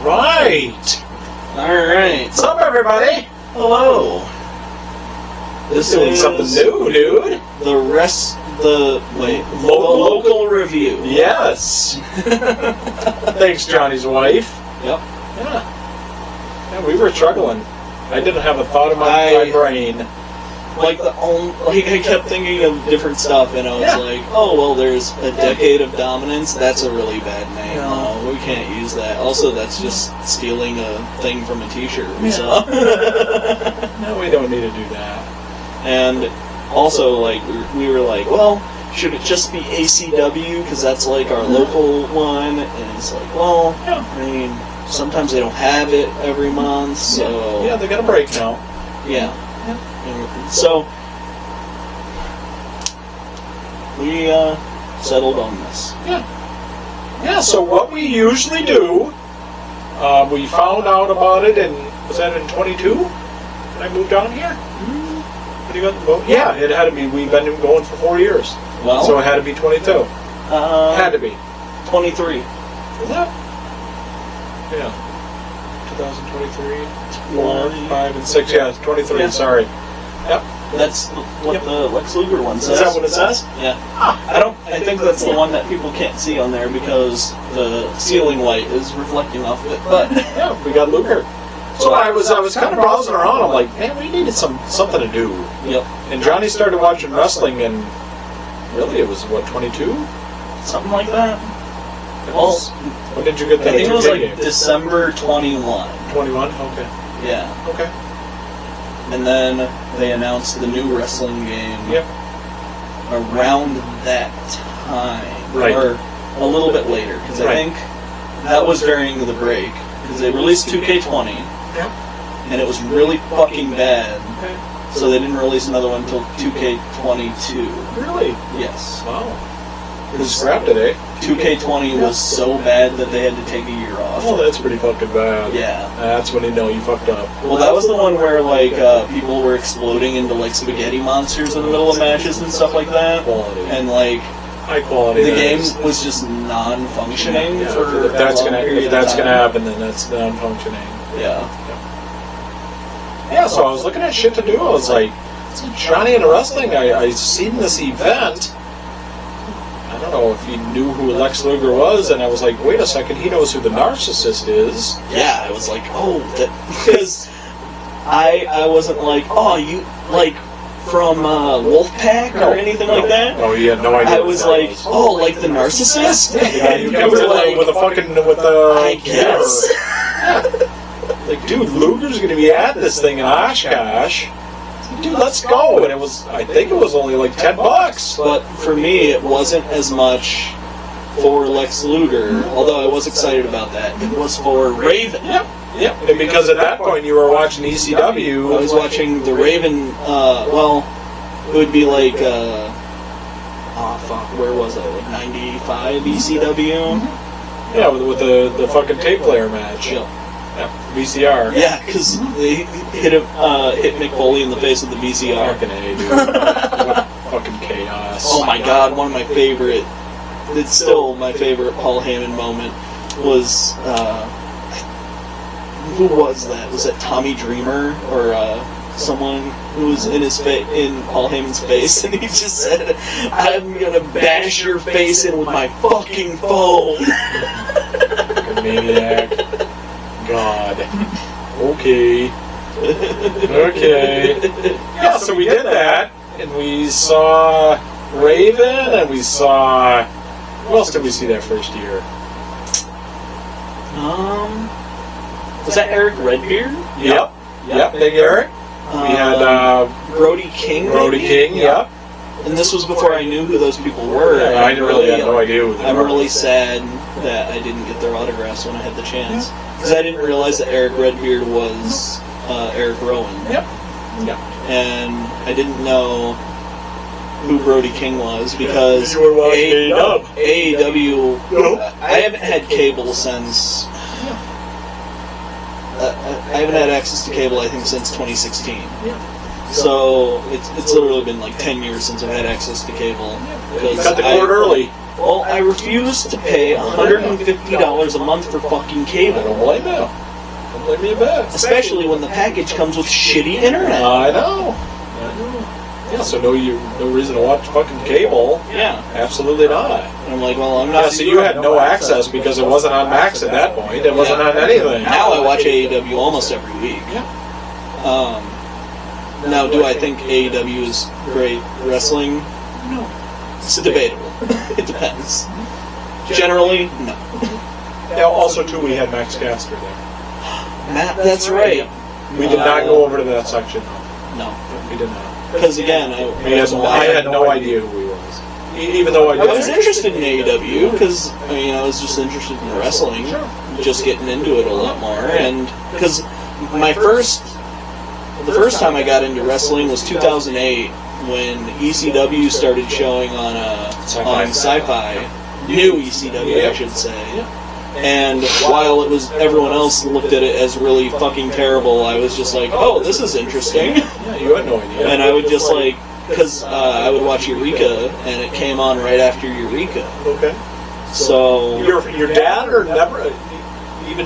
right. Alright. What's up, everybody? Hello. This Doing is something new, dude. The local review. Yes. Thanks, Johnny's wife. Yep. Yeah, we were struggling. I didn't have a thought in my brain. I kept thinking of different stuff, and I was like, oh, well, there's a decade of dominance. That's a really bad name. No, we can't use that. Also, that's just stealing a thing from a t-shirt. Yeah. So. No, we don't need to do that. And also, like, we were like, well, should it just be ACW? Because that's, like, our local one. And it's like, well, I mean, sometimes they don't have it every month, so... Yeah, they got a break now. Yeah. So, we settled on this. Yeah, so what we usually do, we found out about it was that in 22? When I moved down here? Yeah, it had to be. We've been going for 4 years. Well, so it had to be 22. Had to be. 23. Is that? Yeah. 2023, 4, 5, and 6. Yeah, it's 23. Yeah. Sorry. Yep. That's what the Lex Luger one says. Is that what it says? Yeah. I think that's the one that people can't see on there because the ceiling light is reflecting off of it. But yeah, we got Luger. So I was kind of browsing around. I'm like, man, we needed something to do. Yep. And Johnny started watching wrestling, and really, it was what, 22? Something like that. Well, when did you get that? I think it was like December 21. 21. Okay. Yeah. Okay. And then they announced the new wrestling game. Yep. Around that time, right. Or a little bit later, because I think that was during the break. Because they released 2K20, and it was really fucking bad. Okay. So they didn't release another one until 2K22. Really? Yes. Wow. It was scrapped today. 2K20 was so bad that they had to take a year off. Oh, that's pretty fucking bad. Yeah. That's when you know you fucked up. Well, that was the one where, like, people were exploding into, like, spaghetti monsters in the middle of matches and stuff like that. Quality. And, like... High quality. The game was just non-functioning for if that's a long period if that's of gonna time. happen, then that's non-functioning. Yeah. Yeah, so I was looking at shit to do. I was like, Johnny and wrestling, I seen this event. I don't know if he knew who Lex Luger was, and I was like, wait a second, he knows who the narcissist is. Yeah, I was like, oh, because I wasn't like, oh, you, like, from Wolfpack or anything like that. Oh, you had no idea. I was like, oh, like the narcissist? Yeah, you kept were like, with a I guess. Like, dude, Luger's gonna be at this thing in Oshkosh. Dude, let's go. And I think it was only like $10. But for me, it wasn't as much for Lex Luger, although I was excited about that. It was for Raven. Yep. And because at that point you were watching ECW. I was watching the Raven, it would be like, where was I? Like 95 ECW? Yeah, with the fucking tape player match. Yep. VCR. Yeah, because they hit Mick Foley in the face with the VCR. Fucking A, dude. What fucking chaos. Oh my god, one of my favorite, it's still my favorite Paul Heyman moment was, who was that? Was it Tommy Dreamer or someone who was in Paul Heyman's face, and he just said, "I'm gonna bash your face in with my fucking phone." Fucking maniac. God. Okay. Yeah, so we did that, and we saw Raven, and we saw. Who else did we see that first year? Was that Eric Redbeard? Yep, Big Eric. We had Brody King. Yep. And this was before I knew who those people were. Yeah, I had no idea who they were. I'm really sad that I didn't get their autographs when I had the chance. Because I didn't realize that Eric Redbeard was Eric Rowan. Yep. And I didn't know who Brody King was because you were watching AEW. I haven't had cable since. I haven't had access to cable, I think, since 2016. So it's literally been like 10 years since I've had access to cable. You cut the cord early. Well, I refuse to pay $150 a month for fucking I cable. don't blame you. Don't blame me a bit. Especially when the package comes with shitty internet. I know. Yeah, so no reason to watch fucking cable. Yeah. Absolutely not. And I'm like, well, I'm not... Yeah, so you had no access because it wasn't on Max at that point. It wasn't on anything. Now I watch AEW almost every week. Yeah. Now, do I think AEW is great wrestling? No. It's debatable. It depends. Generally, no. Yeah, also, too, we had Max Caster there. Matt, that's right. We did not go over to that section. No. We did not. Because, again, I had no idea who he was. Even though I was interested in AEW, because, I was just interested in wrestling. Just getting into it a lot more. And, because the first time I got into wrestling was 2008, when ECW started showing on Sci-Fi. New ECW, I should say. And while everyone else looked at it as really fucking terrible, I was just like, oh, this is interesting. Yeah, you had no idea. And I would just because I would watch Eureka, and it came on right after Eureka. Okay. So... Your dad, or never, even,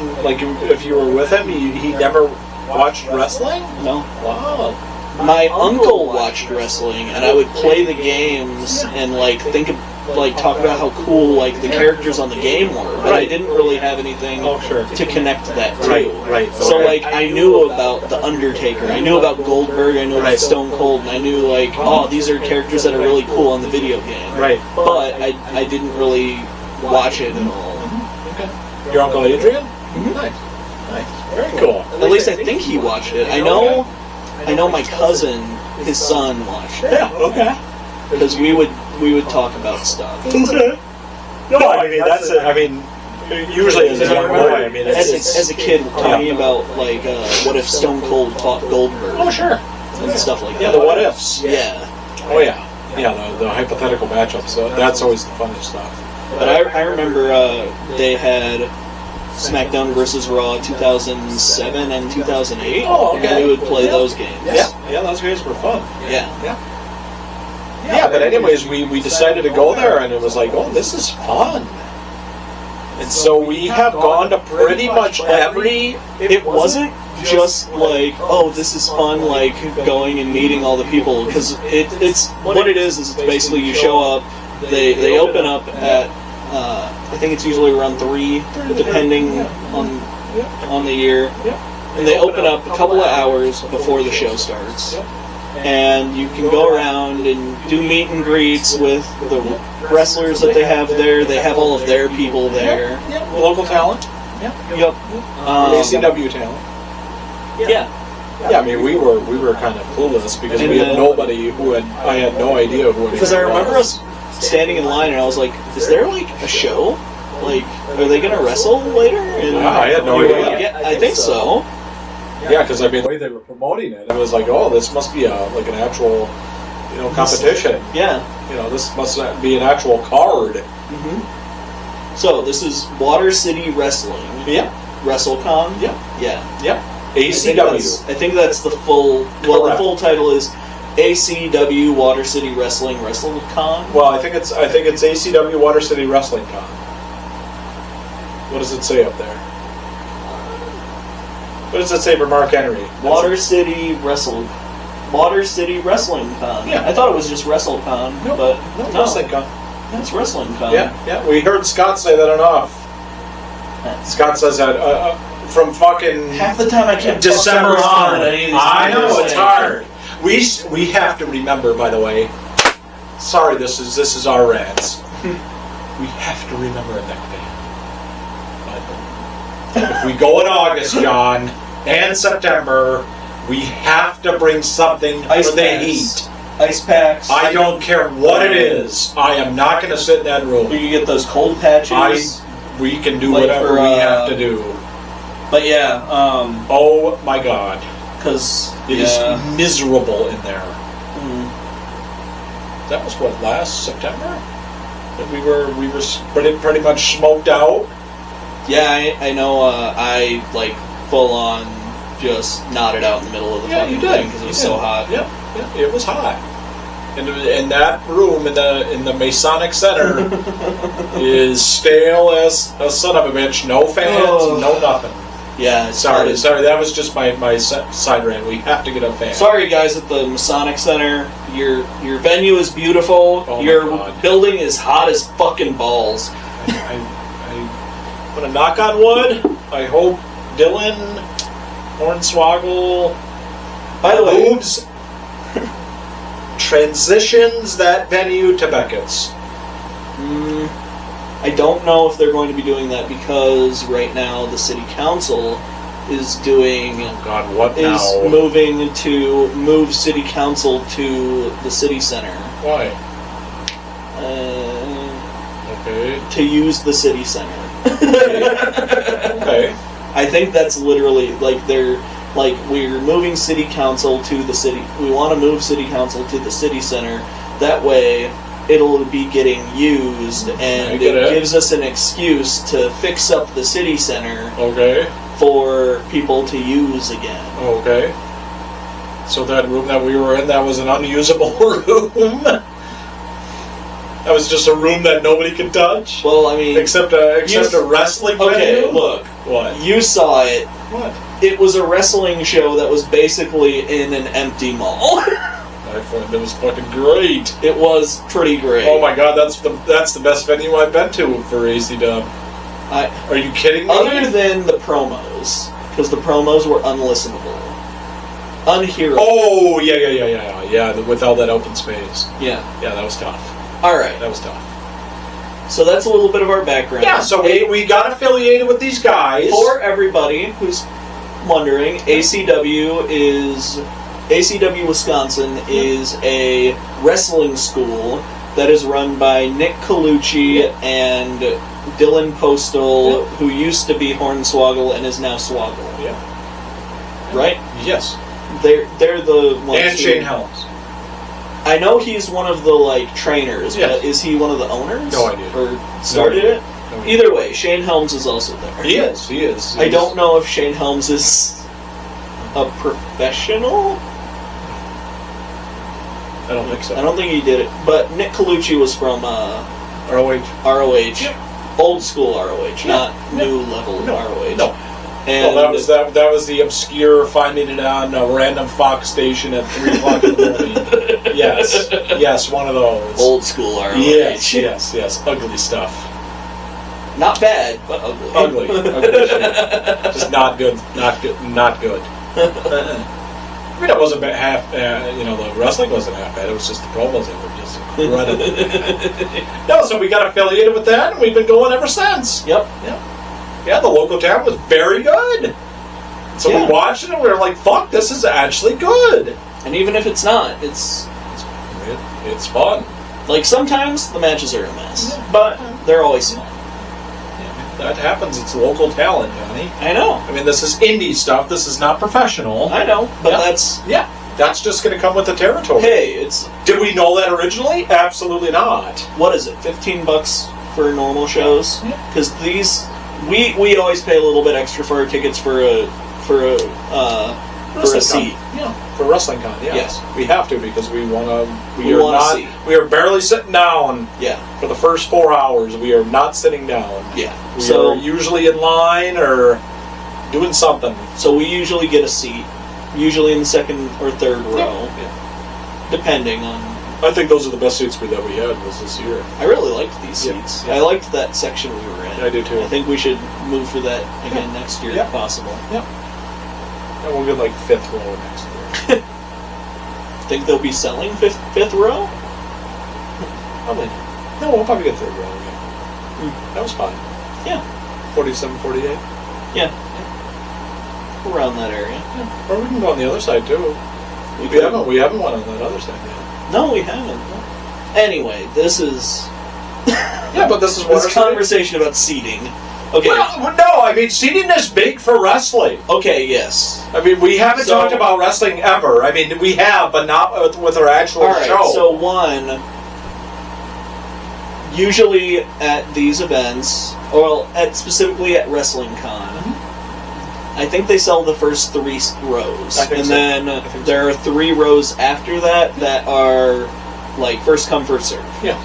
if you were with him, he never watched wrestling? No. Wow. My uncle watched wrestling, and I would play the games and talk about how cool the characters on the game were, but I didn't really have anything to connect that to. Right. So I knew about The Undertaker, I knew about Goldberg, I knew about Stone Cold, and I knew these are characters that are really cool on the video game. Right. But I didn't really watch it at all. Okay. Your Uncle Adrian? Mm-hmm. Nice. Very cool. At least I think he watched it. I know my cousin, his son, watched it. Yeah, okay. Because we would talk about stuff. Okay. No, I mean, that's it. I mean, usually as a young boy, I mean, as a kid, talking about, what if Stone Cold fought Goldberg? Oh, sure. And stuff like that. Yeah, the what ifs. Yeah. Oh, yeah. Yeah, the hypothetical matchups. So that's always the funnest stuff. But I remember they had SmackDown vs. Raw 2007 and 2008. Oh, okay. And we would play those games. Yeah, those games were fun. Yeah. Yeah, but anyways, we decided to go there, and it was like, oh, this is fun. And so we have gone to pretty much every... It wasn't just oh, this is fun, going and meeting all the people, because it's what it is it's basically you show up, they open up at, I think it's usually around 3, depending on the year, and they open up a couple of hours before the show starts. And you can go around and do meet and greets with the wrestlers that they have there. They have all of their people there. Yep. Local talent. Yep. ACW talent. Yeah. Yeah, I mean, we were kind of clueless because we had nobody I had no idea who. Because I remember us standing in line and I was like, is there a show? Are they gonna wrestle later? And I had no idea. Yeah, I think so. Yeah, because I mean, the way they were promoting it, it was like, oh, this must be an actual, competition. Yeah. This must be an actual card. Mm-hmm. So this is Water City Wrestling. Yeah. WrestleCon. Yeah. Yeah. ACW. I think that's the full. Well, the full title is ACW Water City Wrestling WrestleCon. Well, I think it's ACW Water City Wrestling Con. What does it say up there? What does it say for Mark Henry? Water City Wrestling Con. Yeah. I thought it was just WrestleCon, but no. WrestlingCon. It's WrestlingCon. Yeah. We heard Scott say that enough. Scott says that from fucking half the time I can't December on. I know it's hard. We have to remember, by the way. Sorry, this is our rants. We have to remember a neck band. If we go in August, John, and September, we have to bring something for the heat. Ice packs. I don't care what it is. I am not going to sit in that room. You can get those cold patches. We can do whatever we have to do. But yeah. Oh my God. Because it is miserable in there. Mm. That was what, last September? That we were pretty much smoked out. Yeah, I know. I full on just nodded out in the middle of the fucking thing because it was so hot. Yeah, it was hot. And that room in the Masonic Center is stale as a son of a bitch. No fans, no nothing. Yeah, sorry. That was just my side rant. We have to get a fan. Sorry, guys, at the Masonic Center. Your venue is beautiful. Oh your God. building is hot as fucking balls. I'm gonna knock on wood. I hope Dylan Hornswoggle, by the way, moves, transitions that venue to Beckett's. I don't know if they're going to be doing that because right now the city council is doing. Oh God, what now? Is moving to move city council to the city center. Why? Okay. To use the city center. Okay. I think that's literally we're moving city council to the city. We want to move city council to the city center. That way, it'll be getting used, and it gives us an excuse to fix up the city center. Okay. For people to use again. Okay. So that room that we were in, that was an unusable room. That was just a room that nobody could touch. Well, I mean, except a wrestling venue. Okay, look. What? You saw it. What? It was a wrestling show that was basically in an empty mall. I thought it was fucking great. It was pretty great. Oh my God, that's the best venue I've been to for ACW. Are you kidding me? Other than the promos, because the promos were unlistenable, unhearable. Oh yeah. With all that open space. Yeah, that was tough. All right, that was tough. So that's a little bit of our background. Yeah, so we got affiliated with these guys. For everybody who's wondering, ACW Wisconsin is a wrestling school that is run by Nick Colucci and Dylan Postal, who used to be Hornswoggle and is now Swoggle. Yeah. Right? Yes. They're the ones. And Shane Helms. I know he's one of the trainers, yes. But is he one of the owners? No idea. Or started it? No idea. Either way, Shane Helms is also there. He is. I don't know if Shane Helms is a professional. I don't think so. I don't think he did it. But Nick Colucci was from ROH. ROH. Yep. Old school ROH, not new level ROH. No. And that was the obscure finding it on a random Fox station at 3 o'clock in the morning. Yes, one of those. Old school ROH. Yes. Ugly stuff. Not bad, but ugly. Ugly shit. Just not good. Not good. I mean, it wasn't half. The wrestling wasn't half bad. It was just the promos that were just incredible. No, so we got affiliated with that, and we've been going ever since. Yep. Yeah, the local town was very good. So we watched it, and we were like, "Fuck, this is actually good." And even if it's not, it's fun. Like sometimes the matches are a mess, but they're always fun. That happens. It's local talent, Johnny. I know. I mean, this is indie stuff. This is not professional. I know, but that's just going to come with the territory. Hey, Did we know that originally? Absolutely not. What is it? $15 for normal shows? Because these we always pay a little bit extra for our tickets for a seat. Yeah, for Wrestlingcon. Yes, we have to because we want to. We are barely sitting down. Yeah. For the first 4 hours, we are not sitting down. Yeah. We are usually in line or doing something. So we usually get a seat, usually in the second or third row, depending on. I think those are the best seats that we had was this year. I really liked these seats. Yeah. I liked that section we were in. I do too. I think we should move for that again next year if possible. Yeah. And we'll get 5th row next year. Think they'll be selling fifth row? Probably. No, we'll probably get 3rd row again. That was fine. Yeah. 47, 48. Yeah. Around that area. Yeah. Or we can go on the other side too. We haven't went on that other side yet. No, we haven't. Anyway, this is. But this is this conversation about seating. Okay. Well, no, I mean, seating is big for wrestling. Okay, yes. I mean, we haven't talked about wrestling ever. I mean, we have, but not with our actual show. So usually at these events, specifically at Wrestlingcon, I think they sell the first 3 rows. I think then there are 3 rows after that are like first come first serve. Yeah.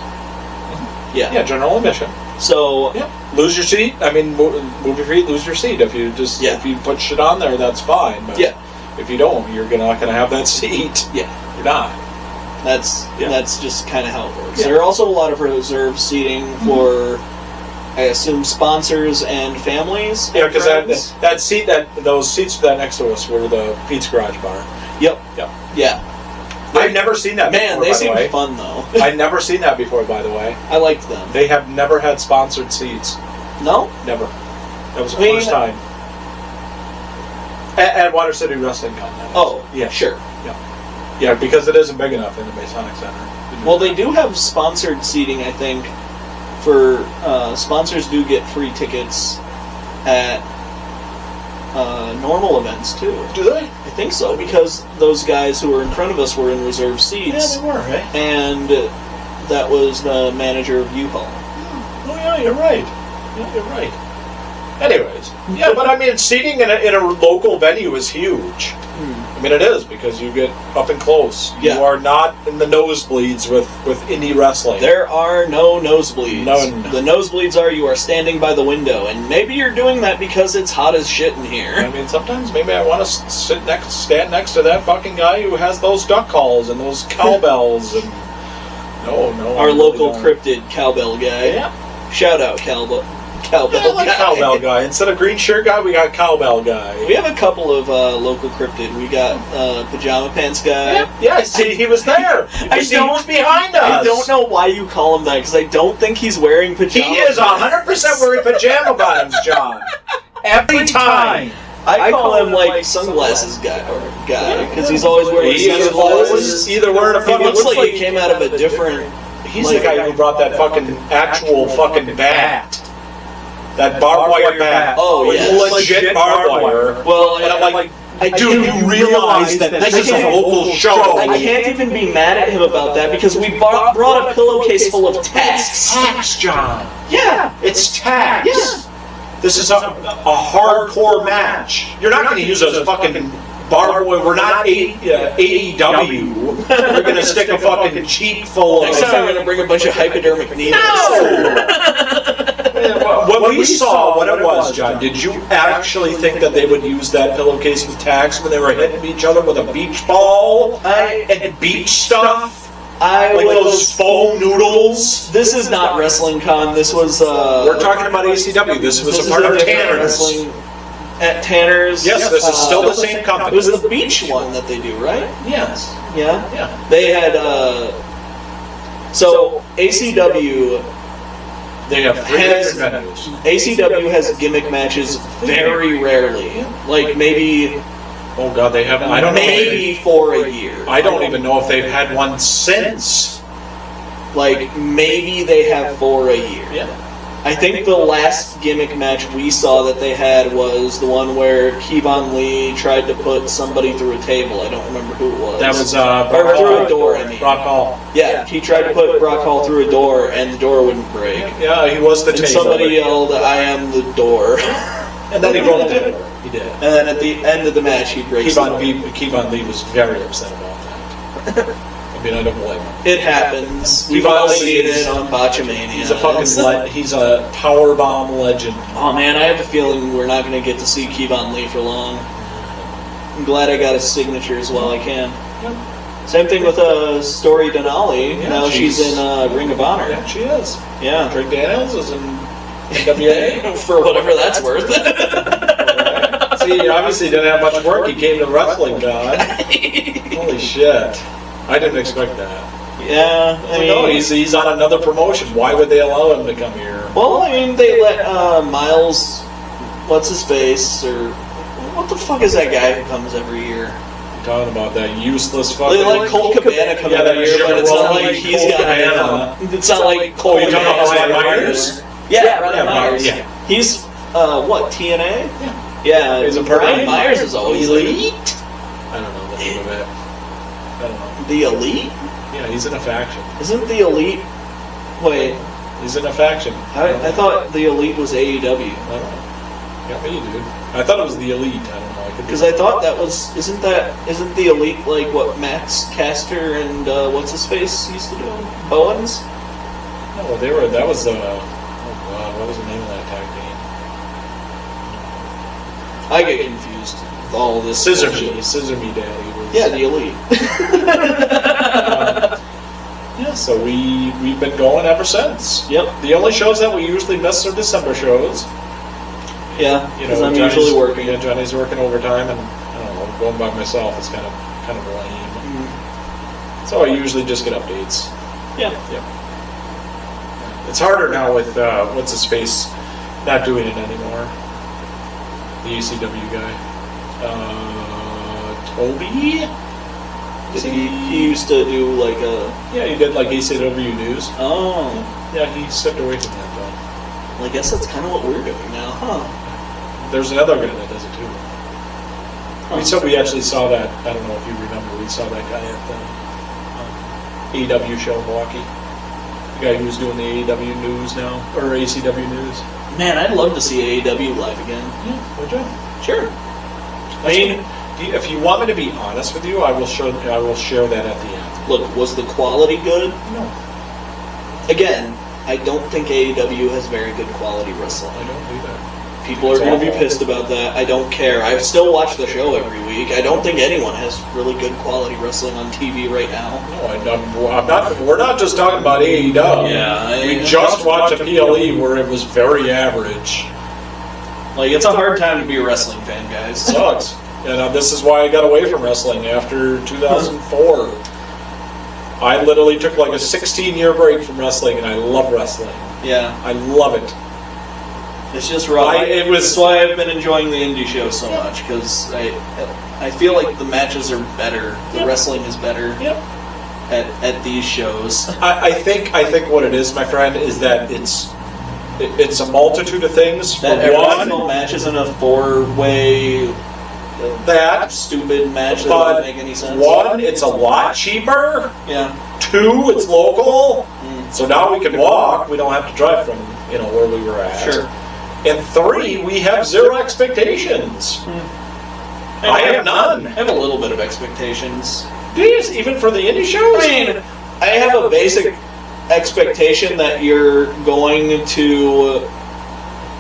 Yeah. Yeah, general admission. So yeah, lose your seat. I mean, move your feet, lose your seat. If you if you put shit on there, that's fine. But if you don't, you're not gonna have that seat. Yeah, you're not. That's just kind of how it works. There are also a lot of reserved seating for, I assume, sponsors and families. Yeah, because those seats that next to us were the Pete's Garage Bar. Yep. Yep. Yeah. I've never seen that before, they seem by the way. fun, though. I've never seen that before, by the way. I liked them. They have never had sponsored seats. No? Never. That was the first time. At Water City Wrestlingcon. Oh, yeah, sure. Yeah. Yeah, because it isn't big enough in the Masonic Center. Well, they do have sponsored seating, I think. For sponsors do get free tickets at normal events, too. Do they? I think so, because those guys who were in front of us were in reserved seats. Yeah, they were, right? And that was the manager of U-Haul. Oh, yeah, you're right. Yeah, you're right. Anyways, yeah, but I mean, seating in a local venue is huge. I mean, it is, because you get up and close. Yeah. You are not in the nosebleeds with indie wrestling. There are no nosebleeds. No. The nosebleeds are you are standing by the window, and maybe you're doing that because it's hot as shit in here. I mean, sometimes maybe I want to stand next to that fucking guy who has those duck calls and those cowbells and no. Our local cryptid cowbell guy. Yeah. Shout out cowbell guy. Cowbell guy. Instead of green shirt guy, we got cowbell guy. We have a couple of local cryptid. We got pajama pants guy. Yeah, see, he was there. He was behind us. I don't know why you call him that, because I don't think he's wearing pajamas. He is 100% wearing pajama bottoms, John. Every time. I call him like sunglasses guy, because he's always wearing sunglasses. Either wearing a He looks like he came out of a different. He's the guy who brought that fucking actual fucking bat. That barbed wire bat. Oh, yeah. Legit barbed wire. Well, and I'm like, do you realize that this is a local show? I can't even be mad at him about that, because we brought a pillowcase full of tacks. Tacks, John. Yeah. It's tacks. Yeah. This is a hardcore match. You're not going to use those fucking barbed wire. We're not AEW. We're going to stick a fucking cheek full of... Next time we're going to bring a bunch of hypodermic needles. When we saw what it was, John, did you actually think that they would use that pillowcase with tacks when they were hitting each other with a beach ball and beach stuff? Like those foam noodles? This is not Wrestlingcon. This was... We're talking about ACW. This was a part of Tanner's. At Tanner's. Yes, this is still the same company. It was the beach one that they do, right? Yes. Yeah? Yeah. They had... So, ACW... They have three different venues. ACW has gimmick matches very rarely. Like, maybe... Oh god, they haven't. I don't know. Maybe for a year. I don't even know if they've had one since. Like, maybe they have for a year. Yeah. I think the last gimmick match we saw that they had was the one where Kevon Lee tried to put somebody through a table. I don't remember who it was. That was or through a door, I mean. Brock Hall. Yeah, he tried to put Brock Hall through a door, and the door wouldn't break. Yeah, he was the and table. Somebody yelled, "I am the door." And then he broke the door. He did. And then at the end of the match, he breaks the door. Kevon Lee was very upset about that. I mean, I don't blame him. It happens. We've all seen it on Botchamania. He's a fucking he's a powerbomb legend. Oh man, I have a feeling we're not going to get to see Kevon Lee for long. I'm glad I got his signatures while I can. Yep. Same thing with Story Denali. Yeah, now she's in Ring of Honor. Yeah, she is. Yeah. Drake Daniels is in NWA. For whatever that's worth. See, he obviously didn't have much work. He came to Wrestlingcon. Holy shit. I didn't expect that. Yeah, I mean... No, he's on another promotion. Why would they allow him to come here? Well, I mean, they let Miles... What's-his-face, or... What the fuck is that guy who comes every year? You're talking about that useless fucking... They let Colt Cabana come every year, but it's not like he's got it. It's not like Colt Cabana. Oh, you're talking about Ryan Myers? Yeah, Ryan Myers. Yeah. He's, what, TNA? Yeah. He's a Ryan Myers is always elite. I don't know the name of it. I don't know. The Elite? Yeah, he's in a faction. Isn't the Elite... Wait. He's in a faction. I thought the Elite was AEW. I don't know. Yeah, me, dude. I thought it was the Elite. I don't know. Because I thought that was isn't the Elite like what Max Caster and what's his face used to do? Bowens? No, that was oh god, what was the name of that tag team? I get confused with all of this. Scissor Me Daddy. Was, yeah, the Elite. Yeah, so we've been going ever since. Yep. The only shows that we usually miss are December shows. Yeah, because I'm Johnny's usually working. Yeah, Johnny's working overtime, and I don't know, going by myself is kind of lame. Mm-hmm. So I usually just get updates. Yeah. It's harder now with what's his face not doing it anymore. The ACW guy, Toby. He used to do like a... Yeah, he did like ACW news. Oh. Yeah, he stepped away from that though. Well, I guess that's kind of what we're doing now, huh? There's another guy that does it too. We actually saw that. I don't know if you remember. We saw that guy at the AEW show in Milwaukee. The guy who was doing the AEW news now, or ACW news. Man, I'd love to see AEW live again. Yeah, would you? Sure. I mean, if you want me to be honest with you, I will share that at the end. Look, was the quality good? No, Again, I don't think AEW has very good quality wrestling. I don't do that. People are going to be pissed about that. I don't care. I still watch the show every week. I don't think anyone has really good quality wrestling on TV right now. No, I'm not. We're not just talking about AEW. Yeah, we just watched a PLE where it was very average. Like, it's a hard time to be a wrestling fan, guys. It sucks. And this is why I got away from wrestling after 2004. I literally took like a 16-year break from wrestling, and I love wrestling. Yeah. I love it. It's just raw. That's why I've been enjoying the indie show so much, because I feel like the matches are better. The wrestling is better at these shows. I think what it is, my friend, is that it's a multitude of things. That every single match isn't a 4-way... That stupid match that doesn't make any sense. One, it's a lot cheaper. Yeah. Two, it's local. So now we can walk. We don't have to drive from where we were at. Sure. And three, we have zero expectations. I have none. I have a little bit of expectations. Do you, even for the indie shows? I mean, I have a basic expectation that you're going to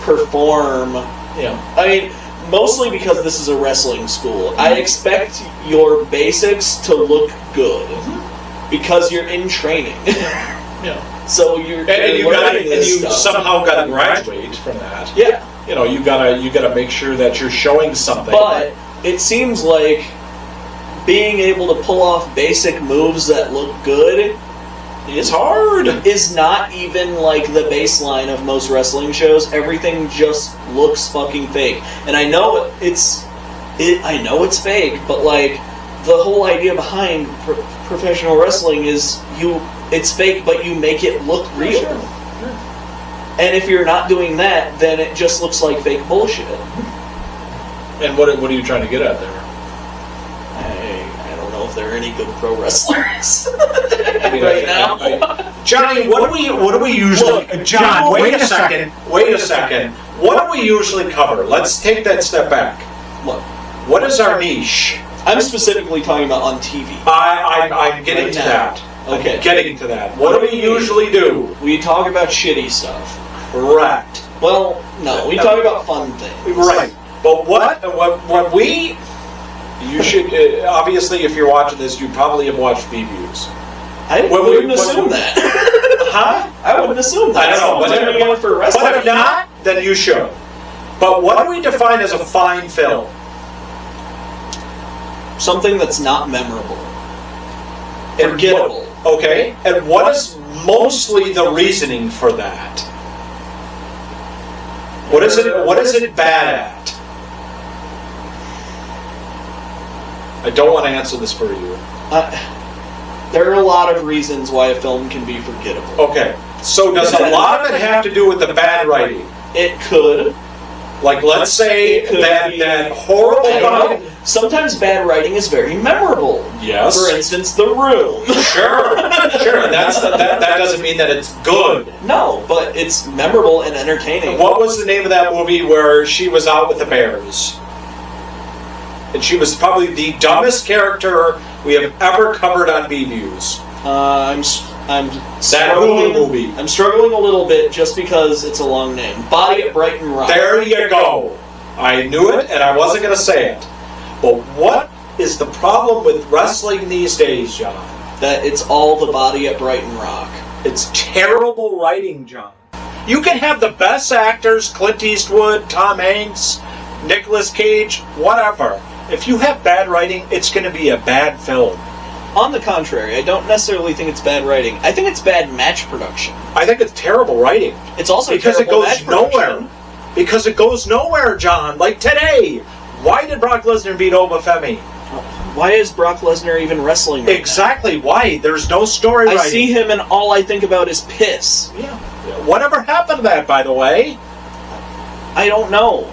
perform. Yeah. I mean, mostly because this is a wrestling school. I expect your basics to look good because you're in training. Yeah. So you're somehow got to graduate from that. Yeah. You gotta make sure that you're showing something. But it seems like being able to pull off basic moves that look good is hard. Is not even like the baseline of most wrestling shows. Everything just looks fucking fake. And I know it's fake, but like the whole idea behind professional wrestling is it's fake, but you make it look real. Sure. And if you're not doing that, then it just looks like fake bullshit. And what are you trying to get at there? I don't know if there are any good pro wrestlers right now. Johnny, what do we usually? John, wait a second. What do we usually cover? Let's take that step back. What is our niche? I'm specifically talking about on TV. I'm getting to that. Okay. I'm getting to that. What do we usually do? We talk about shitty stuff. Correct. Well, no, we talk about fun things. Right. But what we... You should... obviously, if you're watching this, you probably have watched previews. I wouldn't assume that. Huh? I wouldn't assume that. I don't know. But if not, then you should. But what do we define as a fine film? Something that's not memorable. Forgettable. Okay. And what is mostly the reasoning for that? What is it bad at? I don't want to answer this for you. There are a lot of reasons why a film can be forgettable. Okay. So does a lot of it have to do with the bad writing? It could. Like, let's say that horrible guy. Sometimes bad writing is very memorable. Yes. For instance, The Room. Sure. That doesn't mean that it's good. No, but it's memorable and entertaining. What was the name of that movie where she was out with the bears? And she was probably the dumbest character we have ever covered on B-Views. I'm That Hulu movie. I'm struggling a little bit just because it's a long name. Body at Brighton Rock. There you go. I knew it, and I wasn't going to say it. But what is the problem with wrestling these days, John? That it's all the Body at Brighton Rock. It's terrible writing, John. You can have the best actors, Clint Eastwood, Tom Hanks, Nicolas Cage, whatever. If you have bad writing, it's going to be a bad film. On the contrary, I don't necessarily think it's bad writing. I think it's bad match production. I think it's terrible writing. It's also because it terrible goes match nowhere. production. Because it goes nowhere, John. Like today, why did Brock Lesnar beat Obafemi? Why is Brock Lesnar even wrestling right Exactly. Why? There's no story now? I writing. see him and all I think about is piss. Yeah. Whatever happened to that, by the way? I don't know.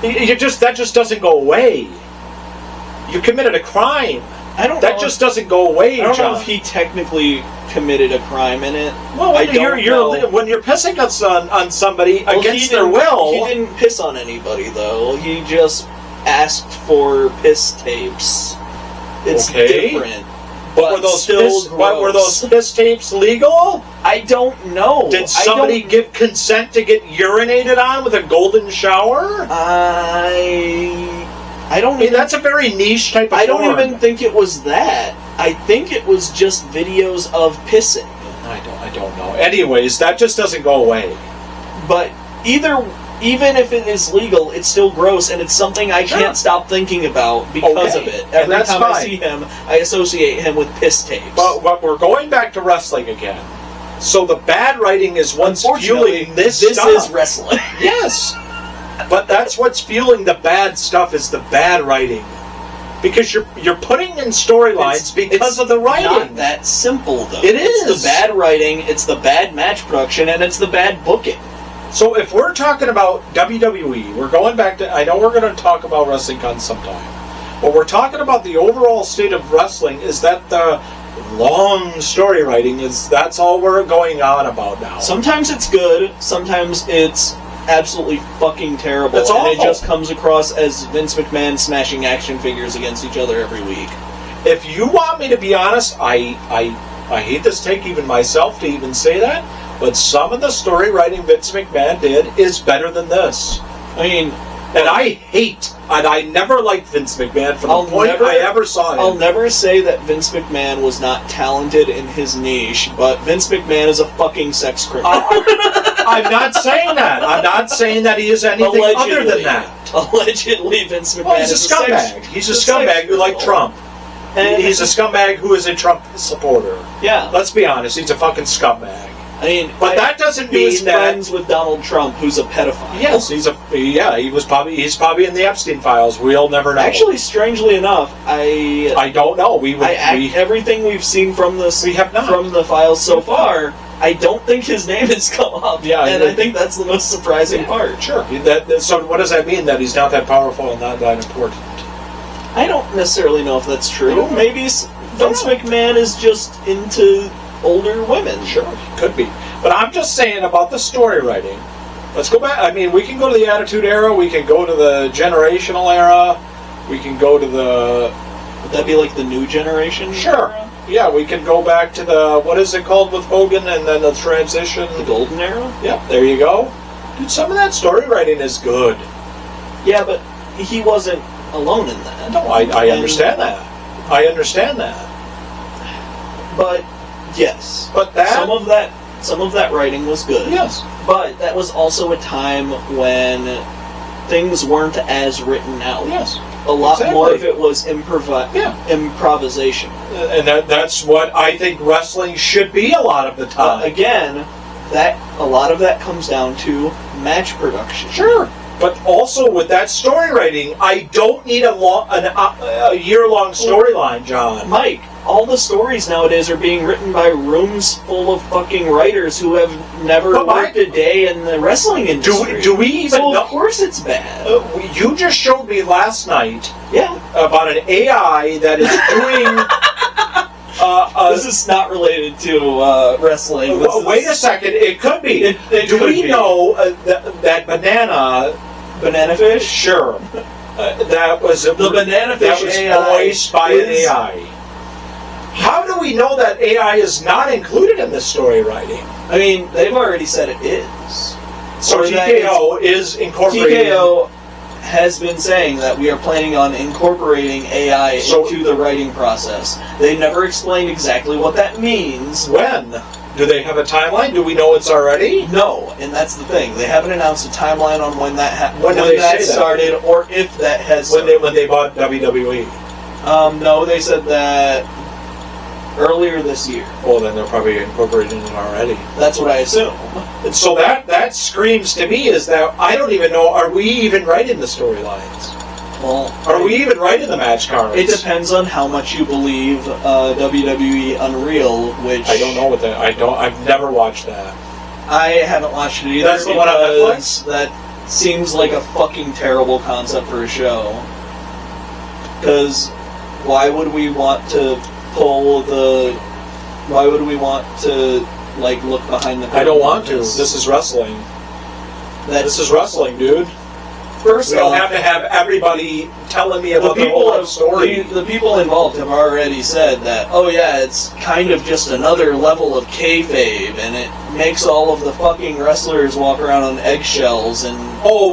That just doesn't go away. You committed a crime. I don't. That just doesn't go away, I don't John. know if he technically committed a crime in it. Well, I don't know. when you're pissing on somebody Well, against he their didn't- will. He didn't piss on anybody, though. He just asked for piss tapes. It's Okay. different. But were those still were gross. those piss tapes legal? I don't know. Did somebody give consent to get urinated on with a golden shower? I don't. I mean, that's a very niche type of I don't porn. even think it was that. I think it was just videos of pissing. I don't know. Anyways, that just doesn't go away. But even if it is legal, it's still gross, and it's something I can't stop thinking about because of it. Every that's time I fine. see him, I associate him with piss tapes. But we're going back to wrestling again. So the bad writing is what's Unfortunately, fueling this this stuff. is wrestling. Yes. But that's what's fueling the bad stuff is the bad writing. Because you're putting in storylines because of the writing. Not that simple, though. It It's is. the bad writing, it's the bad match production, and it's the bad booking. So if we're talking about WWE, we're going back to, I know we're going to talk about Wrestlingcon sometime, but we're talking about the overall state of wrestling is that the long story writing that's all we're going on about now. Sometimes it's good, sometimes it's absolutely fucking terrible. It's and awful. it just comes across as Vince McMahon smashing action figures against each other every week. If you want me to be honest, I hate this take even myself to even say that, but some of the story writing Vince McMahon did is better than this. I mean, And I never liked Vince McMahon from the point I ever saw him. I'll never say that Vince McMahon was not talented in his niche, but Vince McMahon is a fucking sex criminal. I'm not saying that. I'm not saying that he is anything other than that. Allegedly, Vince McMahon Well, he's a is scumbag. He's a scumbag who like Trump. And He's a scumbag who is a Trump supporter. yeah. Let's be honest, he's a fucking scumbag. I mean, But that doesn't he was mean that. friends with Donald Trump, who's a pedophile. Yes, he's probably in the Epstein files. We'll never know. Actually, strangely enough, I don't know. everything we've seen from this, We have not. from the files so far, I don't think his name has come up. Yeah, and I think that's the most surprising part. Sure. So what does that mean? That he's not that powerful and not that important? I don't necessarily know if that's I true. don't know. Maybe Vince McMahon is just into older women. Sure, could be. But I'm just saying about the story writing. Let's go back. I mean, we can go to the Attitude Era. We can go to the Generational Era. We can go to the... Would that be like the new generation? Sure. era? Yeah, we can go back to the... What is it called with Hogan and then the transition? The golden era? Yeah, there you go. Dude, some of that story writing is good. Yeah, but he wasn't alone in that. No, I understand that. I understand that. But yes, But that... some of that writing was good. Yes. But that was also a time when things weren't as written out. Yes. A lot Exactly. more of it was improvisation. And that's what I think wrestling should be a lot of the time. Again, that a lot of that comes down to match production. Sure. But also with that story writing, I don't need a year-long storyline, John. Mike, all the stories nowadays are being written by rooms full of fucking writers who have never worked a day in the wrestling industry. Do we even know? know? Of course it's bad. You just showed me last night Yeah. about an AI that is doing... this is not related to wrestling. Wait a second, it could be. Do we know that Banana fish? Sure. That was the banana fish that was AI voiced by an AI. How do we know that AI is not included in this story writing? I mean, they've already said it is. So Or that TKO is incorporated. TKO has been saying that we are planning on incorporating AI into the writing process. They never explained exactly what that means. When? Do they have a timeline? Do we know it's already? No, and that's the thing. They haven't announced a timeline on when that When did they say that? started, or if that has When they bought WWE. No, they said that earlier this year. Well, then they're probably incorporating it already. That's what I assume. And so that screams to me is that I don't even know, are we even writing the storylines? Well, Are we even writing the match cards? it depends on how much you believe WWE Unreal, which I don't know what that. I've never watched that. I haven't watched it either. That's the one on because that seems like a fucking terrible concept for a show. Because why would we want to Why would we want to look behind the curtain? I don't want to. This is wrestling. This is wrestling, dude. First We don't off, have to have everybody telling me about the whole story. The people involved have already said that, oh yeah, it's kind of just another level of kayfabe, and it makes all of the fucking wrestlers walk around on eggshells and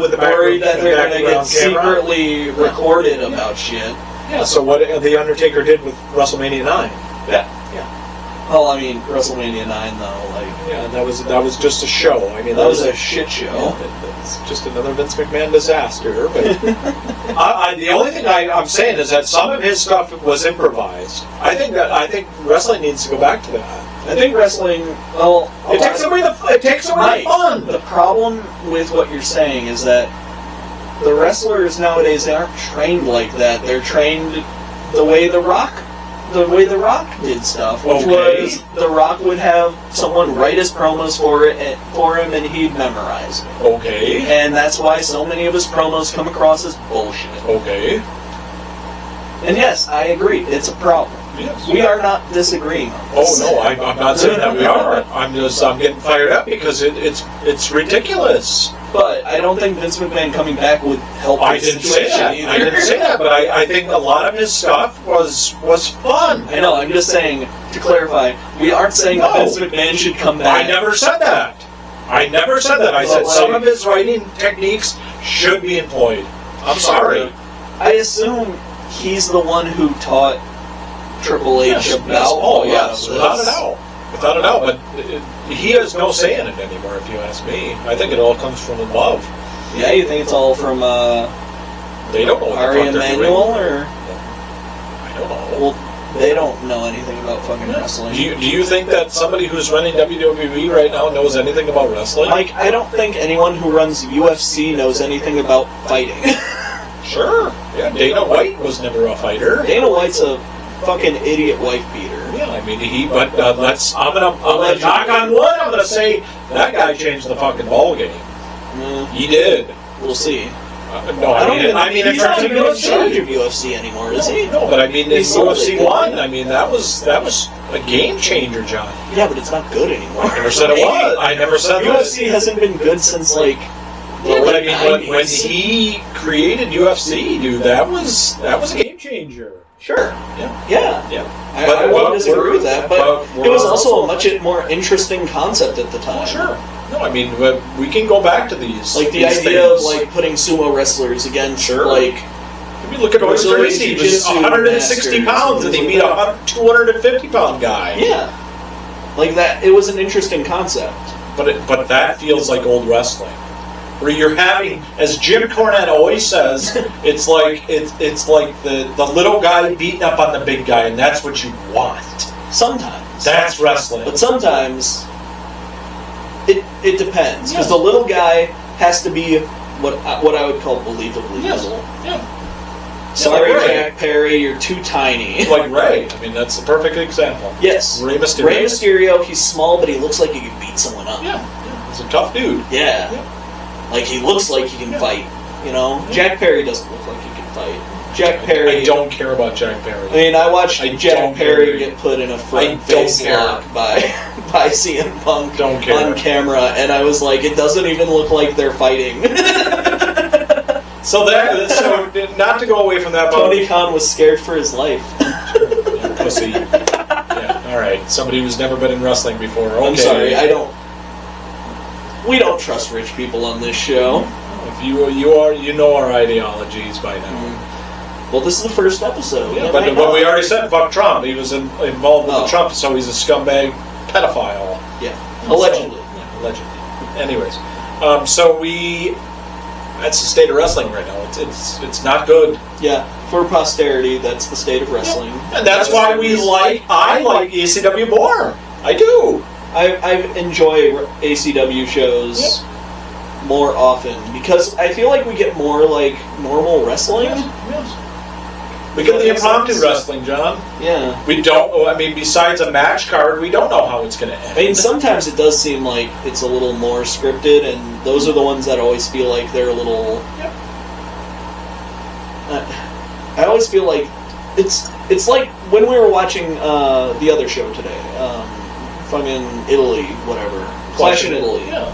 with the worry that they're going to get camera. secretly recorded about shit. Yeah, so what The Undertaker did with WrestleMania 9. Well, I mean, WrestleMania 9 though, Yeah, that was just a show. I mean, that was a shit show. Yeah, it's just another Vince McMahon disaster. But the only thing I'm saying is that some of his stuff was improvised. I think wrestling needs to go back to that. I think wrestling, well, It takes away the fun. The problem with what you're saying is that the wrestlers nowadays, they aren't trained like that. They're trained the way The Rock did stuff, which was The Rock would have someone write his promos for him, and he'd memorize it. Okay. And that's why so many of his promos come across as bullshit. Okay. And yes, I agree, it's a problem. Yes. We are not disagreeing on this. Oh no, I'm not saying that we are. I'm getting fired up because it's ridiculous. But I don't think Vince McMahon coming back would help. I didn't say that, but I think a lot of his stuff was fun. I know. I'm just saying to clarify. We aren't saying that Vince McMahon should come back. I never said that. I said some of his writing techniques should be employed. I'm sorry. I assume he's the one who taught Triple H about all of this. Without a doubt. But he has no say in it anymore, if you ask me. I think it all comes from above. Yeah, you think it's all from they don't know what Ari the fuck they're Emanuel, doing. or I don't know. well, they don't know anything about fucking wrestling. Do you think that somebody who's running WWE right now knows anything about wrestling? Mike, I don't think anyone who runs UFC knows anything about fighting. Sure. Yeah, Dana White was never a fighter. Dana White's a fucking idiot wife beater. Yeah, I mean, I'm gonna knock on wood. I'm gonna say that guy changed the fucking ball game. He did. We'll see. No, I mean, he's not even in charge of UFC anymore, is he? No, but I mean, in He's sold UFC it. 1, I mean, that was a game changer, John. Yeah, but it's not good anymore. I never said it was. I never said UFC hasn't been good since the but I late mean, when 90s. he created UFC, dude, that was a game changer. Sure. Yeah. I won't disagree with that, but but it was also a much more interesting concept at the time. Sure. No, I mean, we can go back to these. Like the these idea things. of putting sumo wrestlers against I mean, look at Royce Brazilian Gracie. He was jiu-jitsu 160 pounds, and he beat a 250-pound guy. Yeah. Like that, it was an interesting concept. But that feels like old wrestling, where you're having, as Jim Cornette always says, it's like the little guy beating up on the big guy, and that's what you want. Sometimes. That's wrestling. But sometimes it depends, because the little guy has to be what I would call believably Yes. little. Yeah. Sorry, like Ray. Jack Perry, you're too tiny. Like Ray. I mean, that's the perfect example. Yes. Rey Mysterio. Rey Mysterio, he's small, but he looks like he can beat someone up. Yeah. He's a tough dude. Yeah. Yeah. Like, he looks like he can fight, you know? Yeah. Jack Perry doesn't look like he can fight. Jack Perry... I don't care about Jack Perry. I mean, I watched I Jack don't Perry care. get put in a I front don't face care. lock by CM Punk Don't care. on camera, and I was like, it doesn't even look like they're fighting. So not to go away from that, Tony Khan was scared for his life. pussy. Yeah, all right. Somebody who's never been in wrestling before. Okay. I'm sorry, we don't trust rich people on this show. If you know our ideologies by now. Well, this is the first episode. Yeah, but we already said fuck Trump. He was involved with the Trump, so he's a scumbag pedophile. Yeah, allegedly. Allegedly. Anyways, that's the state of wrestling right now. It's not good. Yeah, for posterity, that's the state of wrestling. Yeah. And that's why I like ACW more. I do. I enjoy ACW shows more often because I feel like we get more like normal wrestling. Yes. We get the impromptu wrestling, John. Yeah. We don't. I mean, besides a match card, we don't know how it's going to end. I mean, sometimes it does seem like it's a little more scripted, and those are the ones that always feel like they're a little. Yep. I always feel like it's like when we were watching the other show today, fucking Italy, whatever, Clash in Italy. Yeah.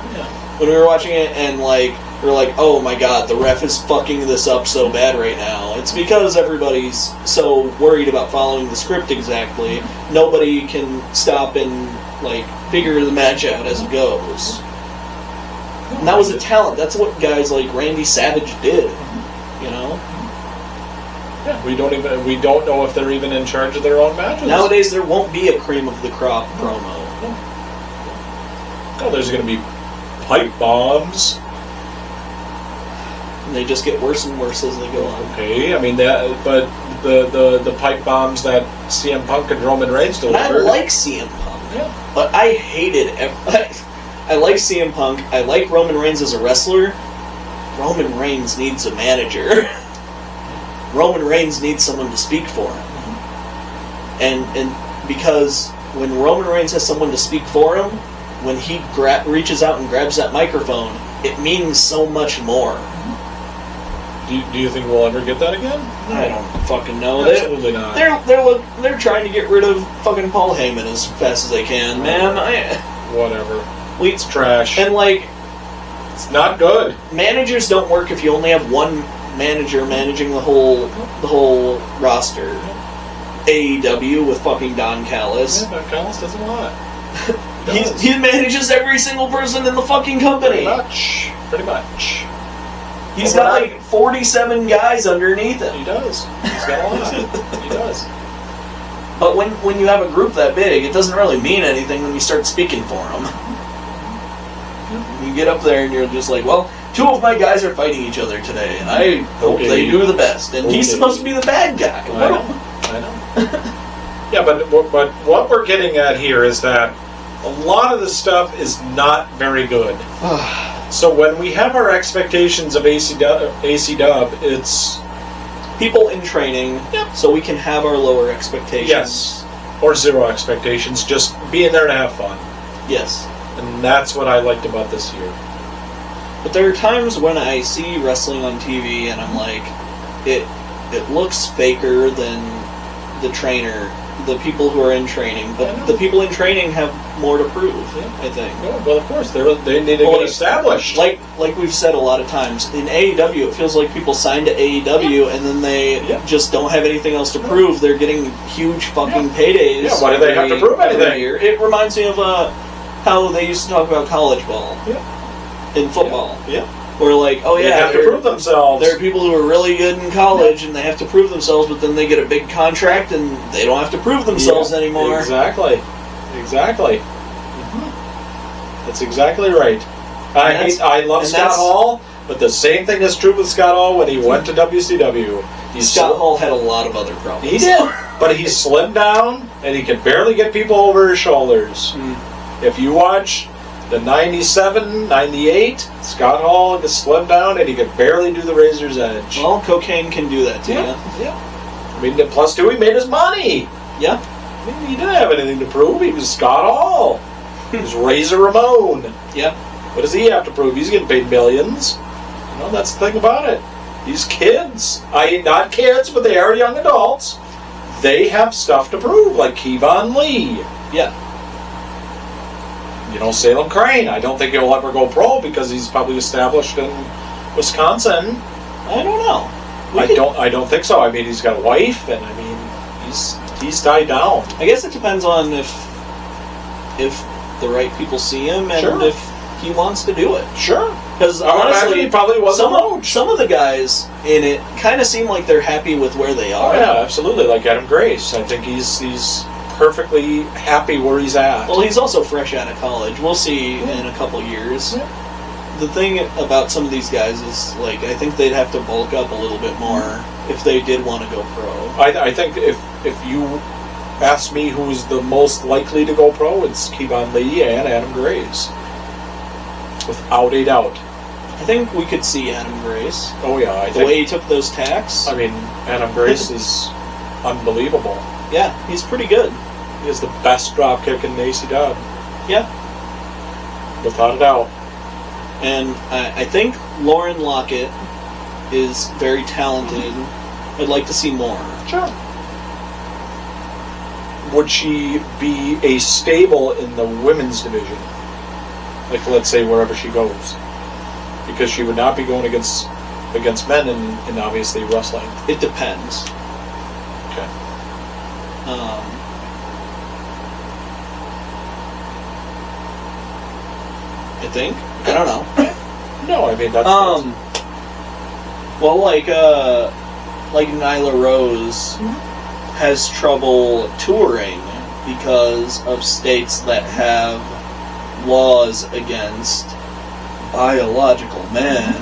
When we were watching it, and like we were like, oh my god, the ref is fucking this up so bad right now. It's because everybody's so worried about following the script exactly. Nobody can stop and like figure the match out as it goes. And that was a talent. That's what guys like Randy Savage did. You know. Yeah, we don't know if they're even in charge of their own matches. Nowadays, there won't be a cream of the crop promo. Oh, there's going to be pipe bombs. And they just get worse and worse as they go on. Okay, I mean but the pipe bombs that CM Punk and Roman Reigns And I delivered. like CM Punk, but I hated. I like CM Punk. I like Roman Reigns as a wrestler. Roman Reigns needs a manager. Roman Reigns needs someone to speak for him. And because when Roman Reigns has someone to speak for him, when he reaches out and grabs that microphone, it means so much more. Do you think we'll ever get that again? I don't fucking know. Absolutely not. They're trying to get rid of fucking Paul Heyman as fast as they can, man. Whatever. It's trash. And like, it's not good. Managers don't work if you only have one manager managing the whole roster. AEW with fucking Don Callis. Yeah, Don Callis does a lot. He manages every single person in the fucking company. Pretty much. He's got like 47 guys underneath him. He does. He's got a lot. He does. But when you have a group that big, it doesn't really mean anything when you start speaking for them. You get up there and you're just like, well, 2 of my guys are fighting each other today, and I hope they do the best. And he's supposed to be the bad guy. I know. Yeah, but what we're getting at here is that a lot of the stuff is not very good. So when we have our expectations of ACW, it's people in training, so we can have our lower expectations. Yes, or zero expectations, just being there to have fun. Yes. And that's what I liked about this year. But there are times when I see wrestling on TV and I'm like, it looks faker than the trainer, the people who are in training. But the people in training have more to prove, I think. Yeah, well, of course, they need to get established. Like we've said a lot of times, in AEW, it feels like people sign to AEW and then they just don't have anything else to prove. They're getting huge fucking paydays. Yeah, why do they have to prove anything? Year. It reminds me of how they used to talk about college ball in football. Yeah. Where like, oh yeah, they have to prove themselves. There are people who are really good in college and they have to prove themselves, but then they get a big contract and they don't have to prove themselves anymore. Exactly. That's exactly right. I love Scott Hall, but the same thing is true with Scott Hall when he went to WCW. Scott Hall had a lot of other problems. He did, but he slimmed down and he could barely get people over his shoulders. If you watch The 97, 98, Scott Hall gets slimmed down and he could barely do the razor's edge. Well, cocaine can do that to you. Yeah. I mean, plus two, he made his money. Yeah. I mean, he didn't have anything to prove. He was Scott Hall. He was Razor Ramon. Yeah. What does he have to prove? He's getting paid millions. You know, that's the thing about it. These kids, not kids, but they are young adults. They have stuff to prove, like Kevon Lee. Yeah. You know, Salem Crane. I don't think he'll ever go pro because he's probably established in Wisconsin. I don't know. I don't think so. I mean, he's got a wife, and I mean, he's died down. I guess it depends on if the right people see him and Sure. if he wants to do it. Sure. Because I would imagine honestly, he probably was some of the guys in it kind of seem like they're happy with where they Oh are. yeah, absolutely. Like Adam Grace. I think he's perfectly happy where he's at. Well, he's also fresh out of college. We'll see in a couple years. Yeah. The thing about some of these guys is, like, I think they'd have to bulk up a little bit more if they did want to go pro. I think if you ask me who's the most likely to go pro, it's Kevon Lee and Adam Grace. Without a doubt. I think we could see Adam Grace. Oh yeah, The way he took those tacks. I mean, Adam Grace is unbelievable. Yeah, he's pretty good. He is the best drop kick in ACW. Yeah. Without a doubt. And I think Lauren Lockett is very talented. I'd like to see more. Sure. Would she be a stable in the women's division? Like, let's say, wherever she goes. Because she would not be going against men in obviously wrestling. It depends. Okay. I think. I don't know. No, I mean, that's... Well, like Nyla Rose has trouble touring because of states that have laws against biological men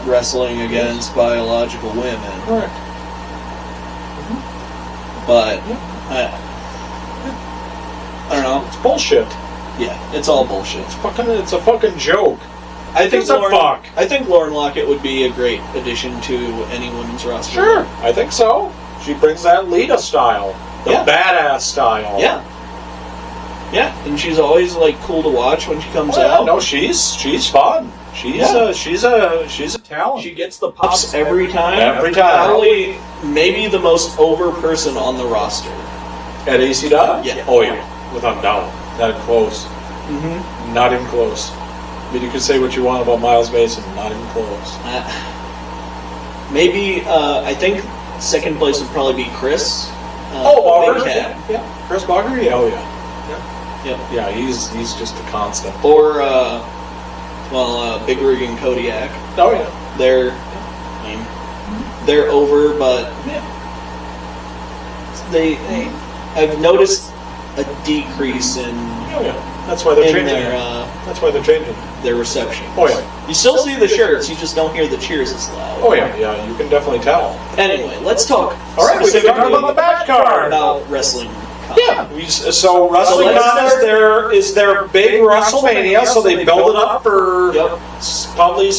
wrestling against biological women. Correct. But I don't know. It's bullshit. Yeah, it's all bullshit. It's a fucking joke. I think It's a fuck. I think Lauren Lockett would be a great addition to any women's roster. Sure, I think so. She brings that Lita style. The Yeah. badass style. Yeah. Yeah, and she's always like cool to watch when she comes Oh, yeah, out. no, she's fun. She's a talent. She gets the pops every time. Every time. Probably, maybe the most over person on the roster. At ACW? Yeah. Oh yeah, without doubt. Not even close. Mm-hmm. Not even close. I mean, you can say what you want about Miles Mason, not even close. Maybe I think second place would probably be Chris. Auger. Big Cat. Yeah. Chris Auger? Yeah, oh yeah. Yep. Yeah, he's just a constant. Or Big Rig and Kodiak. Oh yeah. They're over, but they I've noticed a decrease in Oh yeah. That's why they're changing. That's why they're changing. their reception. Oh yeah. You still see the shirts, you just don't hear the cheers as loud. Oh yeah. Yeah, you can definitely tell. Anyway, let's talk. All right, we can talk about the back card. About wrestling. Yeah, so Wrestlingcon is their big WrestleMania, so they build it up for probably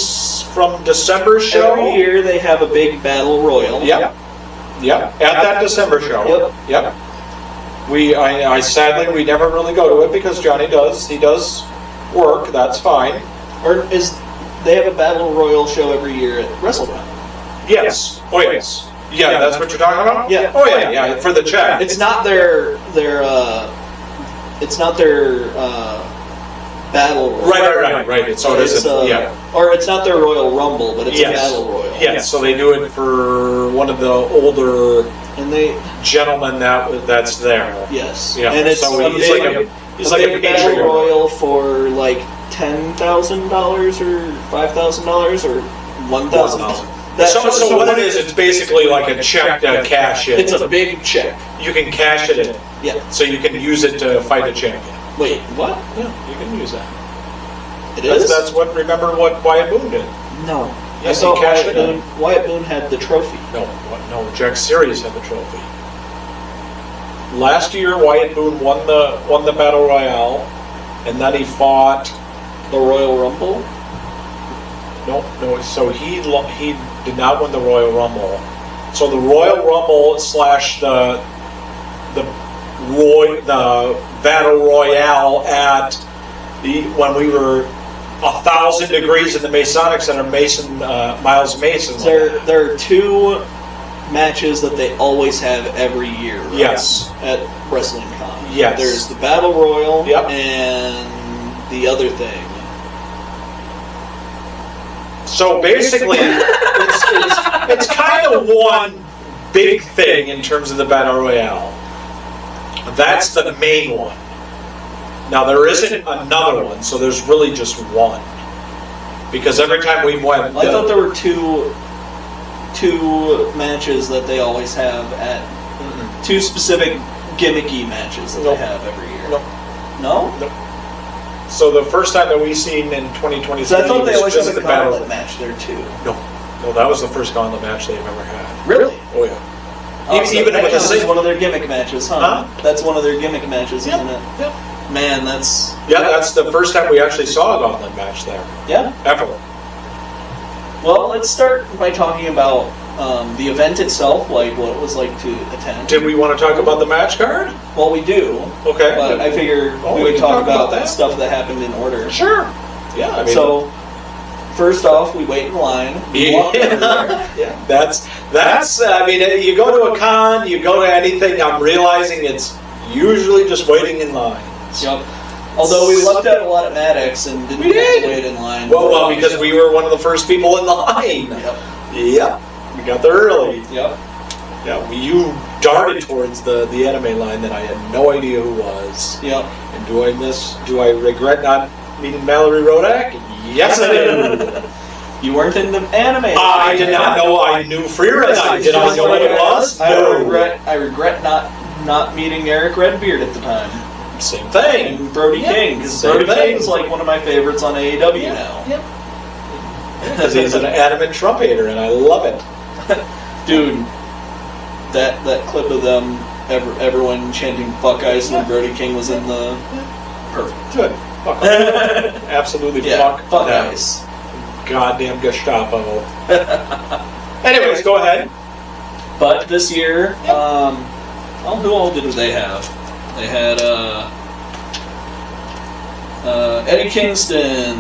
from December show. Every year they have a big battle royal. Yep. At that December show. Yep. I sadly we never really go to it because Johnny does work. That's fine. Or they have a battle royal show every year at Wrestlecon? Yes. Oh yes. Yeah, that's what you're talking about. Yeah. Oh yeah. For the check. It's not their battle royal. Right. So it isn't. Or it's not their Royal Rumble, but it's a battle royal. Yes. So they do it for one of the older gentlemen that's there. Yes. Yeah. And it's so he's a like a big battle patriot. royal for like $10,000 or $5,000 or $1,000. So what it is, it's basically like a check to cash in. It's a big check. You can cash it in. Yeah. So you can use it to fight a champion. Wait, what? Yeah, you can use that. It is? That's remember what Wyatt Boone did. No. Yes, I saw he cashed it in. Wyatt Boone had the trophy. No, Jack Series had the trophy. Last year, Wyatt Boone won the Battle Royale, and then he fought The Royal Rumble? No. So he did not win the Royal Rumble. So the Royal Rumble / the Battle Royale at when we were 1,000 degrees in the Masonic Center, Miles Mason. There are 2 matches that they always have every year. Right? Yes. At Wrestlingcon. Yes. There's the Battle Royal. Yep. And the other thing. So basically, it's kind of one big thing in terms of the Battle Royale. That's the main one. Now there isn't another one, so there's really just one. Because every time we went, I thought there were two matches that they always have at 2 specific gimmicky matches that they have every year. No? So the first time that we seen in 2023, so I thought they always was had a the battle gauntlet match there too. No, that was the first gauntlet match they've ever had. Really? Oh yeah. Even with this is one of their gimmick matches, huh? That's one of their gimmick matches, isn't it? Yep. Man, that's... Yeah, that's the first time we actually saw a gauntlet match there. Yeah. Ever. Well, let's start by talking about the event itself, like what it was like to attend. Did we want to talk about the match card? Well, we do. Okay. But I figure we would talk about that stuff that happened in order. Sure. Yeah, I mean... So, first off, we wait in line. Yeah. That's I mean, you go to a con, you go to anything, I'm realizing it's usually just waiting in line. Yep. Although we lucked out a lot at Maddox and didn't have to wait in line. Well, because we were one of the first people in the line. Yep. We got there early. Yep. Yeah, you darted towards the anime line that I had no idea who was. Yep. And do I regret not meeting Mallory Rodak? Yes, I do. You weren't in the anime. I did not know. I knew Freerun. Did I know what it was? I regret not meeting Eric Redbeard at the time. Same thing. And Brody King, because Brody King is like one of my favorites on AEW now. Yep. Because he's an adamant Trump hater, and I love it. Dude, that clip of them, everyone chanting "fuck ice" when Brody King was in the perfect. Good. Fuck. Absolutely. Fuck ice. Goddamn Gestapo. Anyways, go ahead. But this year, who all did they have? They had Eddie Kingston,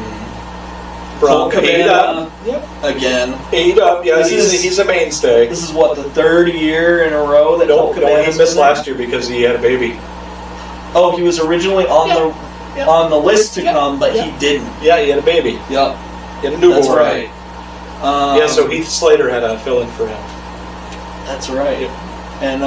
From Cabana, Yep. again. AEW, yeah, he's a mainstay. This is what, the 3rd year in a row that No, he missed last year because he had a baby. Oh, he was originally on the list to come, but he didn't. Yeah, he had a baby. Yep. He had a newborn. That's right. So Heath Slater had a fill-in for him. That's right. Yep. And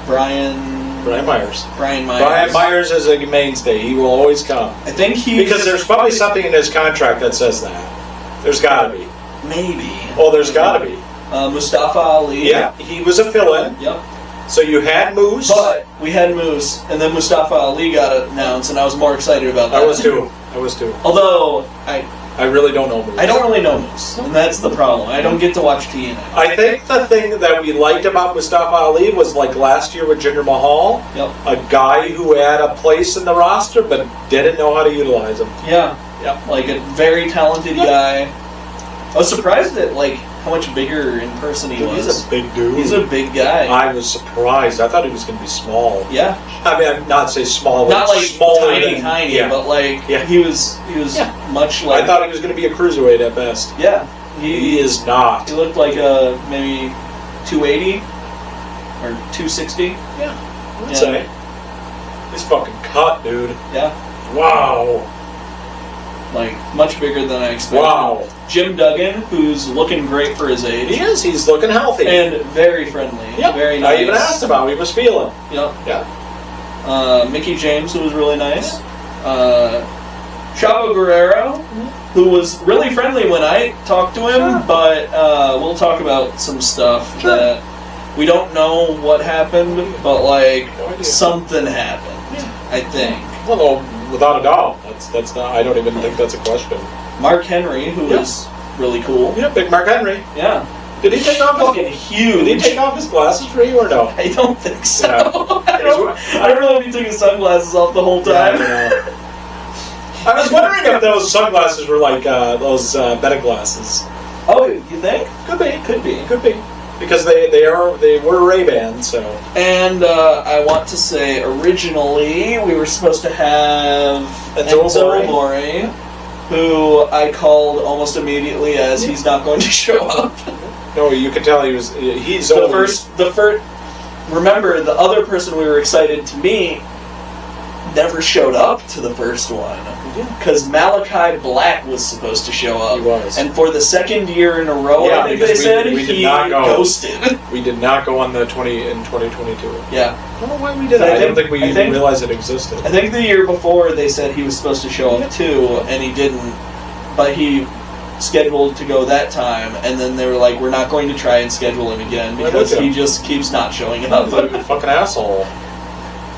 Brian Myers. Brian Myers. Brian Myers is a mainstay. He will always come. I think because there's probably something in his contract that says that. There's got to be. Maybe. Oh, there's got to be. Mustafa Ali. Yeah, he was a fill-in. Yep. So you had Moose. But we had Moose, and then Mustafa Ali got announced, and I was more excited about that. I was too. Although, I really don't know Moose. I don't really know Moose, and that's the problem. I don't get to watch TNA. I think the thing that we liked about Mustafa Ali was like last year with Jinder Mahal, a guy who had a place in the roster but didn't know how to utilize him. Yeah. Like a very talented guy. I was surprised at how much bigger in person he was. He's a big dude. He's a big guy. I was surprised. I thought he was going to be small. Yeah. I mean, I'm not say small, but not like smaller tiny, but he was much like. I thought he was going to be a cruiserweight at best. Yeah. He is not. He looked like maybe 280 or 260. Yeah. I'd say. He's fucking cut, dude. Yeah. Wow. Like, much bigger than I expected. Wow. Jim Duggan, who's looking great for his age. He is. He's looking healthy. And very friendly. Yep. Very nice. I even asked him how he was feeling. Yep. Yeah. Mickey James, who was really nice. Chavo Guerrero, who was really friendly when I talked to him, but we'll talk about some stuff that we don't know what happened, but something happened, I think. Well, without a doubt. That's not. I don't even think that's a question. Mark Henry, who is really cool. Yeah, big Mark Henry. Yeah. Did he take off fucking huge? Did he take off his glasses for you or no? I don't think so. Yeah. I don't know if he took his sunglasses off the whole time. Yeah, I was wondering if those sunglasses were like those betting glasses. Oh, you think? Could be. Could be. Could be. Because they were Ray-Ban, so. And I want to say, originally, we were supposed to have Enzo Amore, who I called almost immediately as he's not going to show up. No, you could tell he's the first. Remember, the other person we were excited to meet never showed up to the first one. Because Malachi Black was supposed to show up. He was. And for the second year in a row, I think they said, he ghosted. We did not go on the 2022. Yeah. I don't know why we did that. I don't think we even realized it existed. I think the year before they said he was supposed to show up too, and he didn't. But he scheduled to go that time, and then they were like, we're not going to try and schedule him again because he just keeps not showing up. Fucking asshole.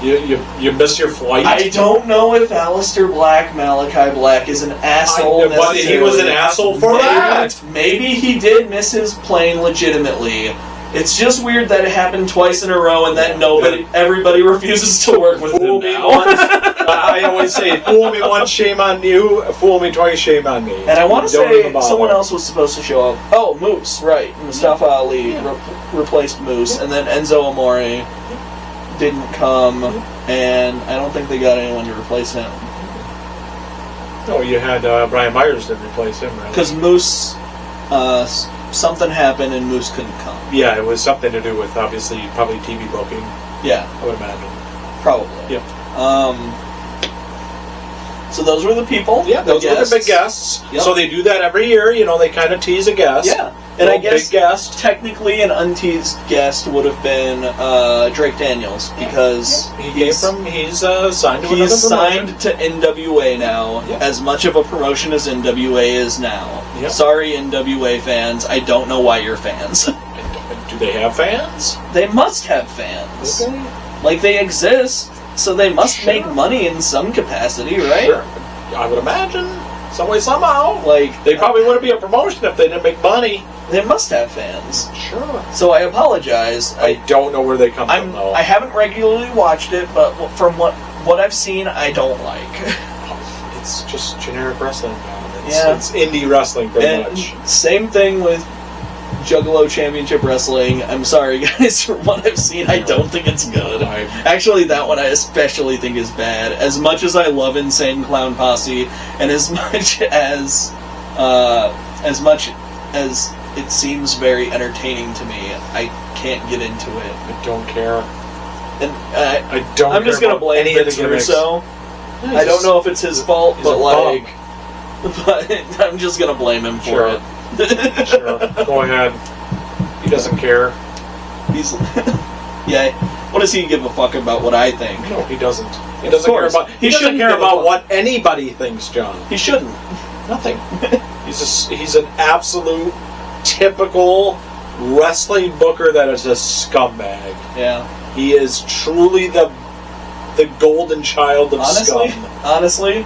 You missed your flight? I don't know if Aleister Black, Malachi Black, is an asshole. But he was an asshole for that. Maybe he did miss his plane legitimately. It's just weird that it happened twice in a row and that everybody refuses to work with him now. I always say, fool me once, shame on you. Fool me twice, shame on me. And I want to say someone else was supposed to show up. Oh, Moose, right. Mustafa Ali replaced Moose, and then Enzo Amore didn't come, and I don't think they got anyone to replace him. No, you had Brian Myers to replace him, right? Because Moose, something happened and Moose couldn't come. Yeah, it was something to do with, obviously, probably TV booking. Yeah. I would imagine. Probably. Yep. So those were the people. Yeah, those were the big guests. Yep. So they do that every year, they kind of tease a guest. Yeah. And I guess big guest. Technically an unteased guest would have been Drake Daniels because he's signed to another promotion. He's signed to NWA now, as much of a promotion as NWA is now. Yep. Sorry, NWA fans, I don't know why you're fans. Do they have fans? They must have fans. Okay. Like, they exist, so they must make money in some capacity, right? Sure. I would imagine. Some way, somehow. Like, they probably wouldn't be a promotion if they didn't make money. They must have fans. Sure. So I apologize. I don't know where they come from, though. I haven't regularly watched it, but from what I've seen, I don't like. It's just generic wrestling now. It's indie wrestling, pretty much. Same thing with Juggalo Championship Wrestling. I'm sorry, guys, for what I've seen, I don't think it's good. Actually, that one I especially think is bad. As much as I love Insane Clown Posse, and as much as it seems very entertaining to me, I can't get into it. I don't care. And I'm just gonna blame Vince Russo. I don't know if it's his fault, but I'm just gonna blame him for it. Sure. Go ahead. He doesn't care. He's what does he give a fuck about what I think? No, he doesn't. He doesn't care about. He shouldn't care about what anybody thinks, John. He shouldn't. Nothing. He's an absolute typical wrestling booker that is a scumbag. Yeah. He is truly the golden child of scum. Honestly,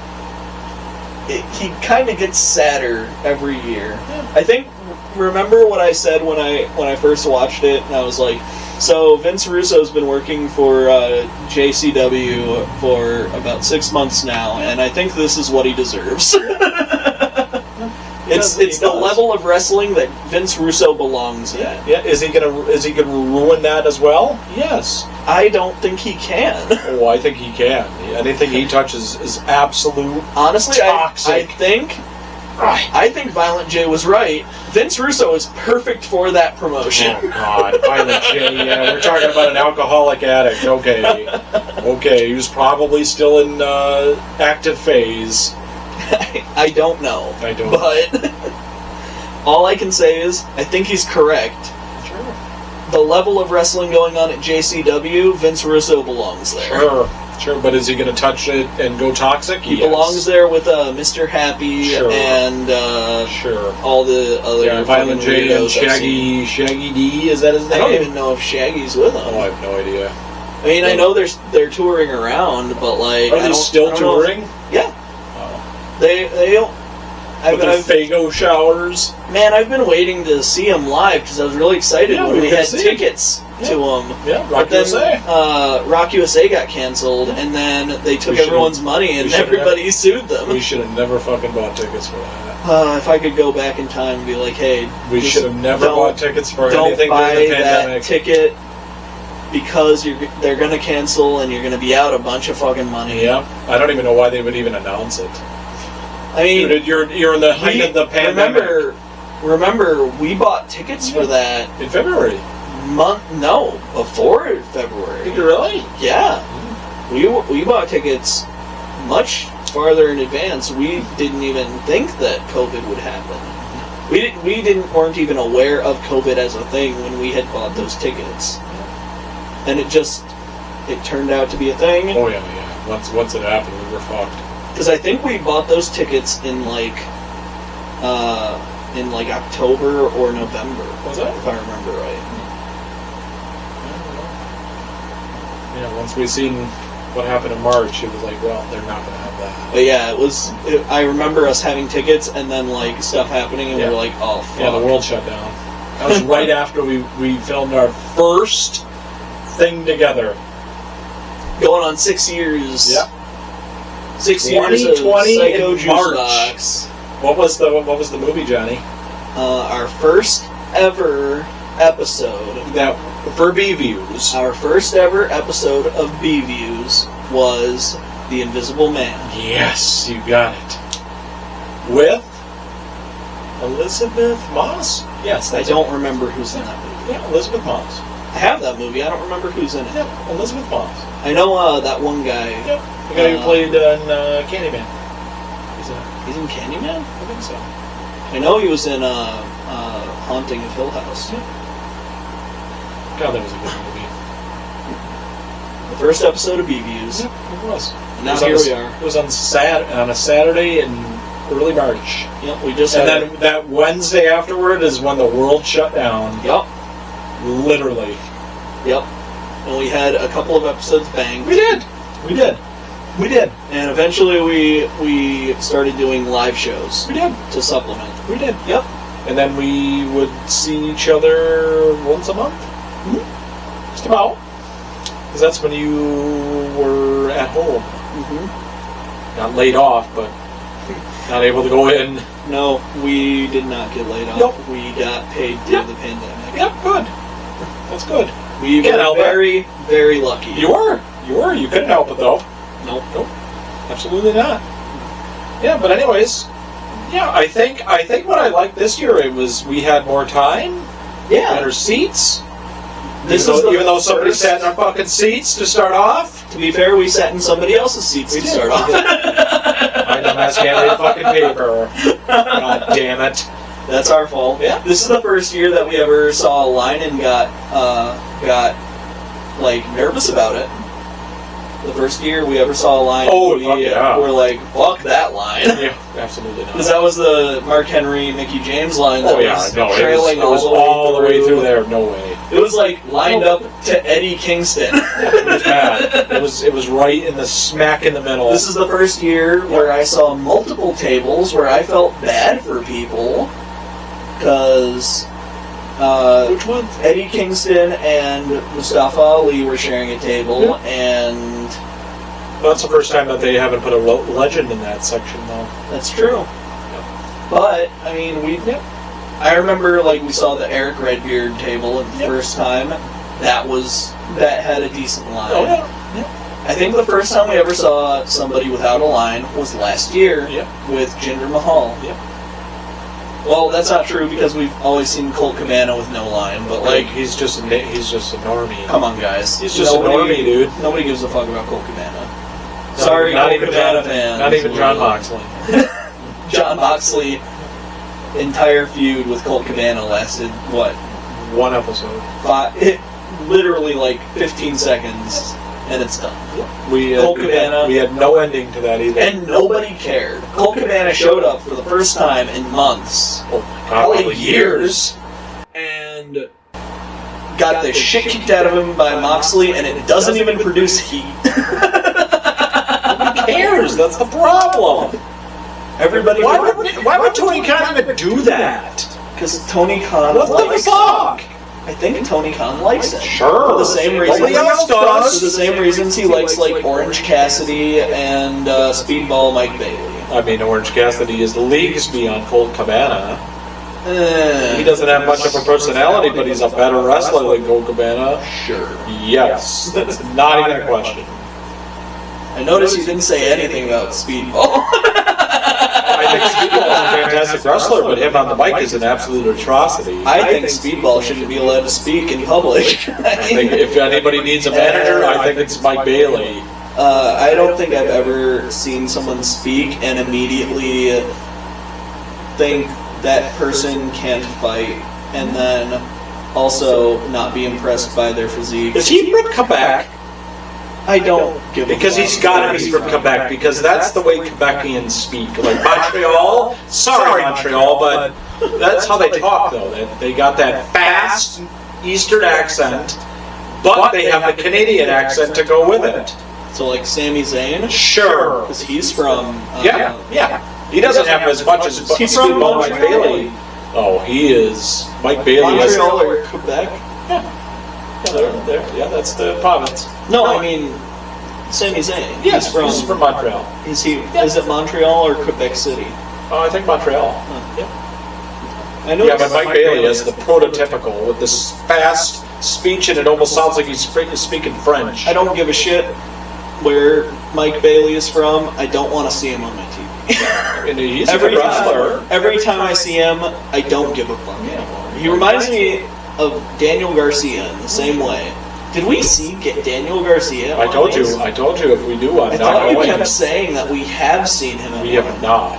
he kind of gets sadder every year. Yeah. I think. Remember what I said when I first watched it, and I was like, so Vince Russo's been working for JCW for about 6 months now, and I think this is what he deserves. It's the level of wrestling that Vince Russo belongs in. Yeah. Is he gonna ruin that as well? Yes. I don't think he can. Oh, I think he can. Anything he touches is absolute. Honestly, toxic. I think Violent J was right. Vince Russo is perfect for that promotion. Oh, God. Violent J, yeah. We're talking about an alcoholic addict. Okay, he was probably still in active phase. I don't know. But all I can say is, I think he's correct. Sure. The level of wrestling going on at JCW, Vince Russo belongs there. Sure, but is he going to touch it and go toxic? He belongs there with Mr. Happy and all the other Violent J and Shaggy D, is that his name? I don't even know if Shaggy's with him. Oh, I have no idea. I mean, I know they're touring around, but like, are they still touring? Yeah. Oh. They With their Fago showers. Man, I've been waiting to see him live because I was really excited when we had tickets to him. Yeah, Rock USA. Rock USA got canceled, and then they took everyone's money, and everybody sued them. We should have never fucking bought tickets for that. If I could go back in time and be like, hey, we should have never bought tickets for anything during the pandemic. Don't buy that ticket because they're going to cancel, and you're going to be out a bunch of fucking money. Yeah, I don't even know why they would even announce it. I mean, dude, you're in the height of the pandemic. Remember, we bought tickets for that in February. Before February. Did you really? Yeah, we bought tickets much farther in advance. We didn't even think that COVID would happen. We weren't even aware of COVID as a thing when we had bought those tickets, and it turned out to be a thing. Oh yeah. Once it happened, we were fucked. Because I think we bought those tickets in like October or November. Was that? If I remember right. Yeah, once we seen what happened in March, it was like, well, they're not going to have that. But yeah, I remember us having tickets and then like stuff happening, and we were like, oh fuck. Yeah, the world shut down. That was right after we filmed our first thing together. Going on 6 years. Yep. 6 years of 2020 Psycho in March. Juicebox. What was the movie, Johnny? Our first ever episode. That for B-Views. Our first ever episode of B-Views was The Invisible Man. Yes, you got it. With Elizabeth Moss? Yes, I don't remember who's in that movie. Yeah, Elizabeth Moss. I have that movie. I don't remember who's in it. Yeah, Elizabeth Moss. I know that one guy. Yep, the guy who played in Candyman. He's in Candyman? I think so. I know he was in Haunting of Hill House. Yeah. God, that was a good movie. The first episode of B-Views. Yeah, it was. And now here we are. It was on a Saturday in early March. Yep, we just and then that Wednesday afterward is when the world shut down. Yep. Literally. Yep. And we had a couple of episodes banged. We did. And eventually we started doing live shows. We did. To supplement. We did. Yep. And then we would see each other once a month. Mm-hmm. Just about. Because that's when you were at home. Mm-hmm. Not laid off, but not able to go in. No, we did not get laid off. Nope. We got paid through the pandemic. Yep, good. That's good. We were very, very lucky. You were. You couldn't help it, though. Nope. Absolutely not. Yeah, but anyways, yeah, I think what I liked this year, it was we had more time. Yeah. Better seats. Even though somebody sat in our fucking seats to start off. To be fair, we sat in somebody else's seats to start off. My dumbass can't read fucking paper. God damn it. That's our fault. Yeah. This is the first year that we ever saw a line and got like nervous about it. The first year we ever saw a line, we're like, fuck that line. Yeah, absolutely not. Because that was the Mark Henry, Mickey James line that was trailing it was all the way through there. No way. It was like lined up to Eddie Kingston. It was bad. It was right in the smack in the middle. This is the first year where I saw multiple tables where I felt bad for people. Because which ones? Eddie Kingston and Mustafa Ali were sharing a table, and that's the first time that they haven't put a legend in that section, though. That's true. Yep. But I mean, I remember like we saw the Eric Redbeard table the first time. That had a decent line. Oh yeah. I think the first time we ever saw somebody without a line was last year with Jinder Mahal. Yep. Well, that's not true because we've always seen Colt Cabana with no line, but like he's just a normie. Come on, guys. He's just a normie, dude. Nobody gives a fuck about Colt Cabana. Sorry, not Colt even Cabana fans. Not even John Moxley. John Moxley entire feud with Colt Cabana lasted what? One episode. Literally like 15 seconds. And it's done. Colt Cabana. We had no ending to that either. And nobody cared. Colt Cabana showed up for the first time in months. Oh my God, probably years. And got the shit kicked out of him by Moxley, and it doesn't even produce heat. Who cares? That's the problem. Everybody. Why would Tony Khan even do that? Because Tony Khan What likes the fuck? I think Tony Khan likes it. Sure. For the same reasons. Nobody else does. For the same reasons he likes like Orange Cassidy and Speedball Mike Bailey. I mean, Orange Cassidy is leagues beyond Colt Cabana. He doesn't have much of a personality, but he's a better wrestler than Colt Cabana. Sure. Yes, that's not even a question. I noticed you didn't say anything about Speedball. I think Speedball is a fantastic wrestler, but him on the mic is an absolute atrocity. I think Speedball shouldn't be allowed to speak in public. I think if anybody needs a manager, I think it's Mike Bailey. I don't think I've ever seen someone speak and immediately think that person can't fight, and then also not be impressed by their physique. Is he from Quebec? I don't give a Because fuck. he's got to be from Quebec, because that's the way Quebecians speak. Like Montreal, sorry Montreal, but that's how they talk though. They got that fast Eastern accent, but they have the Canadian accent to go with it. So like Sami Zayn? Sure. Because he's from... Yeah. He doesn't have as much as He's from Speedball Mike Montreal. Bailey. Oh, he is. Mike Bailey is. Montreal or Quebec? Yeah, that's the province. No, I mean Sami Zayn. Yes, he's from Montreal. Is he? Is it Montreal or Quebec City? Oh, I think Montreal. I know. Yeah, but Mike Bailey is the prototypical with this fast speech, and it almost sounds like he's speaking French. I don't give a shit where Mike Bailey is from. I don't want to see him on my TV. And he's a good wrestler. Every time I see him, I don't give a fuck anymore. He reminds me of Daniel Garcia in the same way. Did we see Daniel Garcia? I told you if we do, I'm I not thought you going. kept saying that we have seen him. We have not.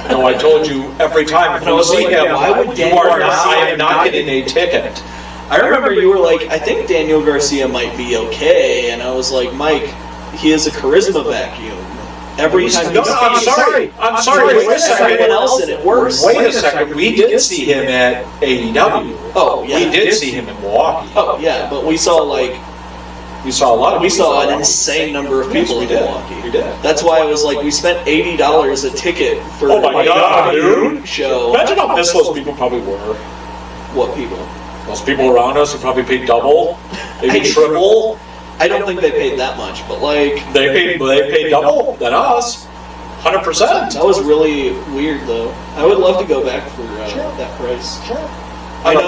No, I told you every time if And I we was see like, him, why would you Daniel are not, Garcia I am not getting a ticket. I remember you were like, I think Daniel Garcia might be okay, and I was like, Mike, he is a charisma vacuum. Every time he No, I'm sorry, wait a second. Everyone else in it worse. Wait a second, we did see him at AEW. Oh, yeah. We did see him in Milwaukee. Oh, yeah, but we saw like... We saw a lot of We saw an insane number of people in Milwaukee. We did. That's why I was like, we spent $80 a ticket for Oh my God, dude. show. Imagine how pissed those people probably were. What people? Those people around us who probably paid double, maybe I- triple. I don't think they paid that much, but like... They paid double than us. 100%. That was really weird, though. I would love to go back for that price. I don't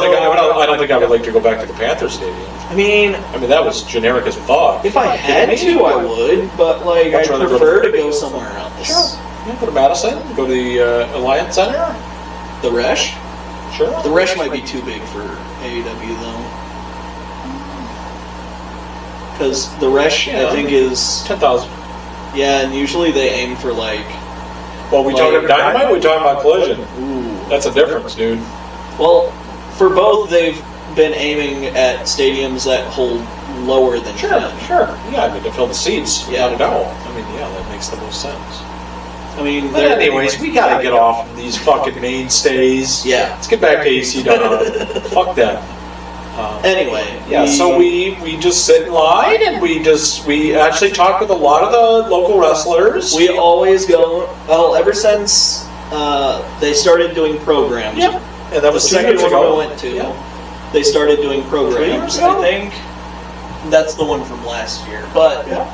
think I would like to go back to the Panther Stadium. I mean, That was generic as fuck. if I had to, I would, but like, Much I'd rather prefer to go somewhere else. Sure. Yeah, go to Madison, go to the Alliance Center. The Resh? Sure. The Resh might be too big for AEW, though. Because the Resh, I think, is... 10,000. Yeah, and usually they aim for like... Well, we talking about Dynamite, we talking about Collision. Ooh. That's a difference, dude. Well, for both, they've been aiming at stadiums that hold lower than 10. Sure. Yeah, I mean, to fill the seats, Yeah. without a doubt. I mean, yeah, that makes the most sense. I mean, But anyways, we gotta get off of these fucking mainstays. Yeah. Let's get back to ACW. Fuck them. Anyway, Yeah, so we just sit in line and we actually talk with a lot of the local wrestlers. we always go. Well, ever since they started doing programs. Yep. And that The was 2 second years one ago. we went to, Yeah. they started doing 3 programs. years ago? I think that's the one from last year. But Yeah.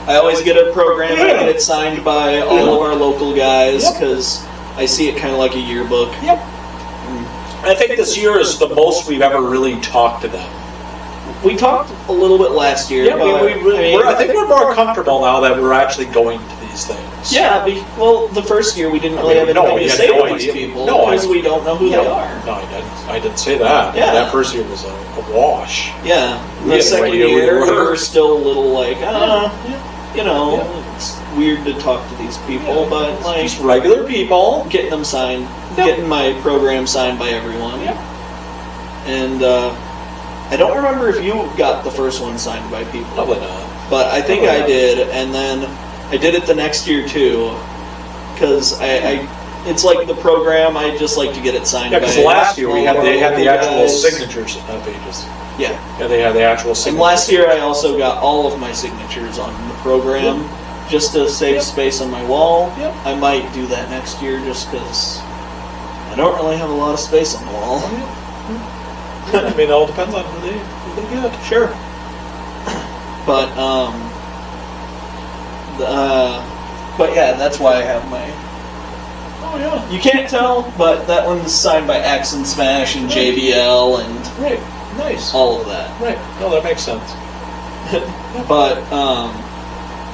I always get a program. I get it signed by all of our local guys Yep. because I see it kind of like a yearbook. Yep. I think this year is the most we've ever really talked to them. We talked a little bit last year. Yeah, but, I think we're more comfortable now that we're actually going to these things. Yeah, well, the first year we didn't really have anything we to had say no to these idea. people No, because we don't know who they are. No, I didn't say that. Yeah. That first year was a wash. Yeah, We the had no second idea who year they we were. were still a little like, you know, Yeah. it's weird to talk to these people, but like Just regular people. getting them signed, Yeah. getting my program signed by everyone. Yeah. And I don't remember if you got the first one signed by people. Probably not. But I think Probably I not. did, and then I did it the next year too, because it's like the program. I just like to get it signed. Yeah, because by last year they had the actual guys. signatures pages. Yeah, Yeah, they had the actual signatures. and last year I also got all of my signatures on the program, just to save Yep. space on my wall. Yep. I might do that next year just because I don't really have a lot of space on the wall. I mean, it all depends on who they get. Sure. But but yeah, that's why I have my. Oh yeah. You can't tell, but that one's signed by Axe and Smash and JBL and Right. Nice. all of that. Right. No, that makes sense. But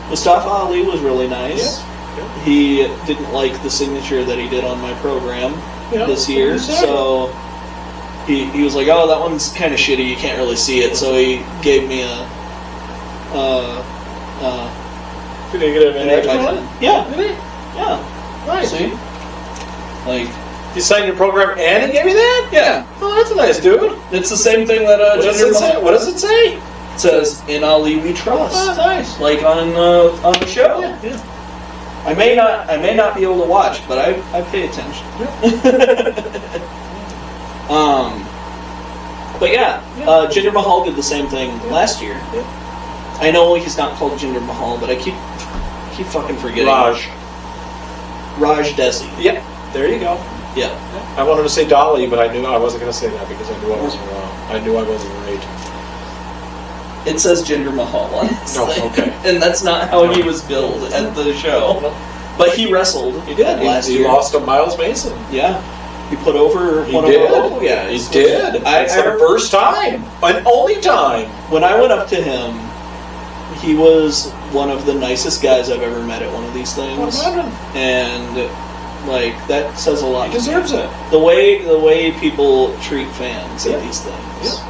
Mustafa Ali was really nice. Yeah. He didn't like the signature that he did on my program Yeah, this year, exactly. so he was like, "Oh, that one's kind of shitty. You can't really see it." So he gave me a. Did you get an extra one? Yeah, Did he? yeah. Nice. See, like, You signed your program and he gave you that? yeah, Oh, that's a nice dude. it's the same thing that What does Gender it say? What does it say? It says, "In Ali we trust." Oh, nice. Like on the show. Yeah. I may not be able to watch, but I pay attention. But yeah, Jinder Mahal did the same thing last year. Yeah. I know he's not called Jinder Mahal, but I keep fucking forgetting. Raj Desi. Yep. There you go. Yeah. I wanted to say Dolly, but I knew I wasn't going to say that because I knew I wasn't wrong. I knew I wasn't right. It says Jinder Mahal on his Oh, thing. okay. And that's not how he was billed at the show. But he wrestled. He did. last He year. lost to Miles Mason. Yeah. He put over He one did. of our local guys. He did. It's the first time. And only time. When I went up to him, he was one of the nicest guys I've ever met at one of these things. What about him? And like that says a lot. He deserves it. The way people treat fans Yeah. at these things.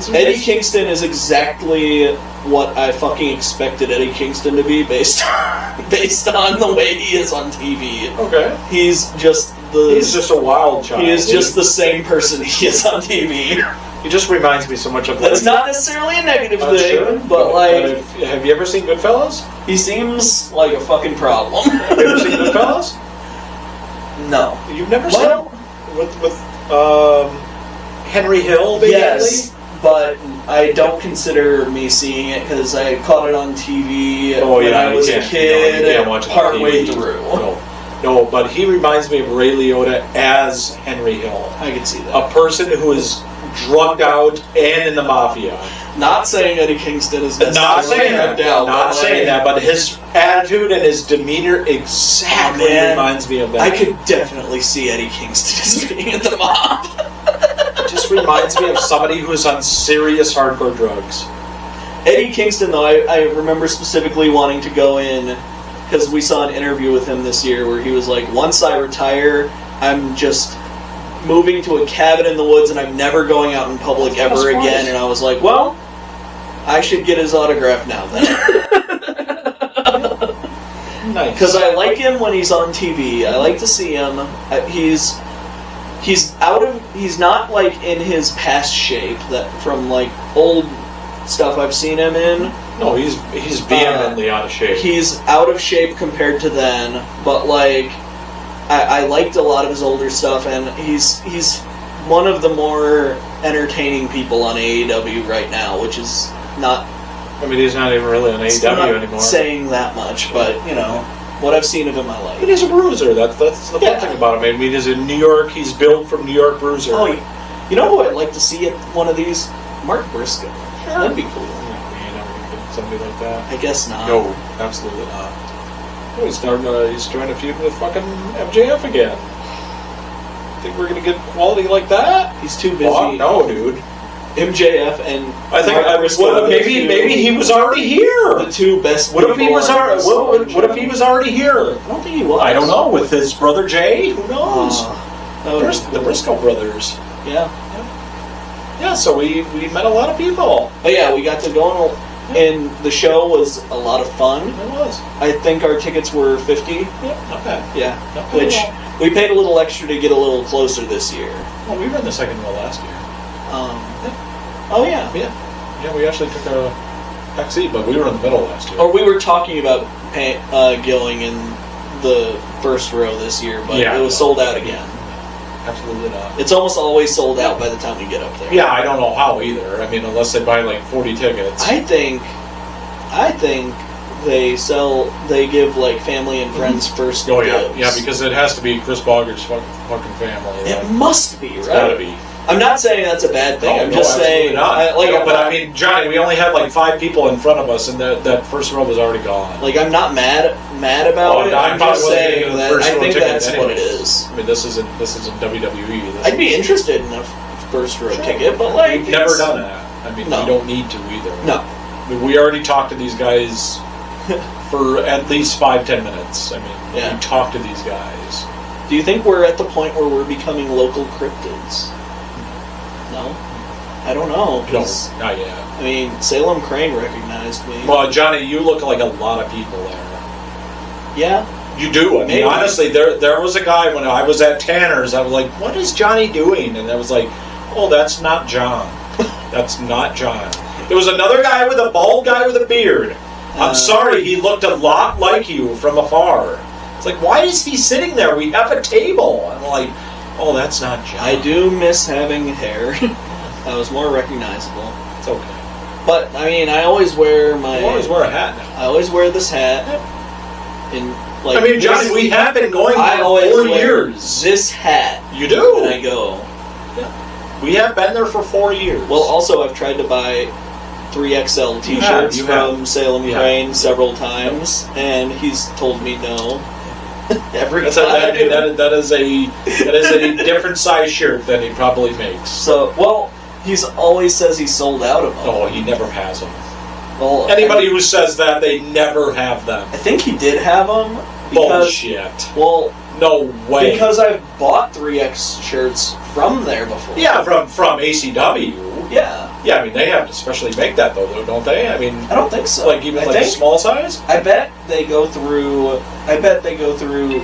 Yeah, Eddie Kingston is exactly what I fucking expected Eddie Kingston to be based on the way he is on TV. Okay. He's just He's a wild child. he is just the same person he is on TV. He just reminds me so much of. That's not necessarily a negative I'm thing, sure, but like have you ever seen Goodfellas? he seems like a fucking problem. Have you ever seen Goodfellas? No. You've never Well- seen it? With Henry Hill, basically? Yes, but I don't consider me seeing it because I caught it on TV when I was a kid, you can't watch it on partway TV. through. No, but he reminds me of Ray Liotta as Henry Hill. I can see that. A person who is drugged out and in the mafia. Not saying Eddie Kingston is Not saying that. down, Not saying that, but his attitude and his demeanor exactly Man, reminds me of that. I could definitely see Eddie Kingston as being in the mob. It just reminds me of somebody who's on serious hardcore drugs. Eddie Kingston, though, I remember specifically wanting to go in because we saw an interview with him this year where he was like, once I retire, I'm just moving to a cabin in the woods and I'm never going out in public ever again. And I was like, well, I should get his autograph now then. Nice. Because I like him when he's on TV. I like to see him. He's not like in his past shape that from like old stuff I've seen him in. No, he's vehemently out of shape. He's out of shape compared to then, but like I liked a lot of his older stuff, and he's one of the more entertaining people on AEW right now, which is not. I mean, he's not even really on It's AEW not anymore. saying that much, but you know what I've seen of him, I I mean, like. he's a bruiser. That's the fun Yeah. thing about him. I mean, he's in New York. He's built from New York bruiser. Oh, you know who I'd like to see at one of these? Mark Briscoe. That'd be cool. No, man, I wouldn't get somebody like that. I guess not. No, absolutely not. Oh, he's trying to feud with fucking MJF again. Think we're gonna get quality like that? He's too busy. Oh, no, dude. MJF and I think Mark Briscoe are the two- maybe he was already here. the two best. What if he people was on already? wrestling. What if he was already here? I don't think he was. I don't know. With his brother Jay, who knows? That would be The cool. Briscoe brothers. Yeah. Yeah, so we met a lot of people. But yeah, we got to go and the show was a lot of fun. It was. I think our tickets were $50. Yeah, not bad. Yeah. Not bad Which at all. we paid a little extra to get a little closer this year. Well, we were in the second row last year. Oh yeah. Yeah, we actually took a back seat, but we were in the middle last year. Or we were talking about going in the first row this year, but Yeah. it was sold out again. Absolutely not. It's almost always sold out by the time we get up there. Yeah, I don't know how either. I mean, unless they buy like 40 tickets. I think they give like family and friends first Oh yeah, dibs. yeah, because it has to be Chris Bogger's fucking family. It must be, right? It's gotta be. I'm not saying that's a bad thing. No, I'm just saying, I mean, Johnny, we only had like 5 people in front of us, and that first row was already gone. Like, I'm not mad about it. I'm just saying that I think that's what it is. I mean, this isn't WWE. I'd be interested in a first row ticket, but like, we've never done that. I mean, No. we don't need to either. No. I mean, we already talked to these guys for at least 5-10 minutes. I mean, Yeah. we talked to these guys. Do you think we're at the point where we're becoming local cryptids? No? I don't know. No, 'Cause, not yet. I mean, Salem Crane recognized me. Well, Johnny, you look like a lot of people there. Yeah. You do. I mean, Maybe. honestly, there was a guy when I was at Tanner's. I was like, "What is Johnny doing?" And I was like, "Oh, that's not John. That's not John." There was another guy with a bald guy with a beard. I'm sorry, he looked a lot like you from afar. It's like, why is he sitting there? We have a table. I'm like, oh, that's not John. I do miss having hair. That was more recognizable. It's okay. But, I mean, I always wear my... You always wear a hat now. I always wear this hat. In, like, I mean, Johnny, we have been going I for always 4 wear years. this hat You do. when I go. We have been there for 4 years. Well, also, I've tried to buy 3XL t-shirts you from have. Salem Yeah. Crane several times, and he's told me no. Every That's time. that is a different size shirt than he probably makes. So, well, he's always says he's sold out of them. Oh, he never has them. Well, Anybody who says that, they never have them. I think he did have them. Bullshit. Well, No way. because I've bought 3X shirts from there before. Yeah, from ACW. Yeah. Yeah, I mean, they have to specially make that, though, don't they? I mean, I don't think so. like even I like a think- small size? I bet they go through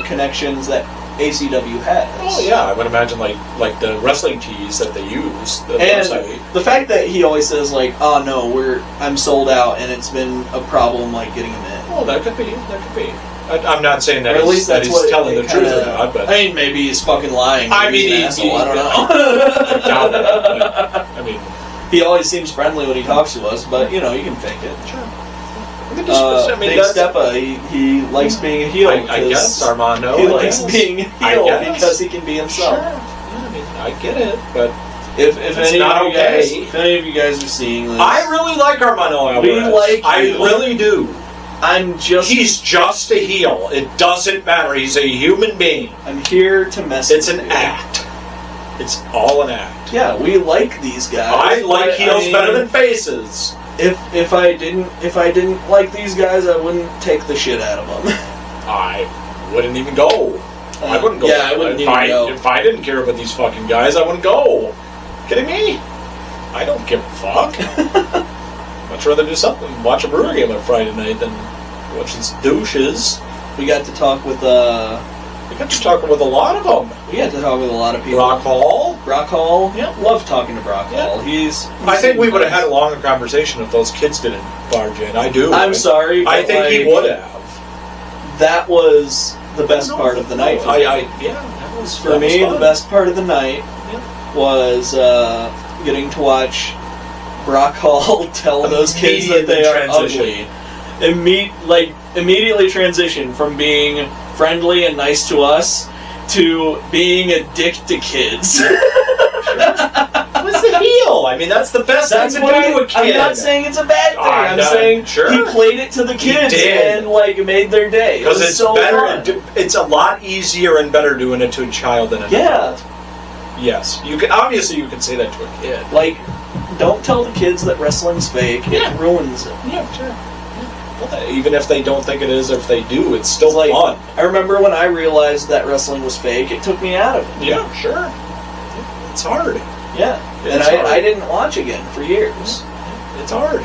connections that ACW has. Oh, yeah, I would imagine like the wrestling tees that they use. The And website. the fact that he always says like, "Oh no, I'm sold out," and it's been a problem like getting them in. Oh, that could be. I'm not saying that Or at least that's he's what telling it the truth or kinda- not, but I mean, maybe he's fucking lying. I Maybe mean, he's an asshole, I don't know. I doubt it, but, I mean, He always seems friendly when he talks to us, but you know, you can fake it. sure. I mean, Big Steppa, he likes being a heel. I guess Armando. He I likes guess. being a I heel guess. because he can be himself. Sure. Yeah, I mean, I get it, but If It's any not of you okay. guys, if any of you guys are seeing this, I really like Armando Alvarez. We like I you. really do. He's just a heel. It doesn't matter. He's a human being. I'm here to mess. It's with an you. act. It's all an act. Yeah, we like these guys. I like but, heels mean, better than faces. If I didn't like these guys, I wouldn't take the shit out of them. I wouldn't even go. I wouldn't go. Yeah, I wouldn't even go. If I didn't care about these fucking guys, I wouldn't go. Kidding me? I don't give a fuck. Much rather do something. Watch a Brewer game on Friday night than watch these douches. We got to talk with We got to talk with a lot of them. a lot of people. Brock Hall. Brock Hall. Yeah. Love talking to Brock Yeah. Hall. I think we would have had a longer conversation if those kids didn't barge in. I do. I'm sorry. I but, think he like, would have. That was the best part of the night. For me. That was For me, fun. the best part of the night was getting to watch Brock Hall tell those kids that they are Transition. ugly. Immediately transition from being friendly and nice to us to being a dick to kids. What's the heel? I mean, that's the best That's thing to what do to a kid. I'm not saying it's a bad thing. I'm no, saying sure. he played it to the kids did. and made their day. It Because was it's so better. fun. It's a lot easier and better doing it to a child than an adult. Yes, you can. Obviously, you can say that to a kid. Don't tell the kids that wrestling's fake. Yeah. It ruins it. Yeah, sure. Well, even if they don't think it is, or if they do, it's still fun. I remember when I realized that wrestling was fake, it took me out of it. Yeah, sure. It's hard. Yeah. And It's hard. I didn't watch again for years. It's hard.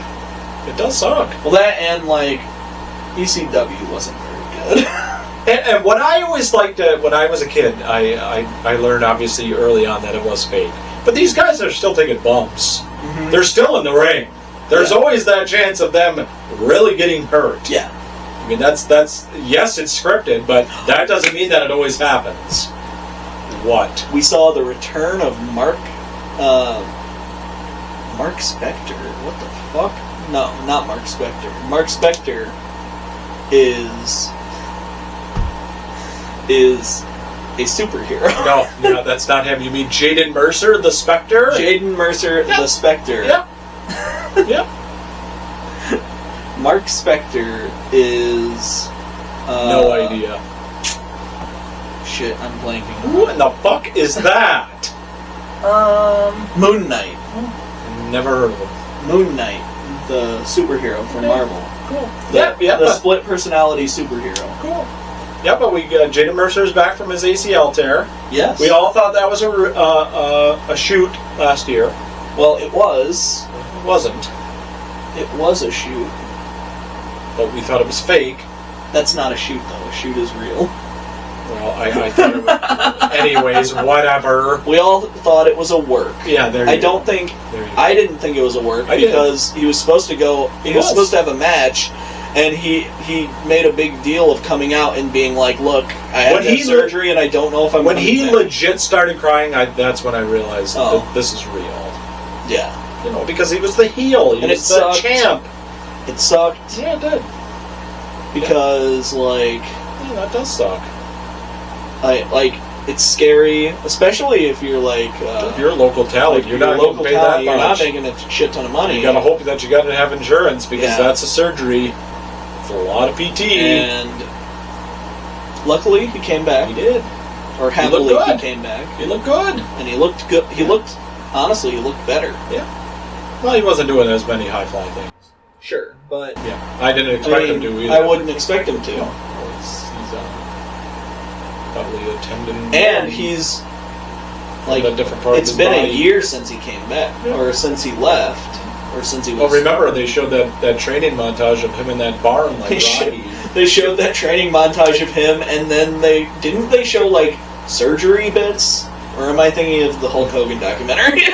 It does suck. Well, that and ECW wasn't very good. And what I always liked when I was a kid, I learned obviously early on that it was fake. But these guys are still taking bumps. Mhm. They're still in the ring. There's always that chance of them really getting hurt. Yeah. I mean, that's yes, it's scripted, but that doesn't mean that it always happens. What? We saw the return of Mark Spector. What the fuck? No, not Mark Spector. Mark Spector is a superhero. No, that's not him. You mean Jaden Mercer, the Spectre? Jaden Mercer, the Spectre. Yep. Yep. Mark Spector is... no idea. Shit, I'm blanking. Who in the fuck is that? Moon Knight. Never heard of him. Moon Knight, the superhero from Marvel. Cool. The split personality superhero. Cool. Yeah, but Jaden Mercer's back from his ACL tear. Yes. We all thought that was a shoot last year. Well, it was. It wasn't. It was a shoot. But we thought it was fake. That's not a shoot, though. A shoot is real. Well, I thought it was... Anyways, whatever. We all thought it was a work. Yeah, there you go. I didn't think it was a work because he was supposed to go... He was supposed to have a match, and he made a big deal of coming out and being like, look, I had that surgery and I don't know if I'm When he legit started crying, that's when I realized that this is real. Yeah. You know, because he was the heel. He was the champ. It sucked. Yeah, it did. Because, Yeah, that does suck. It's scary, especially if you're if you're a local talent, you're not getting paid that much. You're not making a shit ton of money. You gotta hope that you gotta have insurance because that's a surgery. It's a lot of PT. And luckily, he came back. He did. Or happily, he came back. He looked good. And he looked good. Honestly, he looked better. Yeah. Well, he wasn't doing as many high-fly things. Sure, but... Yeah, I didn't expect him to either. I wouldn't expect him to. He's probably a tendon... And he's... a different part of his body. It's been a year since he came back. Yeah. Or since he left. Or since he was... Well, remember, they showed that training montage of him in that barn like Rocky. They showed that training montage of him, and then they show, surgery bits? Or am I thinking of the Hulk Hogan documentary?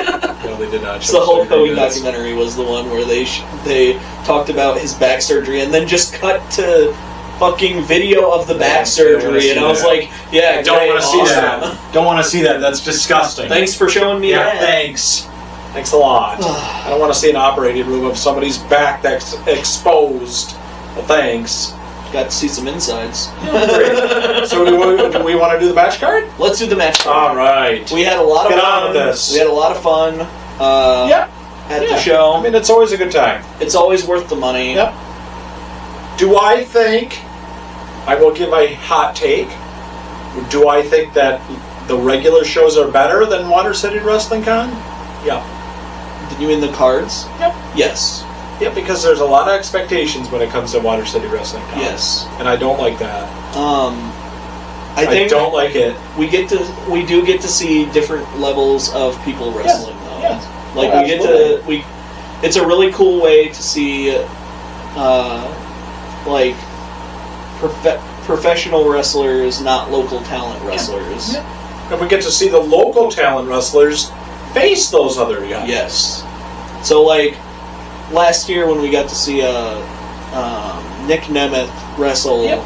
No, they did not. So the Hulk Hogan documentary was the one where they talked about his back surgery and then just cut to fucking video of the back surgery, and I was like, yeah, I don't want to see that. Don't want to see that. That's disgusting. Thanks for showing me that. Thanks. Thanks a lot. I don't want to see an operating room of somebody's back that's exposed. Well, thanks. Got to see some insides. So do we want to do the match card? Let's do the match card. All right. We had a lot of fun. Get on with this. We had a lot of fun at the show. I mean, it's always a good time. It's always worth the money. Yep. Do I think, I will give a hot take, do I think that the regular shows are better than Water City Wrestlingcon? Yeah. You mean the cards? Yep. Yes. Yeah, because there's a lot of expectations when it comes to Water City Wrestlingcon. Yes. And I don't like that. I don't like it. We do get to see different levels of people wrestling, though. Yeah. It's a really cool way to see, professional wrestlers, not local talent wrestlers. Yeah. And we get to see the local talent wrestlers face those other guys. Yes. So, last year when we got to see Nick Nemeth wrestle, and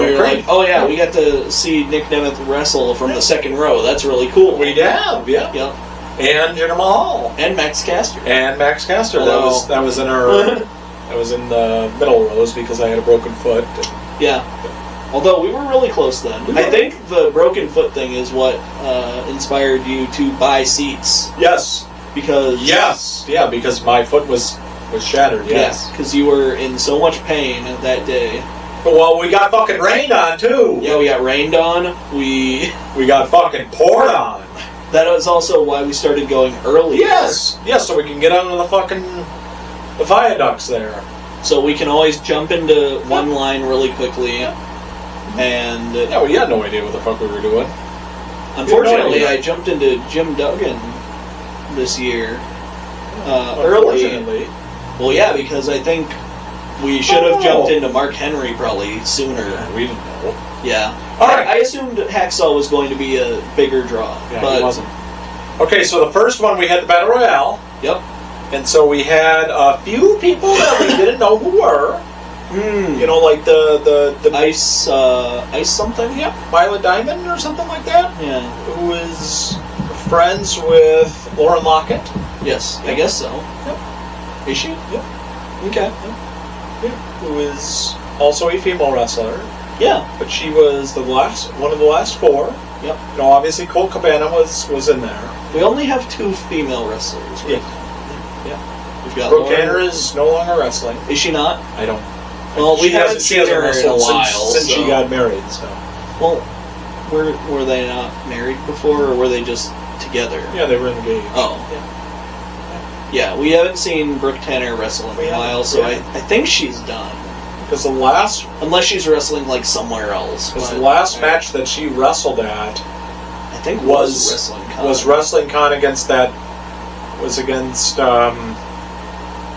we were like, oh yeah, we got to see Nick Nemeth wrestle from the second row. That's really cool. We have, yeah. And Jinder Mahal. And Max Caster. That was in our that was in the middle rows because I had a broken foot. Yeah. Although we were really close then. I think the broken foot thing is what inspired you to buy seats. Yes. Because because my foot was shattered. Yes. Because you were in so much pain that day. Well, we got fucking rained on too. Yeah, we got rained on. We got fucking poured on. That is also why we started going early. Yes, so we can get onto the viaducts there. So we can always jump into one line really quickly. And we had no idea what the fuck we were doing. Unfortunately, I jumped into Jim Duggan this year early. Well, yeah, because I think we should have jumped into Mark Henry probably sooner. We didn't know. Yeah. All right. I assumed Hacksaw was going to be a bigger draw. Yeah, but it wasn't. Okay, so the first one we had the Battle Royale. Yep. And so we had a few people that we didn't know who were. You know, like the Ice something? Yep. Violet Diamond or something like that. Yeah. Who is friends with Lauren Lockett. Yes, I guess so. Yep. Is she? Yep. Okay. Yeah. Who is also a female wrestler. Yeah. But she was one of the last 4. Yep. You know, obviously Colt Cabana was in there. We only have 2 female wrestlers. Right? Yeah. We've got Brooke Lauren. Tanner is no longer wrestling. Is she not? I don't. Well, we She haven't hasn't- she seen hasn't her in a wrestled while. since she so- got married. So Well, were they not married before, or were they just together? yeah, they were engaged. Oh. Yeah, we haven't seen Brooke Tanner wrestle in a while, so I think she's done. Because the last Unless she's wrestling, like, somewhere else. Because but- the last match that she wrestled at I think was Wrestlingcon. was Wrestlingcon against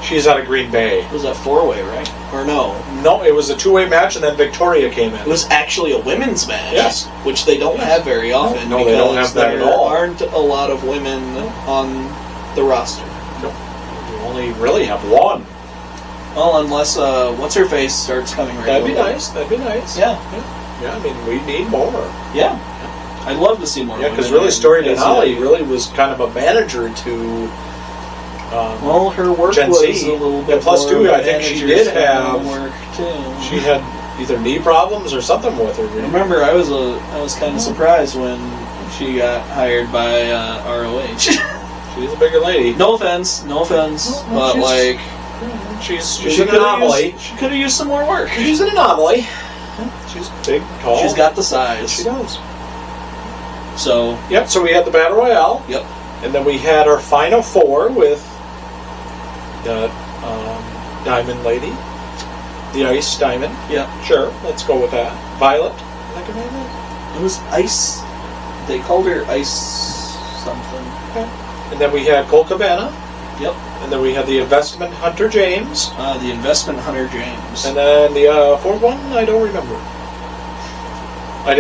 she's out of Green Bay. It was a 4-way, right? Or no? No, it was a 2-way match, and then Victoria came in. It was actually a women's match. Yes. Which they don't have very often. No, they don't have that at all. There aren't a lot of women on the roster. No, you only really have one. Well, unless what's her face starts coming right. That'd be nice. That'd be nice. Yeah. Yeah. I mean, we need more. Yeah. I'd love to see more. Yeah, because women really, in Story ACW. Denali really was kind of a manager to. Well, her work Gen was Z. a little bit And plus, more too, I think she manager did style have- work too. She had either knee problems or something with her. Remember, I was kind of surprised when she got hired by ROH. She's a bigger lady. No offense, No, but she's- like She's an anomaly. she could have used some more work. She's an anomaly. She's big, tall. She's got the size. She does. So, Yep. So we had the Battle Royale. yep. And then we had our final 4 with the Diamond Lady, the Ice Diamond. Yep. Sure, let's go with that. Violet. Is that her name? It was Ice. They called her Ice something. And then we had Colt Cabana. Yep. And then we had the Investment Hunter James. The Investment Hunter James. And then the 4th one, I don't remember. I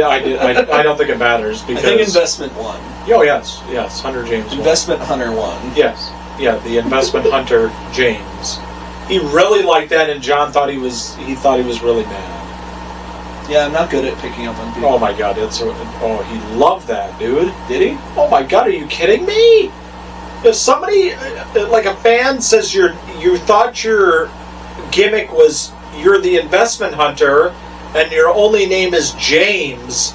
don't think it matters I because. think Investment 1. Oh yes, Hunter James. won. Investment Hunter 1. Yes, yeah, the Investment Hunter James. He really liked that, and John thought he thought he was really mad. Yeah, I'm not good at picking up on people. Oh my God, he loved that, dude. Did he? Oh my God, are you kidding me? If somebody, like a fan, says you thought your gimmick was you're the Investment Hunter, and your only name is James,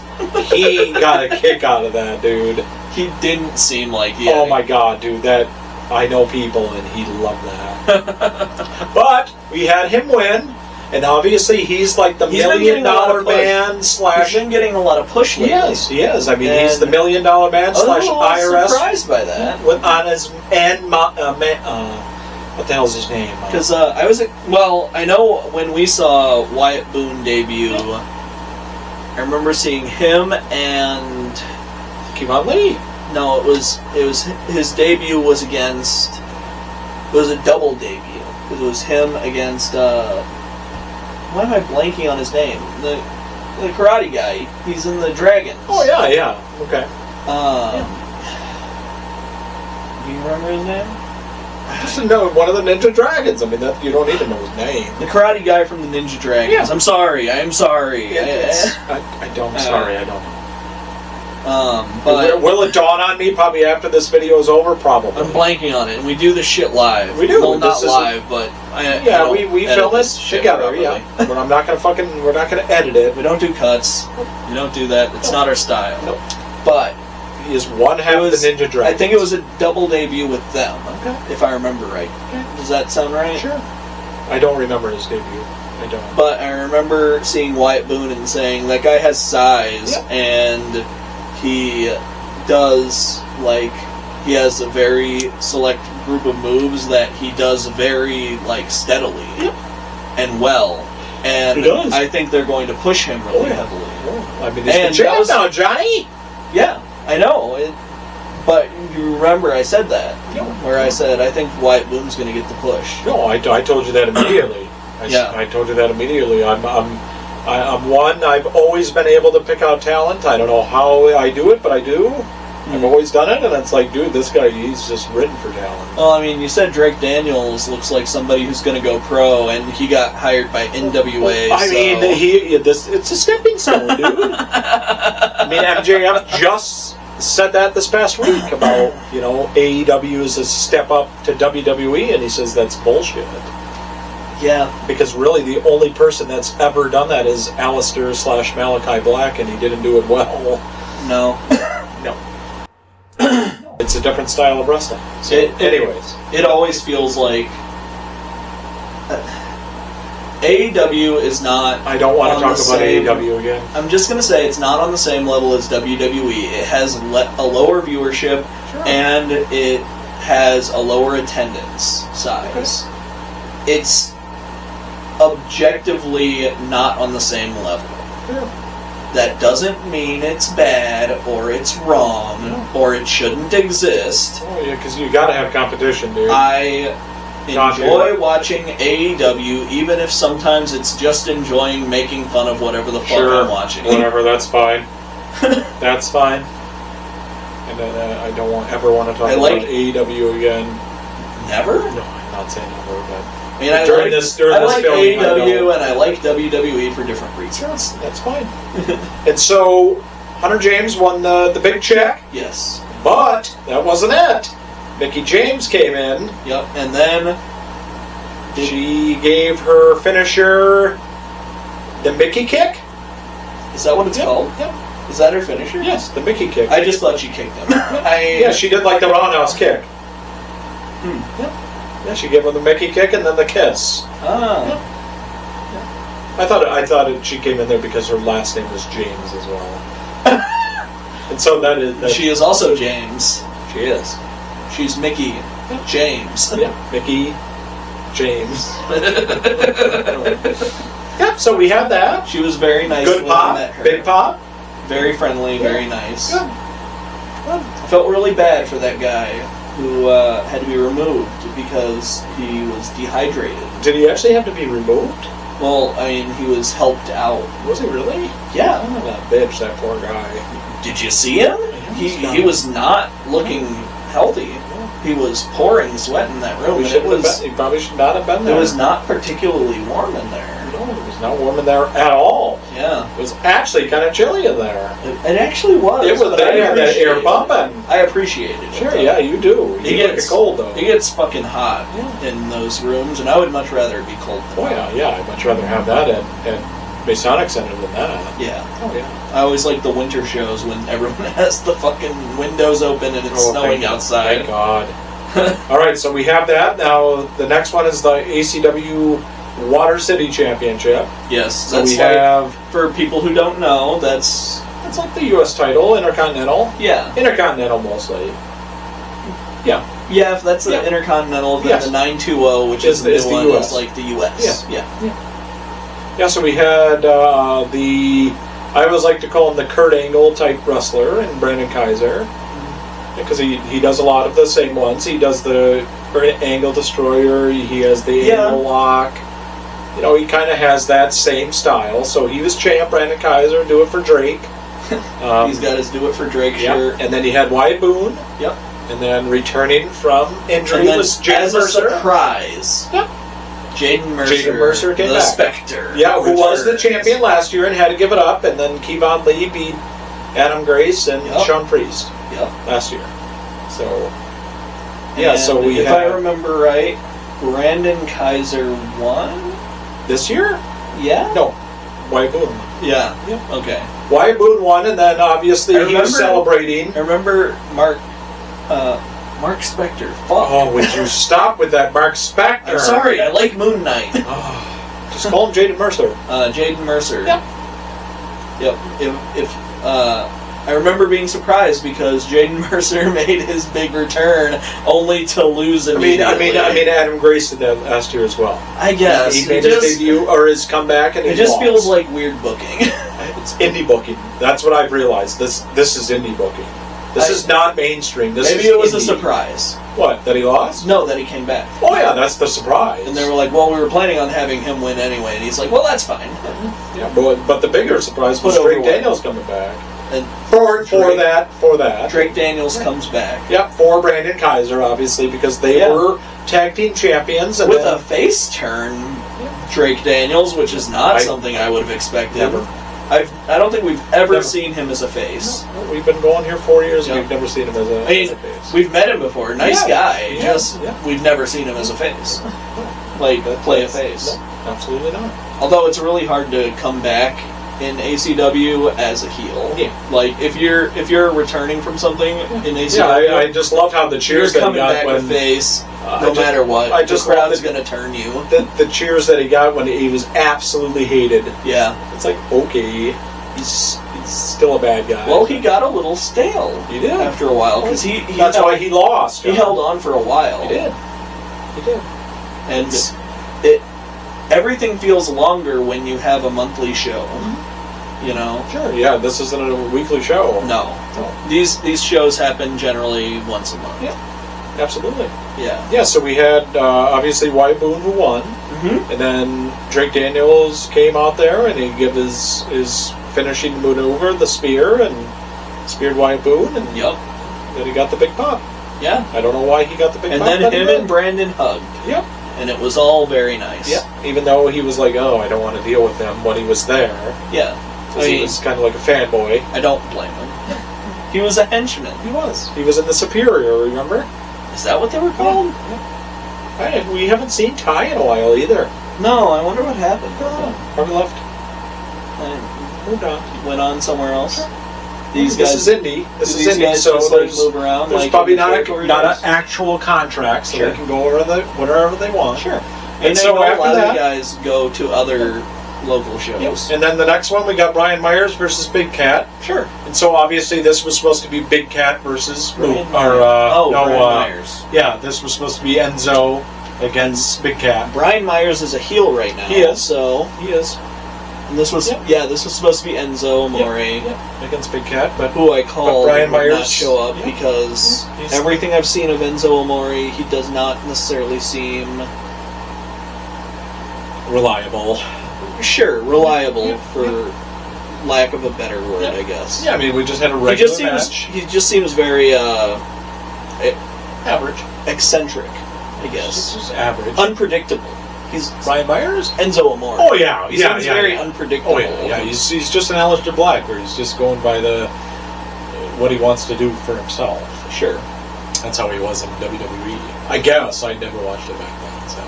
he got a kick out of that, dude. He didn't seem like he had Oh my God, dude, that I know people, and he loved that. But we had him win, and obviously he's like the He's been $1 getting a lot of million man He's slash. been getting a lot of push lately. He is. I mean, he's And the $1 million man slash I was IRS. surprised by that. With on his what the hell's his name? Because I know when we saw Wyatt Boone debut, I remember seeing him and Kevon Lee. no, it was his debut was against. It was a double debut. It was him against. Why am I blanking on his name? The karate guy. He's in the Dragons. Oh yeah, okay. Do you remember his name? Just to know one of the Ninja Dragons. I mean, that you don't need to know his name. The karate guy from the Ninja Dragons. Yeah. I'm sorry. I don't. Sorry, I don't. But Will it dawn on me probably after this video is over? Probably. I'm blanking on it, and we do this shit live. We do. Well, not This is- live, but we film it together. Yeah, but I'm not gonna we're not gonna edit it. We don't do cuts. We don't do that. It's not our style. Nope. But He is one half it was, the Ninja Dragon. I think it was a double debut with them, Okay. if I remember right. Okay. Does that sound right? Sure. I don't remember his debut. I don't. But I remember seeing Wyatt Boone and saying that guy has size, Yep. and he does he has a very select group of moves that he does very steadily and well. And He does. I think they're going to push him really yeah. heavily. Oh, I mean, he's And the champ that was- now, Johnny. Yeah, I know. But you remember I said that, where I said I think Wyatt Boone's going to get the push. No, I told you that immediately. I told you that immediately. I'm one. I've always been able to pick out talent. I don't know how I do it, but I do. I've always done it, and it's like, dude, this guy, he's just written for talent. Well, I mean, you said Drake Daniels looks like somebody who's going to go pro, and he got hired by NWA. I mean, it's a stepping stone, dude. I mean, MJF just said that this past week about, AEW is a step up to WWE, and he says that's bullshit. Yeah. Because really the only person that's ever done that is Alistair / Malachi Black, and he didn't do it well. No. No. It's a different style of wrestling. So, anyways. It always feels like AEW is not... I don't want to talk about AEW again. I'm just going to say it's not on the same level as WWE. It has a lower viewership, and it has a lower attendance size. Okay. It's objectively not on the same level. That doesn't mean it's bad, or it's wrong, or it shouldn't exist. Oh yeah, because you got to have competition, dude. I enjoy watching AEW, even if sometimes it's just enjoying making fun of whatever the fuck I'm watching. Whatever, that's fine. That's fine. And I don't ever want to talk about AEW again. Never? No, I'm not saying never, but... I mean, I like AEW and I like WWE for different reasons. That's fine. And so, Hunter James won the big check. Yes. But that wasn't it. Mickie James came in. Yep, and then she gave her finisher the Mickey kick. Is that what it's called? Yep. Is that her finisher? Yes, the Mickey kick. I just thought she kicked him. Yeah, she did like the roundhouse kick. Yep. Yeah, she gave him the Mickey kick and then the kiss. Ah. Yeah. I thought she came in there because her last name was James as well. And so that is... She is also James. She is. She's Mickey James. Yeah, Mickey James. Yep, so we had that. She was very nice. Good pop, big pop. Very friendly, very nice. Good. I felt really bad for that guy who had to be removed because he was dehydrated. Did he actually have to be removed? Well, I mean, he was helped out. Was he really? Yeah. Oh, that bitch, that poor guy. Did you see him? He was not looking healthy. He was pouring sweat in that room. He probably should not have been there. It was not particularly warm in there. No, it was not warm in there at all. Yeah. It was actually kind of chilly in there. It actually was. It was. They had that air bumping. I appreciate it. Sure, yeah, you do. It gets cold though. It gets fucking hot in those rooms, and I would much rather be cold than hot. Yeah. I'd much rather have that at Masonic Center than that. Yeah. Oh yeah. I always like the winter shows when everyone has the fucking windows open and it's snowing outside. Thank God. All right, so we have that. Now the next one is the ACW Water City Championship. Yes, so we have, for people who don't know, that's like the U.S. title, Intercontinental. Yeah. Intercontinental mostly. Yeah. Yeah, if that's the Intercontinental, then the 920, which is the new one, US. Is like the U.S. Yeah, so we had I always like to call him the Kurt Angle type wrestler, and Brandon Kaiser. Because he does a lot of the same ones. He does the Angle Destroyer, he has the Angle Lock. You know, he kind of has that same style. So he was champ, Brandon Kaiser, do it for Drake. He's got his do it for Drake shirt. And then he had Wyatt Boone. Yep. And then returning from injury was Jaden Mercer. As a surprise. Yep. Jaden Mercer came back. The Spectre. Yeah, who was the champion last year and had to give it up. And then Kevon Lee beat Adam Grace and Sean Priest last year. So, so we if I remember right, Brandon Kaiser won? This year? Yeah? No. Wyatt Boone. Yeah. Okay. Wyatt Boone won, and then obviously he was celebrating. I remember Mark Spector. Fuck. Oh, would you stop with that Mark Spector? I'm sorry, I like Moon Knight. Just call him Jaden Mercer. Jaden Mercer. Yep. If I remember being surprised because Jaden Mercer made his big return only to lose immediately. I mean, Adam Grace did that last year as well. I guess he made his debut or his comeback, and it just feels like weird booking. It's indie booking. That's what I've realized. This is indie booking. This is not mainstream. Maybe it was a surprise. What, that he lost? No, that he came back. Oh yeah, that's the surprise. And they were like, well, we were planning on having him win anyway. And he's like, well, that's fine. Yeah, but the bigger surprise was Drake Daniels coming back. And for that. Drake Daniels comes back. Yep, for Brandon Kaiser, obviously, because they were tag team champions. And with a face turn, Drake Daniels, which is not something I would have expected. Never. I don't think we've ever seen him as a face. No, we've been going here 4 years and we've never seen him as a face. We've met him before. Nice guy. We've never seen him as a face. like play a face. No, absolutely not. Although it's really hard to come back in ACW as a heel. Yeah. Like if you're returning from something in ACW, Yeah, I just love how the cheers you're that he coming got back when a face, no matter what. I just the crowd's love gonna turn you. the cheers that he got when he was absolutely hated. Yeah. It's like, okay, he's still a bad guy. Well, he got a little stale. He did after a while because that's why he lost. He held on for a while. He did. He did. And everything feels longer when you have a monthly show. You know? Sure, yeah, this isn't a weekly show. No. These shows happen generally once a month. Yeah, absolutely. Yeah. Yeah, so we had, obviously, Wyatt Boone who won. Mm-hmm. And then Drake Daniels came out there and he gave his finishing maneuver, the spear, and speared Wyatt Boone. And then he got the big pop. Yeah. I don't know why he got the big and pop. And then him and Brandon hugged. Yep. And it was all very nice. Yeah. Even though he was like, oh, I don't want to deal with him when he was there. Yeah. Because he was kind of like a fanboy. I don't blame him. He was a henchman. He was. He was in the Superior, remember? Is that what they were called? Yeah. We haven't seen Ty in a while either. No, I wonder what happened. Probably left. Moved on. Went on somewhere else. Sure. These guys. This is indie. This is these indie, guys so just, there's move around. There's like probably not an an actual contract, so Sure. they can go wherever they want. Sure. And so I know after a lot that, of guys go to other local shows. Yep. And then the next one, we got Brian Myers versus Big Cat. Sure. And so obviously this was supposed to be Big Cat versus Brian Brian Myers. Yeah, this was supposed to be Enzo against Big Cat. Brian Myers is a heel right now. He is. So he is. And this was this was supposed to be Enzo Amore against Big Cat, but who I called Brian Myers not show up because everything I've seen of Enzo Amore, he does not necessarily seem reliable. Sure, reliable for lack of a better word, I guess. Yeah, I mean we just had a regular match. He just seems very average, eccentric, I guess. Just average, unpredictable. He's Brian Myers? Enzo Amore. Oh yeah, he's very unpredictable. Oh yeah. He's just an Aleister Black, where he's just going by what he wants to do for himself. Sure. That's how he was in WWE. I guess I never watched it back then, so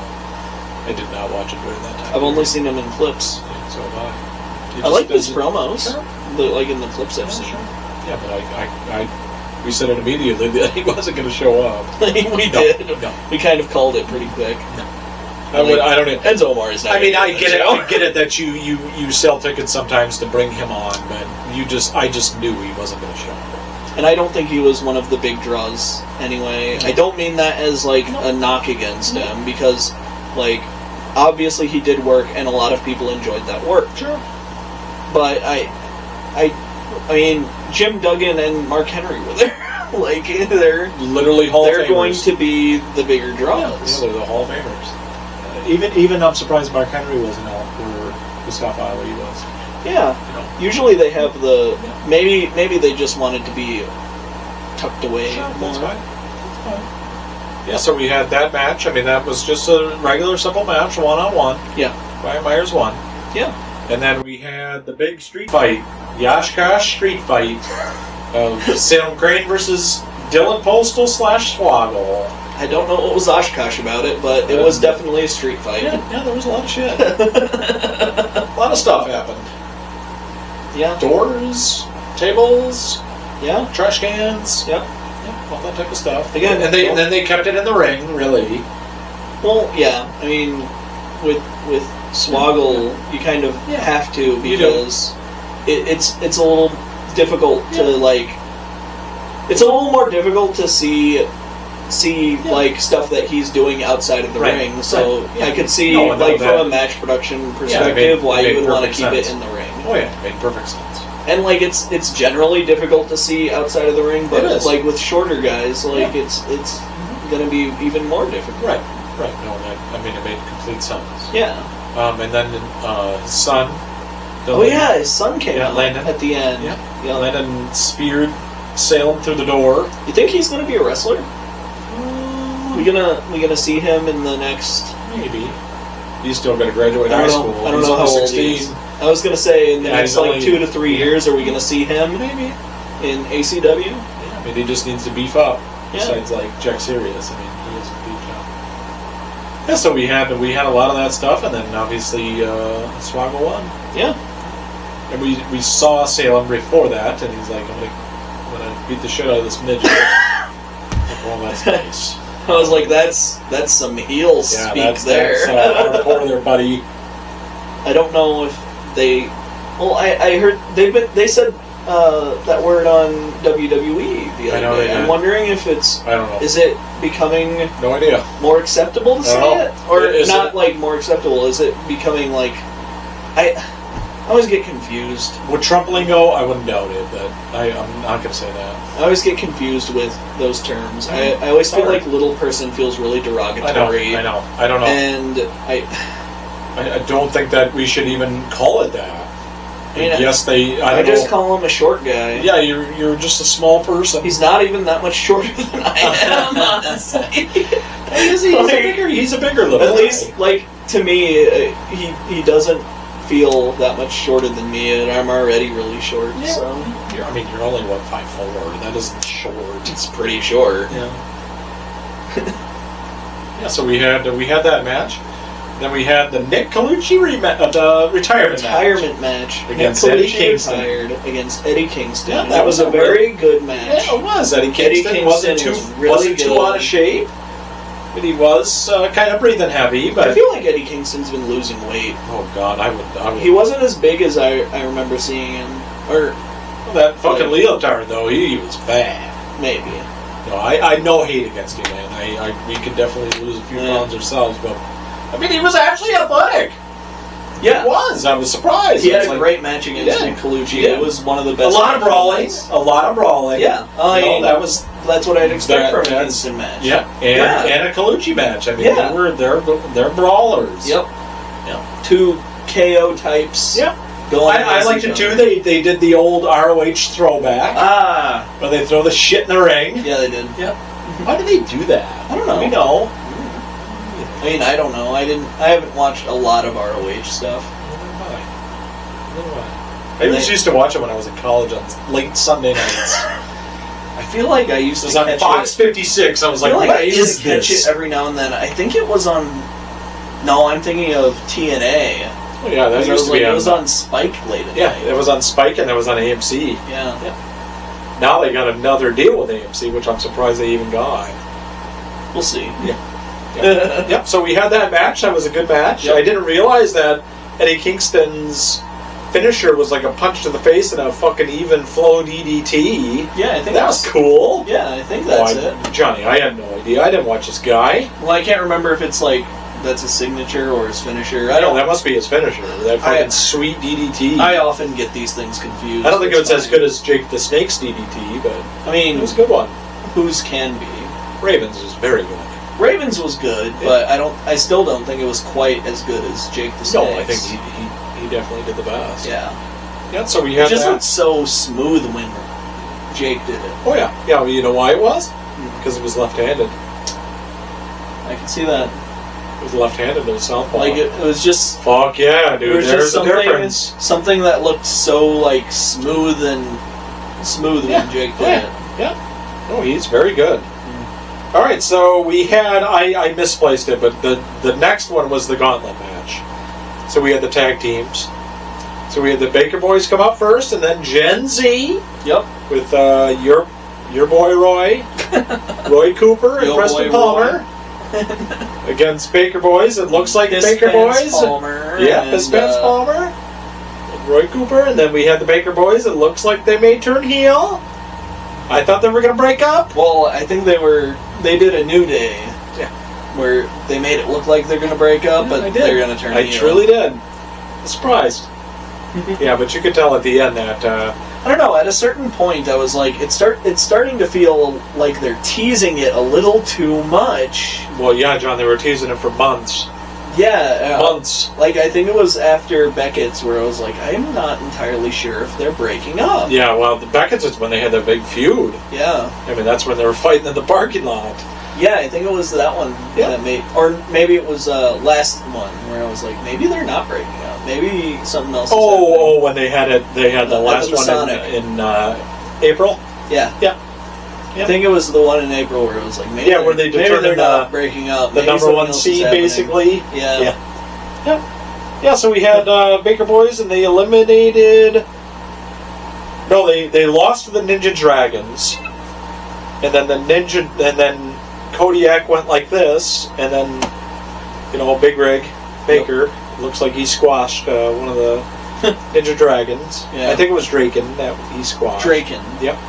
I did not watch it during that time. I've only seen him in clips. Yeah, so have I. I like his promos, like in the clips I've seen. Yeah, but we said it immediately that he wasn't going to show up. We did. No. We kind of called it pretty quick. No. I don't know. Enzo Amore is not. I mean, I get it that you sell tickets sometimes to bring him on, but I just knew he wasn't going to show up. And I don't think he was one of the big draws anyway. I don't mean that as like a knock against him, because like obviously he did work and a lot of people enjoyed that work. Sure. But I mean, Jim Duggan and Mark Henry were there. Like they're literally Hall of Famers. They're going to be the bigger draws. Yeah, they're the Hall of Famers. Even I'm surprised Mark Henry wasn't out where Mustafa Ali was. Yeah. Usually they have maybe they just wanted to be tucked away more. That's fine. Yeah, so we had that match. I mean, that was just a regular, simple match, one-on-one. Yeah. Brian Myers won. Yeah. And then we had the big street fight, Oshkosh street fight of Salem Crane versus Dylan Postal / Swoggle. I don't know what was Oshkosh about it, but it was definitely a street fight. Yeah, there was a lot of shit. A lot of stuff happened. Yeah. Doors, tables, trash cans. Yeah. All that type of stuff. Again, and then they kept it in the ring, really. Well, yeah. I mean, with Swoggle, you kind of have to, because it's a little difficult to like. It's a little more difficult to see like stuff that he's doing outside of the ring. So I could see from a match production perspective why you would want to keep it in the ring. Oh yeah, it made perfect sense. And like it's generally difficult to see outside of the ring, but like with shorter guys, like it's going to be even more difficult. Right. No, it made complete sense. Yeah. And then his son. His son came out Landon. at the end. Yeah. Landon speared Salem through the door. You think he's going to be a wrestler? We gonna see him in the next? Maybe. He's still going to graduate high school. I don't know how old he is. I was going to say in the next 2 to 3 years, are we going to see him? Maybe. In ACW? Yeah, I mean, he just needs to beef up. Yeah. Besides, like, Jack Sirius. I mean, he isn't beefed up. Yeah, so we had a lot of that stuff, and then obviously Swaggle won. Yeah. And we saw Salem before that, and he's like, I'm gonna beat the shit out of this midget. Like, well, that's nice. I was like, that's some heel speak there. That's hardcore there, buddy. I don't know if they. Well, I heard they said that word on WWE the other day. I'm wondering if it's. I don't know. Is it becoming? No idea. More acceptable to say it, or is not? It, like more acceptable? Is it becoming like? I always get confused. Would Trump lingo? I wouldn't doubt it, but I'm not going to say that. I always get confused with those terms. I always feel like little person feels really derogatory. I know. I don't know. And I don't think that we should even call it that. Yes, I just call him a short guy. Yeah, you're just a small person. He's not even that much shorter than I am, honestly. He's a bigger little At least, like, to me, he doesn't feel that much shorter than me, and I'm already really short. Yeah. So you're only 5'4". That isn't short. It's pretty short. Yeah. Yeah. So we had that match. Then we had the Nick Colucci retirement match against Eddie Kingston. Against Eddie Kingston. Yeah, that was a very good match. Yeah, it was. Eddie Kingston wasn't too out of shape, but he was kind of breathing heavy. But I feel like Eddie Kingston's been losing weight. Oh God, I would. He wasn't as big as I remember seeing him. Or that fucking leotard though, he was fat. Maybe. No, I no hate against you, man. We could definitely lose a few pounds ourselves, but. I mean, he was actually athletic. Yeah. He was. I was surprised. He had a great match against Nick Colucci. It was one of the best. A lot of brawling. Yeah. That's what I'd expect from a Kingston match. Yeah. And a Colucci match. I mean, they're brawlers. Yep. Yeah. Two KO types. Yep. I liked it too. They did the old ROH throwback. Where they throw the shit in the ring. Yeah, they did. Yep. Why did they do that? I don't know. We know. I mean, I don't know. I haven't watched a lot of ROH stuff. I used to watch it when I was in college on late Sunday nights. I feel like I used to catch it. It was on Fox 56. I was like, I used to catch it every now and then. I think it was on... No, I'm thinking of TNA. Oh, yeah, that used to be on... It was on Spike late at night. It was on Spike and it was on AMC. Yeah. Now they got another deal with AMC, which I'm surprised they even got. We'll see. Yeah. Yep. So we had that match. That was a good match. Yep. I didn't realize that Eddie Kingston's finisher was like a punch to the face and a fucking even flow DDT. Yeah, I think that was cool. Yeah, I think that's it. Johnny, I had no idea. I didn't watch this guy. Well, I can't remember if it's like that's his signature or his finisher. I don't. That must be his finisher. That fucking sweet DDT. I often get these things confused. I don't think it was as good as Jake the Snake's DDT, but I mean, it was a good one. Whose can be? Ravens is very good. Ravens was good, but I still don't think it was quite as good as Jake the Snake. No, I think he definitely did the best. Yeah. Yeah, so we had it just looked so smooth when Jake did it. Oh yeah. Yeah, well, you know why it was? Because it was left-handed. I can see that. It was left-handed, it was southpaw. Like it was just... Fuck yeah, dude, there's a difference. Something that looked so like smooth when Jake did it. Yeah. Oh, he's very good. All right, so we had I misplaced it, but the next one was the gauntlet match. So we had the tag teams. So we had the Baker Boys come up first, and then Gen Z. Yep. With your boy Roy, Roy Cooper, and Preston Palmer against Baker Boys. It looks like Baker Boys. Palmer. Yeah, Spence Palmer, and Roy Cooper, and then we had the Baker Boys. It looks like they may turn heel. I thought they were going to break up. Well, I think they did a New Day. Yeah. Where they made it look like they're going to break up, but they're going to turn heel. I truly did. Surprised. Yeah, but you could tell at the end that... I don't know, at a certain point I was like, it's starting to feel like they're teasing it a little too much. Well, yeah, John, they were teasing it for months. Yeah. Months. Like, I think it was after Beckett's where I was like, I'm not entirely sure if they're breaking up. Yeah, well, the Beckett's is when they had their big feud. Yeah. I mean, that's when they were fighting in the parking lot. Yeah, I think it was that one that made... Or maybe it was last one where I was like, maybe they're not breaking up. Maybe something else is happening. When they had the last one in April? Yeah. Yeah. I think it was the one in April where it was like maybe where they maybe determined they're not breaking up. the Maybe number something one else is seed, happening. basically. Yeah. Yeah, so we had Baker Boys, and they eliminated... No, they lost to the Ninja Dragons. And then Kodiak went like this, and then, Big Rig, Baker, looks like he squashed one of the Ninja Dragons. Yeah. I think it was Draken that he squashed. Draken. Yep.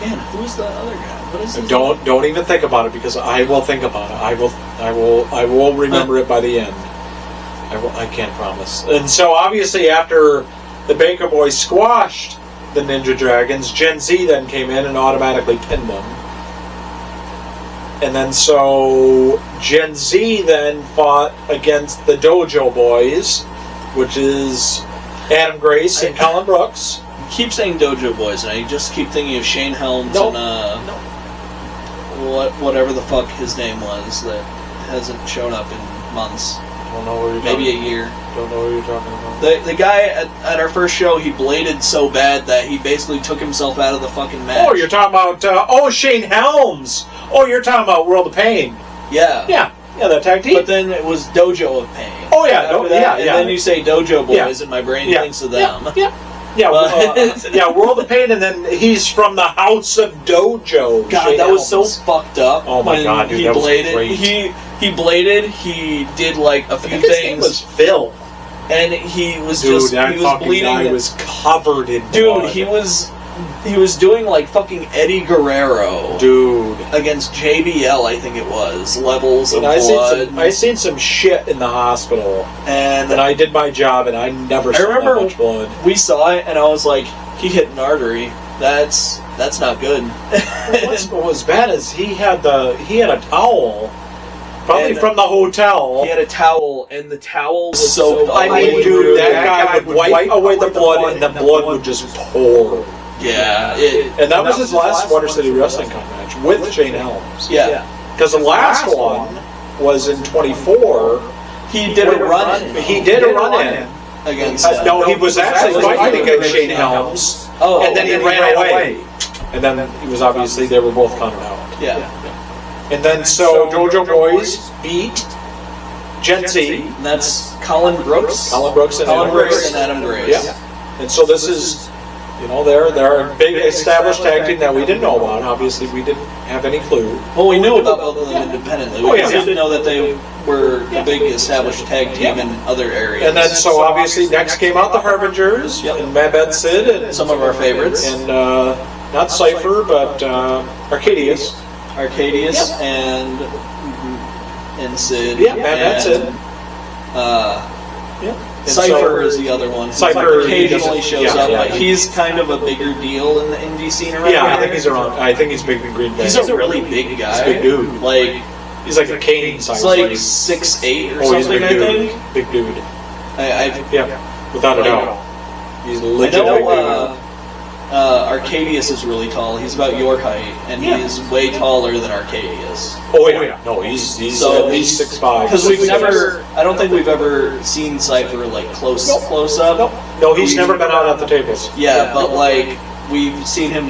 Man, who's the other guy? What is his Don't even think about it, because I will think about it. I will remember it by the end. I can't promise. And so obviously after the Baker Boys squashed the Ninja Dragons, Gen Z then came in and automatically pinned them. And then so Gen Z then fought against the Dojo Boys, which is Adam Grace and Colin Brooks. I keep saying Dojo Boys, and I just keep thinking of Shane Helms and whatever the fuck his name was that hasn't shown up in months. Don't know what you're maybe a year. Don't know what you're talking about. The guy at our first show, he bladed so bad that he basically took himself out of the fucking match. Oh, you're talking about Shane Helms. Oh, you're talking about World of Pain. Yeah. Yeah, that tag team. But then it was Dojo of Pain. Oh yeah, and then you say Dojo Boys, and my brain thinks of them. World of Pain, and then he's from the House of Dojo. God, Shane that was so Helms. fucked up. Oh my god, dude, he that bladed. was great. He bladed. He did like a few I think his things. name was Phil. And he was Dude, just that he was fucking bleeding. guy was covered in Dude, blood. he was doing like fucking Eddie Guerrero. Dude. Against JBL, I think it was. Levels of blood. I seen some shit in the hospital, and I did my job, and I never saw that much blood. We saw it, and I was like, he hit an artery. That's not good. What was bad is he had a towel, probably from the hotel. He had a towel, and the towel was So I mean, dude, that guy would wipe away the blood, and the blood would just pour. Yeah, and that was his last Water City Wrestlingcon match with Shane Helms. Yeah, because the last one was in 24. He did a run-in. He did a run-in against. No, he was actually fighting against Shane Helms. Oh, and then he ran away. And then it was obviously they were both counted out. Yeah. And then so Dojo Boys beat Gen Z. And that's Colin Brooks. Colin Brooks and Adam Grace. Yeah. And so this is, they're a big established tag team that we didn't know about. Obviously, we didn't have any clue. Well, we knew about both of them independently. We just didn't know that they were a big established tag team in other areas. And then so obviously next came out the Harbingers and Mad Sid and some of our favorites. And not Cypher, but Arcadius. And Sid. Yeah, Mad Sid. Cypher is the other one. Cypher occasionally shows up, but he's kind of a bigger deal in the indie scene around here. I think he's around. I think he's big in Green Bay. He's a really big guy. He's a big dude. Like he's like a cane size. He's like 6'8" or something. I think. Big dude. Yeah, without a doubt. He's legit big dude. Arcadius is really tall. He's about your height, and he is way taller than Arcadius. Oh yeah, no, he's at least 6'5". Because I don't think we've ever seen Cypher like close up. No, he's never been out at the tables. Yeah, but like we've seen him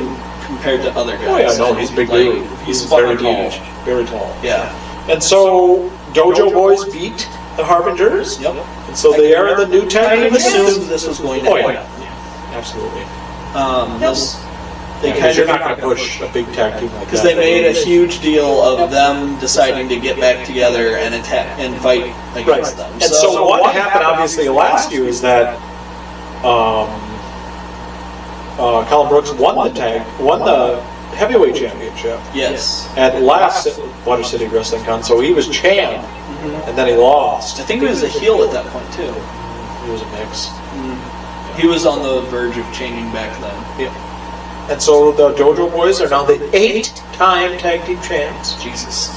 compared to other guys. Oh yeah, no, he's big dude. He's fucking very huge. tall, very tall. Yeah. And so Dojo Boys beat the Harbingers. Yep. And so they are the new tag team. I assumed this was going to happen. Yeah, absolutely. You're not going to push a big tag team like that. Because they made a huge deal of them deciding to get back together and attack and fight against them. And so what happened, obviously, last year is that Colin Brooks won the heavyweight championship. Yes. At last Water City Wrestlingcon, so he was champ, and then he lost. I think he was a heel at that point too. He was a mix. He was on the verge of changing back then. Yeah. And so the Dojo Boys are now the 8-time tag team champs. Jesus.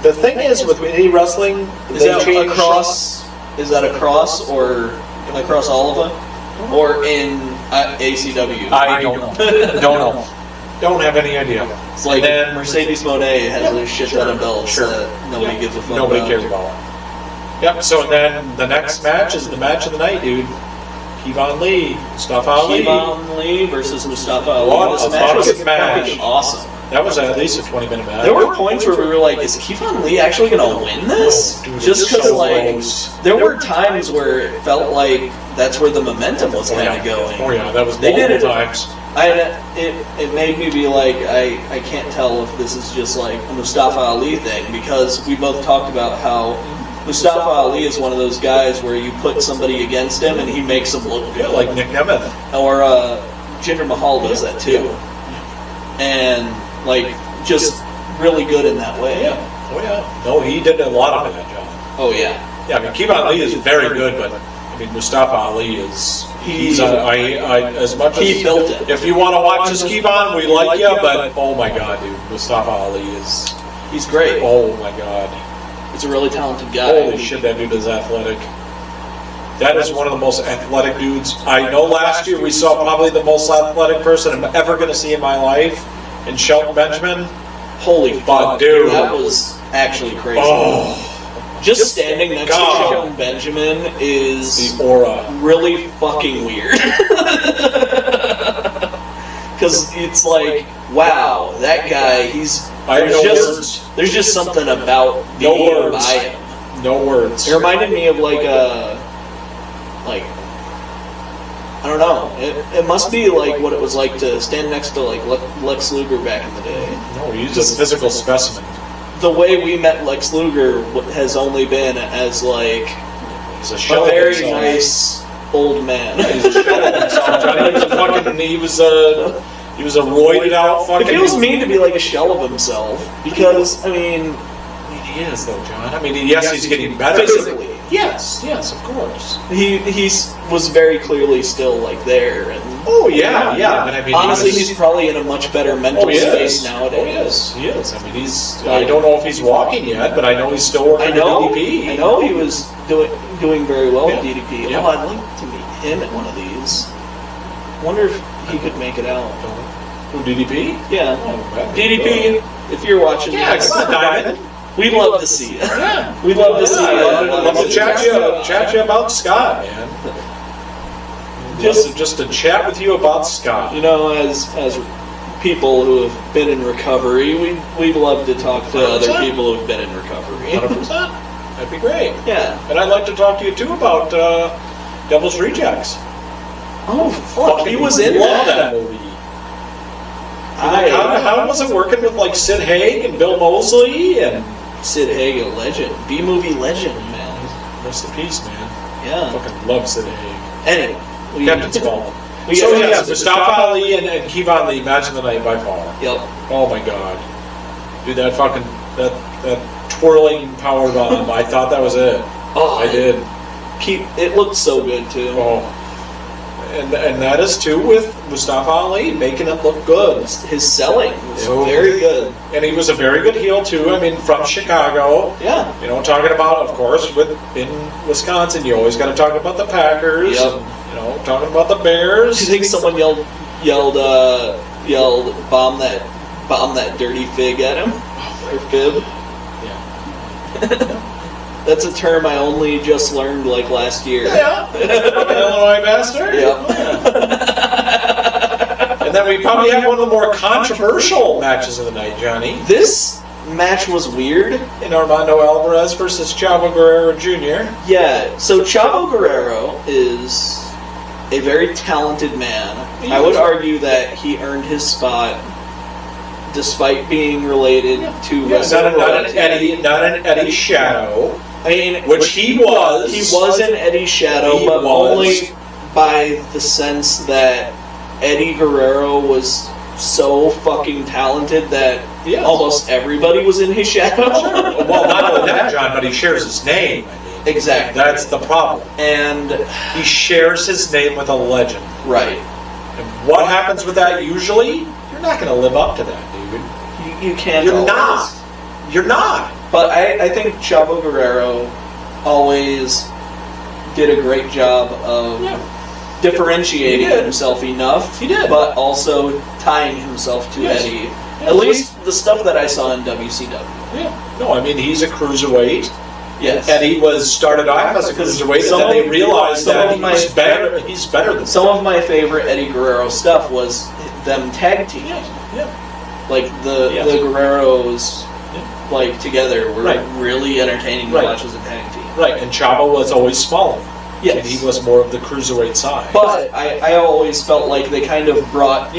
The thing is with indie wrestling, is that across? Is that across or across all of them, or in ACW? I don't know. Don't know. Don't have any idea. It's like Mercedes Monet has a shit ton of belts that nobody gives a fuck about. Nobody cares about. Yep, so then the next match is the match of the night, dude. Kevon Lee, Mustafa Ali. Kevon Lee versus Mustafa Ali. What This a match was fucking match. fucking awesome. That was at least a 20-minute match. There were points where we were like, is Kevon Lee actually going to win this? Dude, Just it's because, so like, close. there were times where it felt like that's where the momentum was kind of going. Oh yeah, that was They did multiple it. times. It made me be like, I can't tell if this is just like a Mustafa Ali thing, because we both talked about how Mustafa Ali is one of those guys where you put somebody against him and he makes them look Yeah, good. like Nick Nemeth. Or Jinder Mahal does that too. And, like, just really good in that way. Yeah. Oh yeah. No, he did a lot of that job. Oh, yeah. Yeah, I mean, Kevon Lee is very good, but I mean, Mustafa Ali is. As much as He built it. If you want to watch this Kevon, we like you, but oh my god, dude, Mustafa Ali is. He's great. Oh my god. He's a really talented guy. Holy shit, that dude is athletic. That is one of the most athletic dudes. I know last year we saw probably the most athletic person I'm ever going to see in my life in Shelton Benjamin. Holy fuck, dude. That was actually crazy. Oh, Just standing next to Shelton Benjamin is the aura. really fucking weird. Because it's like, wow, that guy, there's just something about being by him. No words. It reminded me of like I don't know. It must be like what it was like to stand next to like Lex Luger back in the day. No, he's a physical specimen. The way we met Lex Luger has only been as like He's a shell a of very himself. nice old man. He's a shell of himself, Johnny. He was a roided out fucking. It feels mean to be like a shell of himself because I mean He is though, John. I mean, yes, he's getting better physically. Yes, of course. He was very clearly still like there, and Oh yeah. But I mean, honestly, he's probably in a much better mental space nowadays. He is. I mean, he's. I don't know if he's walking yet, but I know he's still working I know. at DDP. I know he was doing very well at Yeah. DDP. Yeah. Oh, I'd like to meet him at one of these. Wonder if he could make it out. Who, DDP? Yeah, Oh, DDP. If you're watching Yeah, this, come on, Diamond. we'd love to see you. Yeah. We'd love to see you. I'd love to chat you about Scott, man. Just to chat with you about Scott. You know, as people who have been in recovery, we'd love to talk to other 100%. people who've been in recovery. 100%. That'd be great. Yeah. And I'd like to talk to you too about Devil's Rejects. Oh, fuck, he was in Love that. movie. How was it working with like Sid Haig and Bill Moseley and Sid Haig, a legend. B-movie legend, man. rest in peace, man. Yeah. Fucking love Sid Haig. Anyway. Captain Small. We So got- yes, Mustafa Ali and Kevon Lee, match of the night by far. Yep. Oh my god, dude, that fucking that twirling power bomb. I thought that was it. Oh, I did. It looked so good, too. Oh, and that is too with Mustafa Ali making it look good. His selling was Oh. very good. And he was a very good heel too. I mean, from Chicago. Yeah. You know, talking about, of course, in Wisconsin, you always got to talk about the Packers. Yep. And, you know, talking about the Bears. Do you think someone yelled bomb that dirty fig at him? Or fib? Yeah. That's a term I only just learned like last year. Yeah. Illinois bastard. Yep. And then we probably have one of the more controversial matches of the night, Johnny. This match was weird. In Armando Alvarez versus Chavo Guerrero Jr. Yeah, so Chavo Guerrero is a very talented man. He I would is. argue that he earned his spot despite being related to Yeah, wrestling. not an Eddie Shadow, I mean, which he was. He was in Eddie's shadow, He but was. only by the sense that Eddie Guerrero was so fucking talented that Yes. almost everybody was in his shadow. Well, not only that, John, but he shares his name. I mean, Exactly. that's the problem. And He shares his name with a legend. right, And what happens with that usually? You're not going to live up to that, dude. you can't. You're always. not. You're not. But I think Chavo Guerrero always did a great job of differentiating He did. himself enough. He did. But also tying himself to Yes. Eddie. At least the stuff that I saw in WCW. Yeah. No, I mean, he's a cruiserweight. Yes. And he started off as a cruiserweight, and then they realized that he's better than some of my favorite Eddie Guerrero stuff was them tag teaming. Yeah. Like the Guerreros, like together, were really entertaining to watch as a tag team. Right, and Chavo was always smaller. Yes. And he was more of the cruiserweight side. But I always felt like they kind of brought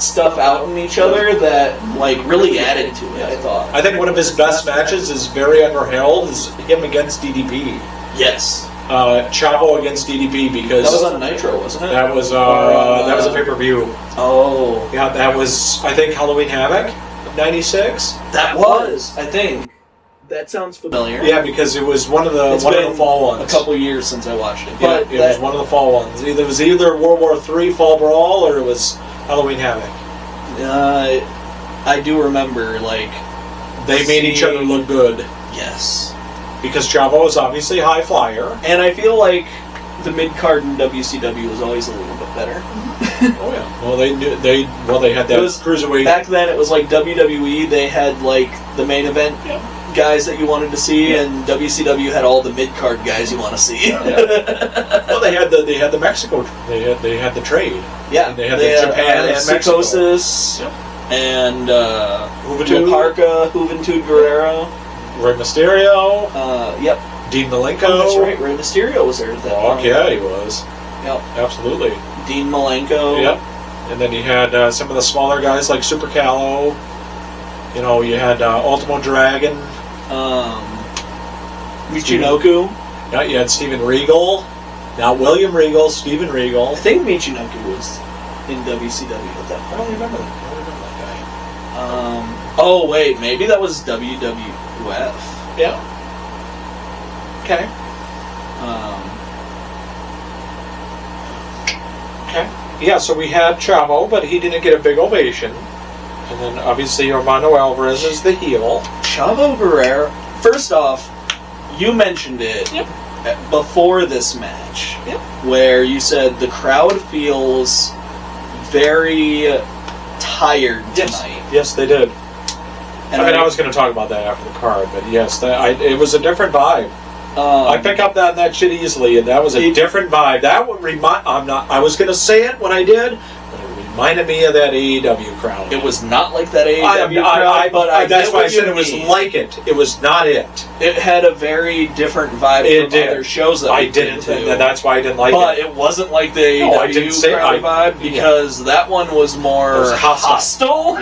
stuff out in each other that like really added to it, I thought. I think one of his best matches is very underheld is him against DDP. Yes. Chavo against DDP, because that was on Nitro, wasn't it? That was a pay-per-view. Oh. Yeah, that was, I think, Halloween Havoc of '96. That was, I think. That sounds familiar. Yeah, because it was one of the fall ones. A couple years since I watched it. But it was one of the fall ones. It was either World War III Fall Brawl or it was Halloween Havoc. I do remember, like... They made each other look good. Yes. Because Chavo is obviously a high flyer. And I feel like the mid-card in WCW was always a little bit better. Oh yeah. Well, they had that cruiserweight. Back then it was like WWE, they had like the main event guys that you wanted to see, and WCW had all the mid-card guys you want to see. Well, they had the Mexico, they had the trade. Yeah. And they had the Japan and Mexico. Psychosis, and Juventud Guerrero. Rey Mysterio. Yep. Dean Malenko. Oh, that's right. Rey Mysterio was there at that point. Yeah, he was. Yep. Absolutely. Dean Malenko. Yep. And then you had some of the smaller guys like Super Callow. You know, you had Ultimo Dragon. Michinoku. Yeah, you had Steven Regal. Not William Regal, Steven Regal. I think Michinoku was in WCW at that point. I don't remember that guy. Oh, wait. Maybe that was WWF. Yeah. Okay. Okay. Yeah, so we had Chavo, but he didn't get a big ovation. And then obviously Armando Alvarez is the heel. Chavo Guerrero. First off, you mentioned it before this match, where you said the crowd feels very tired tonight. Yes, they did. And I was going to talk about that after the card, but yes, it was a different vibe. I pick up that shit easily, and that was a different vibe. That would remind. I was going to say it when I did, but it reminded me of that AEW crowd. It was not like that AEW crowd, but that's why I said it was like it. It was not it. It had a very different vibe from other shows that I didn't, and that's why I didn't like it. But it wasn't like the AEW crowd vibe, because that one was more hostile.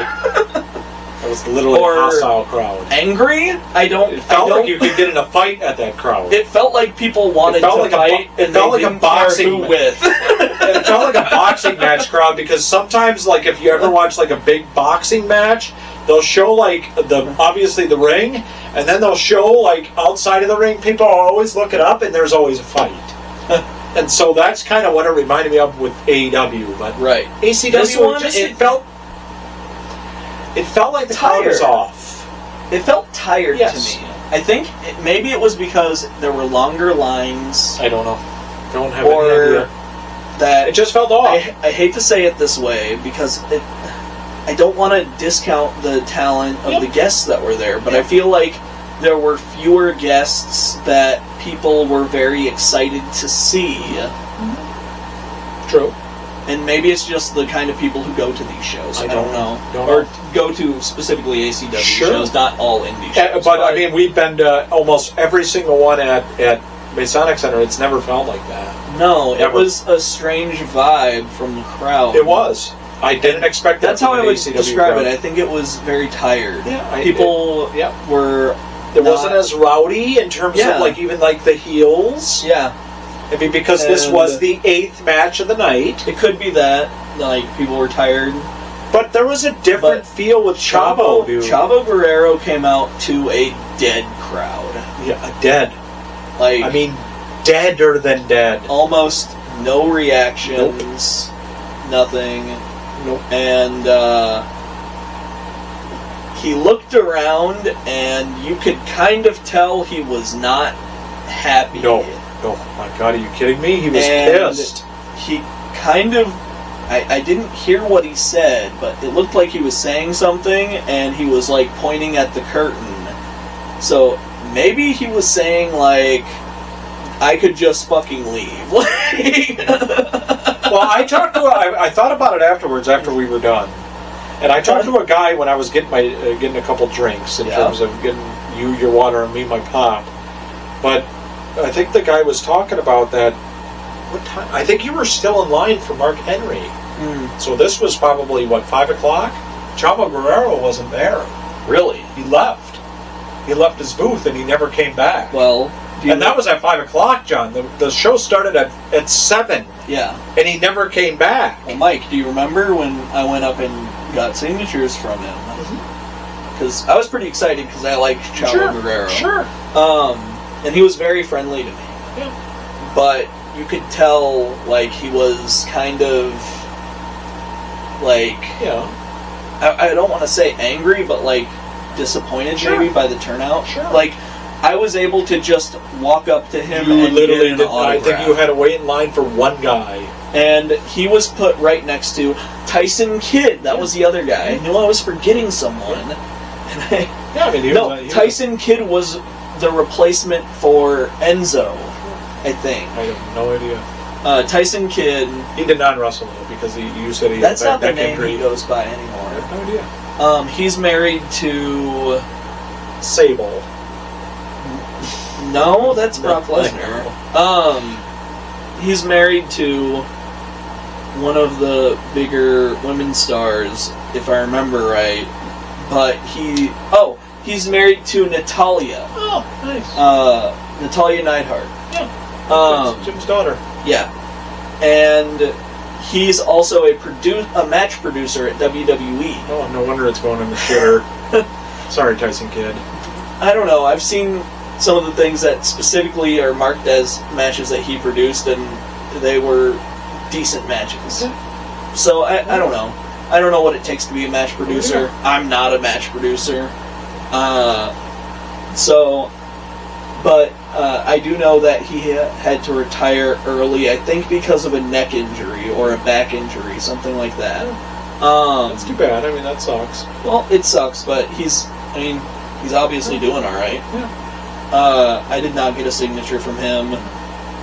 It was literally a hostile crowd. Angry? It felt like you could get in a fight at that crowd. It felt like people wanted to fight, and they didn't care who with. It felt like a boxing match crowd, because sometimes, like, if you ever watch like a big boxing match, they'll show like obviously the ring, and then they'll show like outside of the ring, people are always looking up, and there's always a fight. And so that's kind of what it reminded me of with AEW, but ACW this one, it felt like the crowd was off. It felt tired to me. I think maybe it was because there were longer lines. I don't know. Don't have any idea. That it just felt off. I hate to say it this way, because I don't want to discount the talent of the guests that were there, but I feel like there were fewer guests that people were very excited to see. True. And maybe it's just the kind of people who go to these shows. I don't know. Or go to specifically ACW shows, not all indie shows. But I mean, we've been to almost every single one at Masonic Center. It's never felt like that. No, it was a strange vibe from the crowd. It was. I didn't expect that. That's how I would describe it. I think it was very tired. People were... It wasn't as rowdy in terms of like even like the heels. Yeah. Maybe because this was the 8th match of the night. It could be that. Like, people were tired. But there was a different feel with Chavo. Chavo Guerrero came out to a dead crowd. Yeah, dead. Like, I mean, deader than dead. Almost no reactions. Nothing. Nope. And he looked around, and you could kind of tell he was not happy. No, my God, are you kidding me? He was pissed. He kind of... I didn't hear what he said, but it looked like he was saying something, and he was, like, pointing at the curtain. So maybe he was saying, like, I could just fucking leave. Well, I talked to I thought about it afterwards, after we were done. And I talked to a guy when I was getting getting a couple drinks in terms of getting you your water and me my pop. But I think the guy was talking about that. What time? I think you were still in line for Mark Henry. So this was probably, what, 5 o'clock? Chavo Guerrero wasn't there. Really? He left. He left his booth and he never came back. Well, and that was at 5 o'clock, John. The show started at 7. Yeah. And he never came back. Well, Mike, do you remember when I went up and got signatures from him? Because I was pretty excited because I liked Chavo Guerrero. Sure. And he was very friendly to me. Yeah. But you could tell, like, he was kind of, like, I don't want to say angry, but, like, disappointed maybe by the turnout. Sure. Like, I was able to just walk up to him You and literally get an autograph. I think you had to wait in line for one guy. And he was put right next to Tyson Kidd. That was the other guy. I knew I was forgetting someone. Tyson Kidd was the replacement for Enzo, I think. I have no idea. Tyson Kidd. He did not wrestle though, because you said he. That's not the name injury. he goes by anymore. I have no idea. He's married to Sable. No, that's Brock Lesnar. He's married to one of the bigger women's stars, if I remember right. But he's married to Natalia. Oh, nice. Natalia Neidhart. Yeah. Jim's daughter. Yeah. And he's also a match producer at WWE. Oh, no wonder it's going in the shitter. Sorry, Tyson Kidd. I don't know. I've seen some of the things that specifically are marked as matches that he produced, and they were decent matches. So I don't know. I don't know what it takes to be a match producer. I'm not a match producer. But I do know that he had to retire early, I think because of a neck injury or a back injury, something like that. That's too bad. I mean, that sucks. Well, it sucks, but he's obviously doing all right. Yeah. I did not get a signature from him,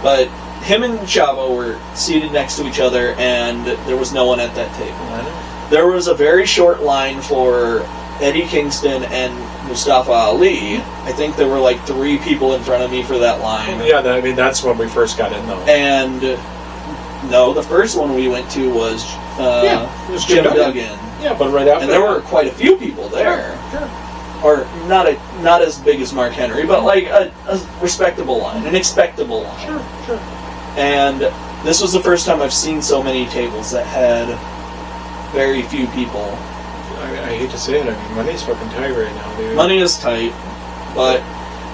but him and Chavo were seated next to each other, and there was no one at that table. There was a very short line for Eddie Kingston and Mustafa Ali. I think there were like 3 people in front of me for that line. Yeah, that's when we first got in, though. And no, the first one we went to was, it was Jim Duggan. Yeah, but right after and there were quite a few people there. Sure. Or not as big as Mark Henry, but like a respectable line, an expectable line. Sure. And this was the first time I've seen so many tables that had very few people. I hate to say it, I mean, money's fucking tight right now, dude. Money is tight, but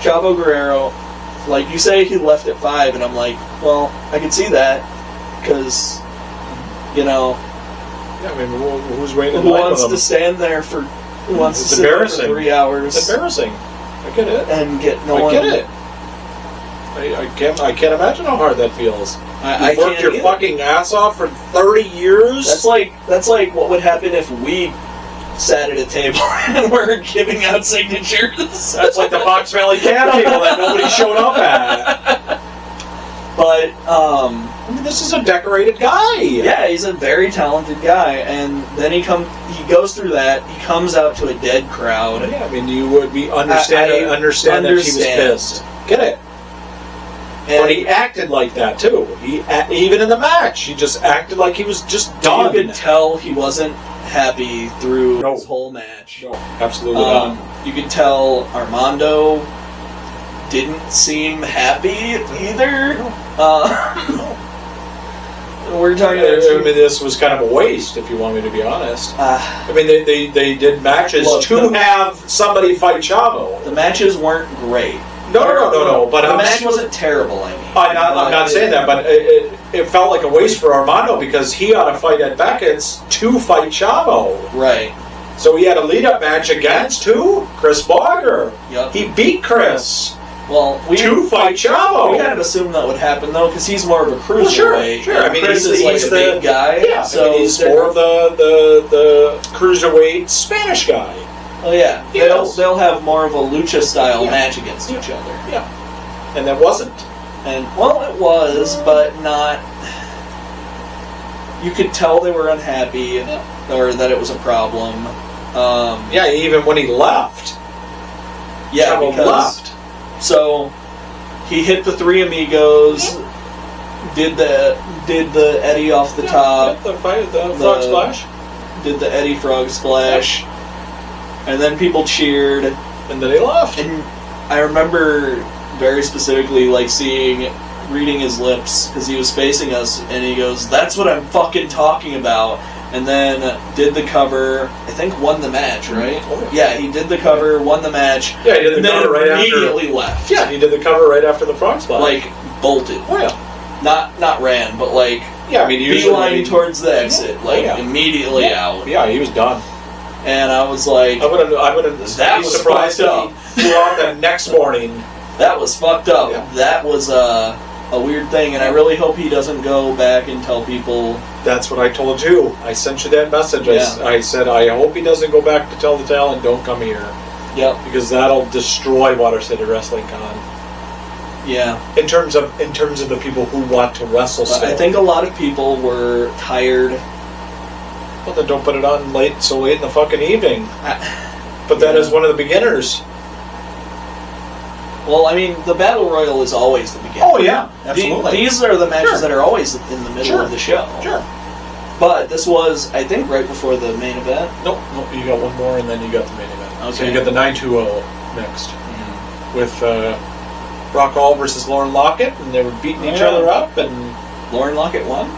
Chavo Guerrero, like you say, he left at 5, and I'm like, well, I can see that, because, Yeah, I mean, who's waiting in who line wants with to them? stand there for? Who wants It's to sit there for embarrassing. 3 hours? It's embarrassing. I get it. And get no one. I get it. I can't imagine how hard that feels. I You've worked can't your fucking ass off for 30 years. That's like what would happen if we sat at a table and we're giving out signatures. That's like the Fox Valley Cab table that nobody showed up at. But I mean, this is a decorated guy. Yeah, he's a very talented guy, and then he goes through that. He comes out to a dead crowd. Yeah, I mean, you would be understand that he was pissed. Get it? And but he acted like that too. Even in the match, he just acted like he was just done. You could tell he wasn't happy through his whole match. No, absolutely not. You could tell Armando didn't seem happy either. We're talking. I mean, this was kind of a waste, if you want me to be honest. I mean, they did matches to have somebody fight Chavo. The matches weren't great. No. But the match wasn't terrible. I mean, I'm not saying that, but it felt like a waste for Armando because he ought to fight at Beckett's to fight Chavo. Right. So he had a lead-up match against who? Chris Bogger. Yep. He beat Chris. Well, to fight Chavo. We kind of assumed that would happen though, because he's more of a cruiserweight. Sure. I mean, Chris he's is the big guy. Yeah. So I mean, he's more of the cruiserweight Spanish guy. Oh yeah, He does. they'll have more of a lucha style Yeah. match against each other. Yeah. And that wasn't. And well, it was, but not. You could tell they were unhappy, or that it was a problem. Yeah, even when he left. Yeah, Trouble because left. so he hit the Three Amigos, did the Eddie off the top, The frog splash. did the Eddie Frog Splash, and then people cheered. And then he left. And I remember very specifically, like, reading his lips, because he was facing us, and he goes, "That's what I'm fucking talking about." And then did the cover, I think won the match, right? Oh, yeah, he did the cover, won the match, Yeah, he did the and then cover right immediately left. Yeah, he did the cover right after the frog splash. Like, bolted. Oh, yeah. Not ran, but like, Yeah, I mean, usually... beeline towards the exit, like, yeah. immediately out. Yeah, he was done. And I was like, I wouldn't That be was surprised fucked if up. he flew out that next morning. that was fucked up. Yeah. That was a weird thing, and I really hope he doesn't go back and tell people. That's what I told you. I sent you that message. Yeah. I said, I hope he doesn't go back to tell the talent, don't come here. Yep. Because that'll destroy Water City Wrestling Con. Yeah. In terms of the people who want to wrestle But still. I think a lot of people were tired. Well, then don't put it on so late in the fucking evening. But that Yeah. is one of the beginners. Well, I mean, the Battle Royal is always the beginning. Oh, yeah. Absolutely. These are the matches Sure. that are always in the middle Sure. of the show. Sure. But this was, I think, right before the main event. Nope, you got one more and then you got the main event. So Okay. you got the 920 next. With Brock Hall versus Lauren Lockett, and they were beating each Yeah. other up, and Lauren Lockett won?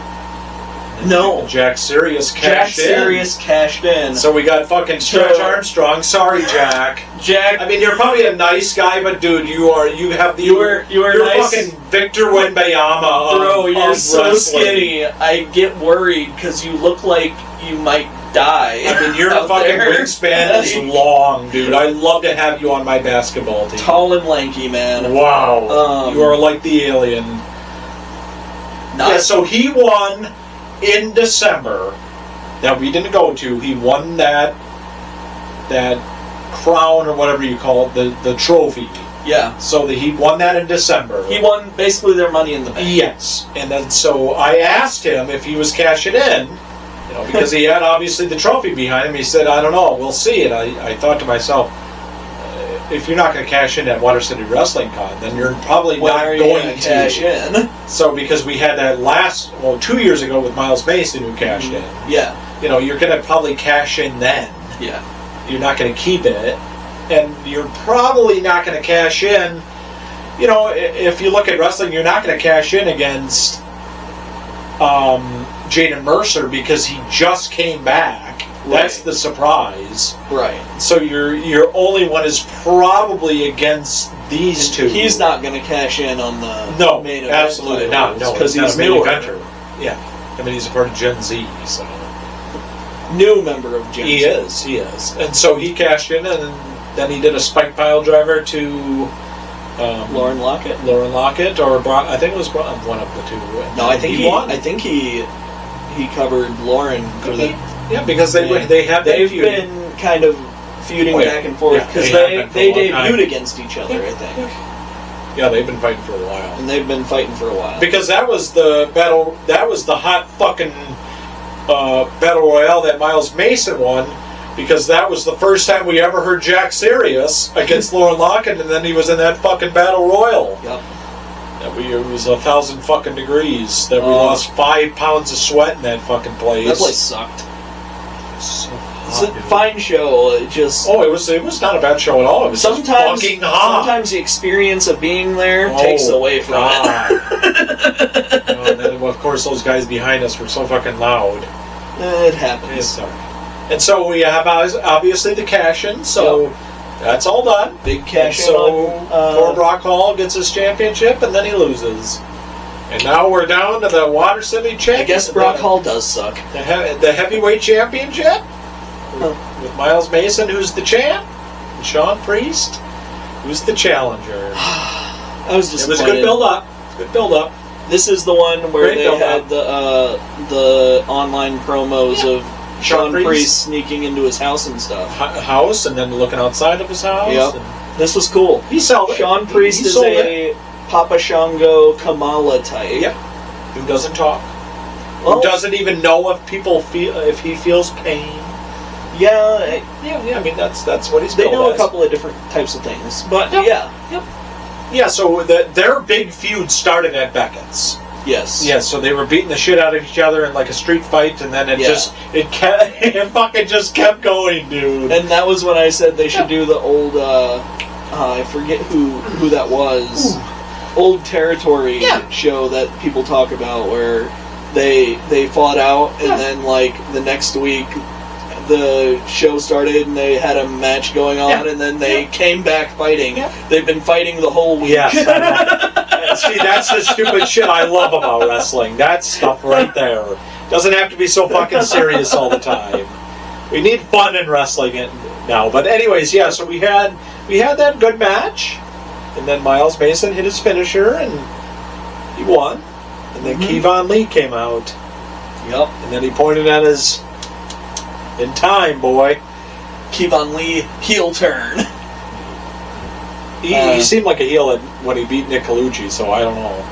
No. Jack Serious Jack cashed in. Serious cashed in. So we got fucking Stretch So- Armstrong. Sorry, Jack. Jack, I mean, you're probably a nice guy, but dude, you have the you're you're nice. fucking Victor Wembanyama. Bro, you're of so wrestling. skinny. I get worried because you look like you might die. I mean, your out fucking there. wingspan is long, dude. I'd love to have you on my basketball team. Tall and lanky, man. Wow. You are like the alien. Not Yeah, so he won in December. That we didn't go to. He won that crown or whatever you call it, the trophy. yeah. So he won that in December. He won basically their Money in the Bank. Yes, and then so I asked him if he was cashing in, because he had obviously the trophy behind him. He said, "I don't know, we'll see." And I thought to myself, if you're not going to cash in at Water City Wrestling Con, then you're probably When not are you going gonna to cash in? So because we had that 2 years ago with Miles Mason who cashed in, Yeah. you're going to probably cash in then. Yeah. You're not going to keep it, and you're probably not going to cash in. If you look at wrestling, you're not going to cash in against Jaden Mercer because he just came back. That's Right. the surprise. Right. So your only one is probably against these two. He's not going to cash in on the No, main event. absolutely not. No, because he's he's not a main newer. eventer. Yeah, I mean he's a part of Gen Z, so New member of Gen he Z. is. And so he cashed in, and then he did a spike pile driver to Lauren Lockett. or I think it was one of the two. No, I think he won. I think he covered Lauren for the. Yeah, because they have They've feuding. been kind of feuding Oh, yeah. back and forth Yeah, because they have they been for a long debuted time. against each other, I think, Yeah, they've been fighting for a while. and they've been fighting for a while. Because that was the battle. That was the hot fucking battle royale that Miles Mason won. Because that was the first time we ever heard Jack Serious against Lauren Lockett, and then he was in that fucking battle royal. Yep. It was 1,000 fucking degrees. That we lost 5 pounds of sweat in that fucking place. That place sucked. So It's hot, a dude. fine show. It just Oh, it was not a bad show at all. It was just fucking hot. sometimes the experience of being there Oh, takes away from God. And then, of course, those guys behind us were so fucking loud. it. It happens. It's sorry. And so we have obviously the cash-in, so that's all done. Big cash in So on, poor Brock Hall gets his championship, and then he loses. And now we're down to the Water City Championship. I guess Brock Hall does suck. The heavyweight championship with Miles Mason, who's the champ, and Sean Priest, who's the challenger. I was It was disappointed. a good build-up. Good build-up. This is the one where Great they build-up. had the online promos of Sean Priest sneaking into his house and stuff. House, and then looking outside of his house. Yep. And This was cool. he sold it. Sean Priest He is sold a Papa Shango Kamala type. Yep. Who doesn't talk? Well, Who doesn't even know if he feels pain? yeah, Yeah. I mean, that's what he's. they billed know a as. couple of different types of things, but Yep. Yep. Yeah. So their big feud started at Beckett's. Yes. Yeah. So they were beating the shit out of each other in like a street fight, and then it fucking just kept going, dude. And that was when I said they should do the old. I forget who that was. Old territory show that people talk about where they fought out and then like the next week the show started and they had a match going on and then they came back fighting. They've been fighting the whole week. Yes, I know. See, that's the stupid shit I love about wrestling. That stuff right there. Doesn't have to be so fucking serious all the time. We need fun in wrestling now. But anyways, yeah, so we had that good match, and then Miles Mason hit his finisher and he won. And then Kevon Lee came out. Yep. And then he pointed at his in time, boy. Kevon Lee heel turn. He seemed like a heel when he beat Nick Colucci, so I don't know.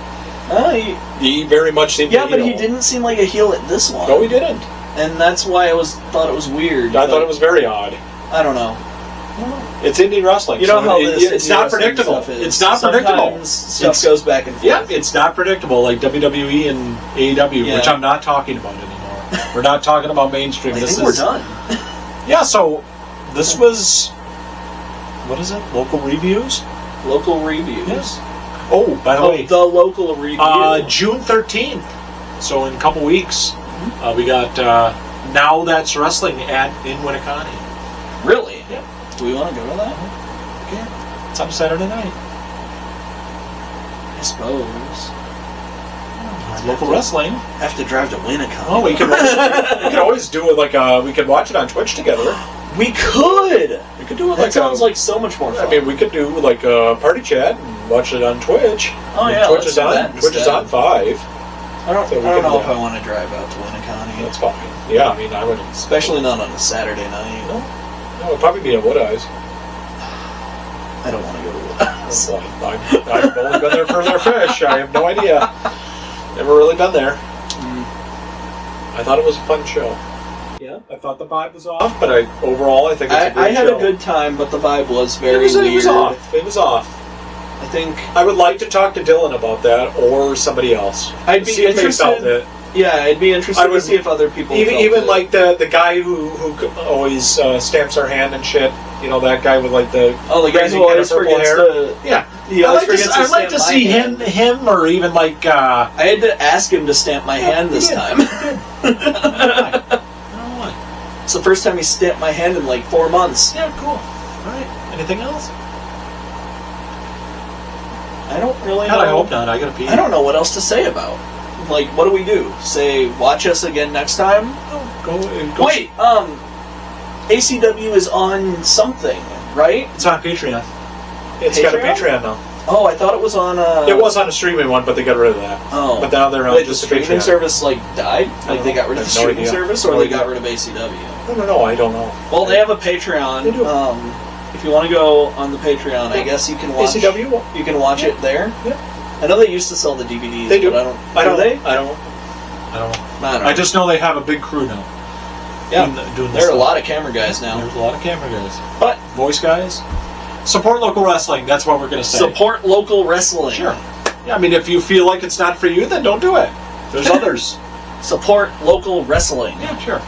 He very much seemed like a heel. but he didn't seem like a heel at this one. No, he didn't. And that's why I thought it was weird. I thought it was very odd. I don't know. It's indie wrestling. You know how it's not predictable. It's not predictable. Stuff goes back and forth. Yeah, it's not predictable like WWE and AEW, which I'm not talking about anymore. We're not talking about mainstream. I think we're done. Yeah, so this was, what is it? Local reviews? Local reviews. Yes. Oh, by the way, the local review. June 13th. So in a couple weeks, we got Now That's Wrestling in Winneconne. Really? Yeah. Do we want to go to that? Okay. It's on Saturday night. I suppose. Local wrestling. Have to drive to Winneconne. Oh, we could always do it like we could watch it on Twitch together. We could. We could do it. That sounds like so much more fun. I mean, we could do like a party chat and watch it on Twitch. Oh yeah, Twitch is on. Twitch is on 5. I don't know if I want to drive out to Winneconne. That's fine. Yeah, I mean, I would. Especially not on a Saturday night. No, it'd probably be at Wood Eyes. I don't want to go to Wood Eyes. I've only been there for their fish. I have no idea. Never really been there. I thought it was a fun show. Yeah. I thought the vibe was off, but overall I think it's a great I had show. a good time, but the vibe was very weird. It was off. It was off. I think I would like to talk to Dylan about that or somebody else. I'd be see if they interested. felt it. Yeah, I'd be interested to see if other people even like the guy who always stamps our hand and shit. You know, that guy with like the guy who always forgets hair. He always forgets to I'd like to see him or even like. I had to ask him to stamp my hand this time. I don't know why. It's the first time he stamped my hand in like 4 months. Yeah, cool. All right. Anything else? I don't really know. God, I hope not. I gotta pee. I don't know what else to say about. Like, what do we do? Say, watch us again next time? Go. Wait, ACW is on something, right? It's on Patreon. It's got a Patreon now. Oh, I thought it was on It was on a streaming one, but they got rid of that. Oh. But now they're on Wait, just the streaming service, like, died? Like, they got rid of the streaming service, or they got rid of ACW? No, I don't know. Well, they have a Patreon. They do. If you want to go on the Patreon, I guess you can watch ACW? You can watch it there? Yeah. I know they used to sell the DVDs, They do. but I don't know. I just know they have a big crew now. Yeah, doing there are a lot of camera guys now. There's a lot of camera guys. But voice guys. Support local wrestling, that's what we're going to say. Support local wrestling. Sure. Yeah, I mean, if you feel like it's not for you, then don't do it. There's others. Support local wrestling. Yeah, sure.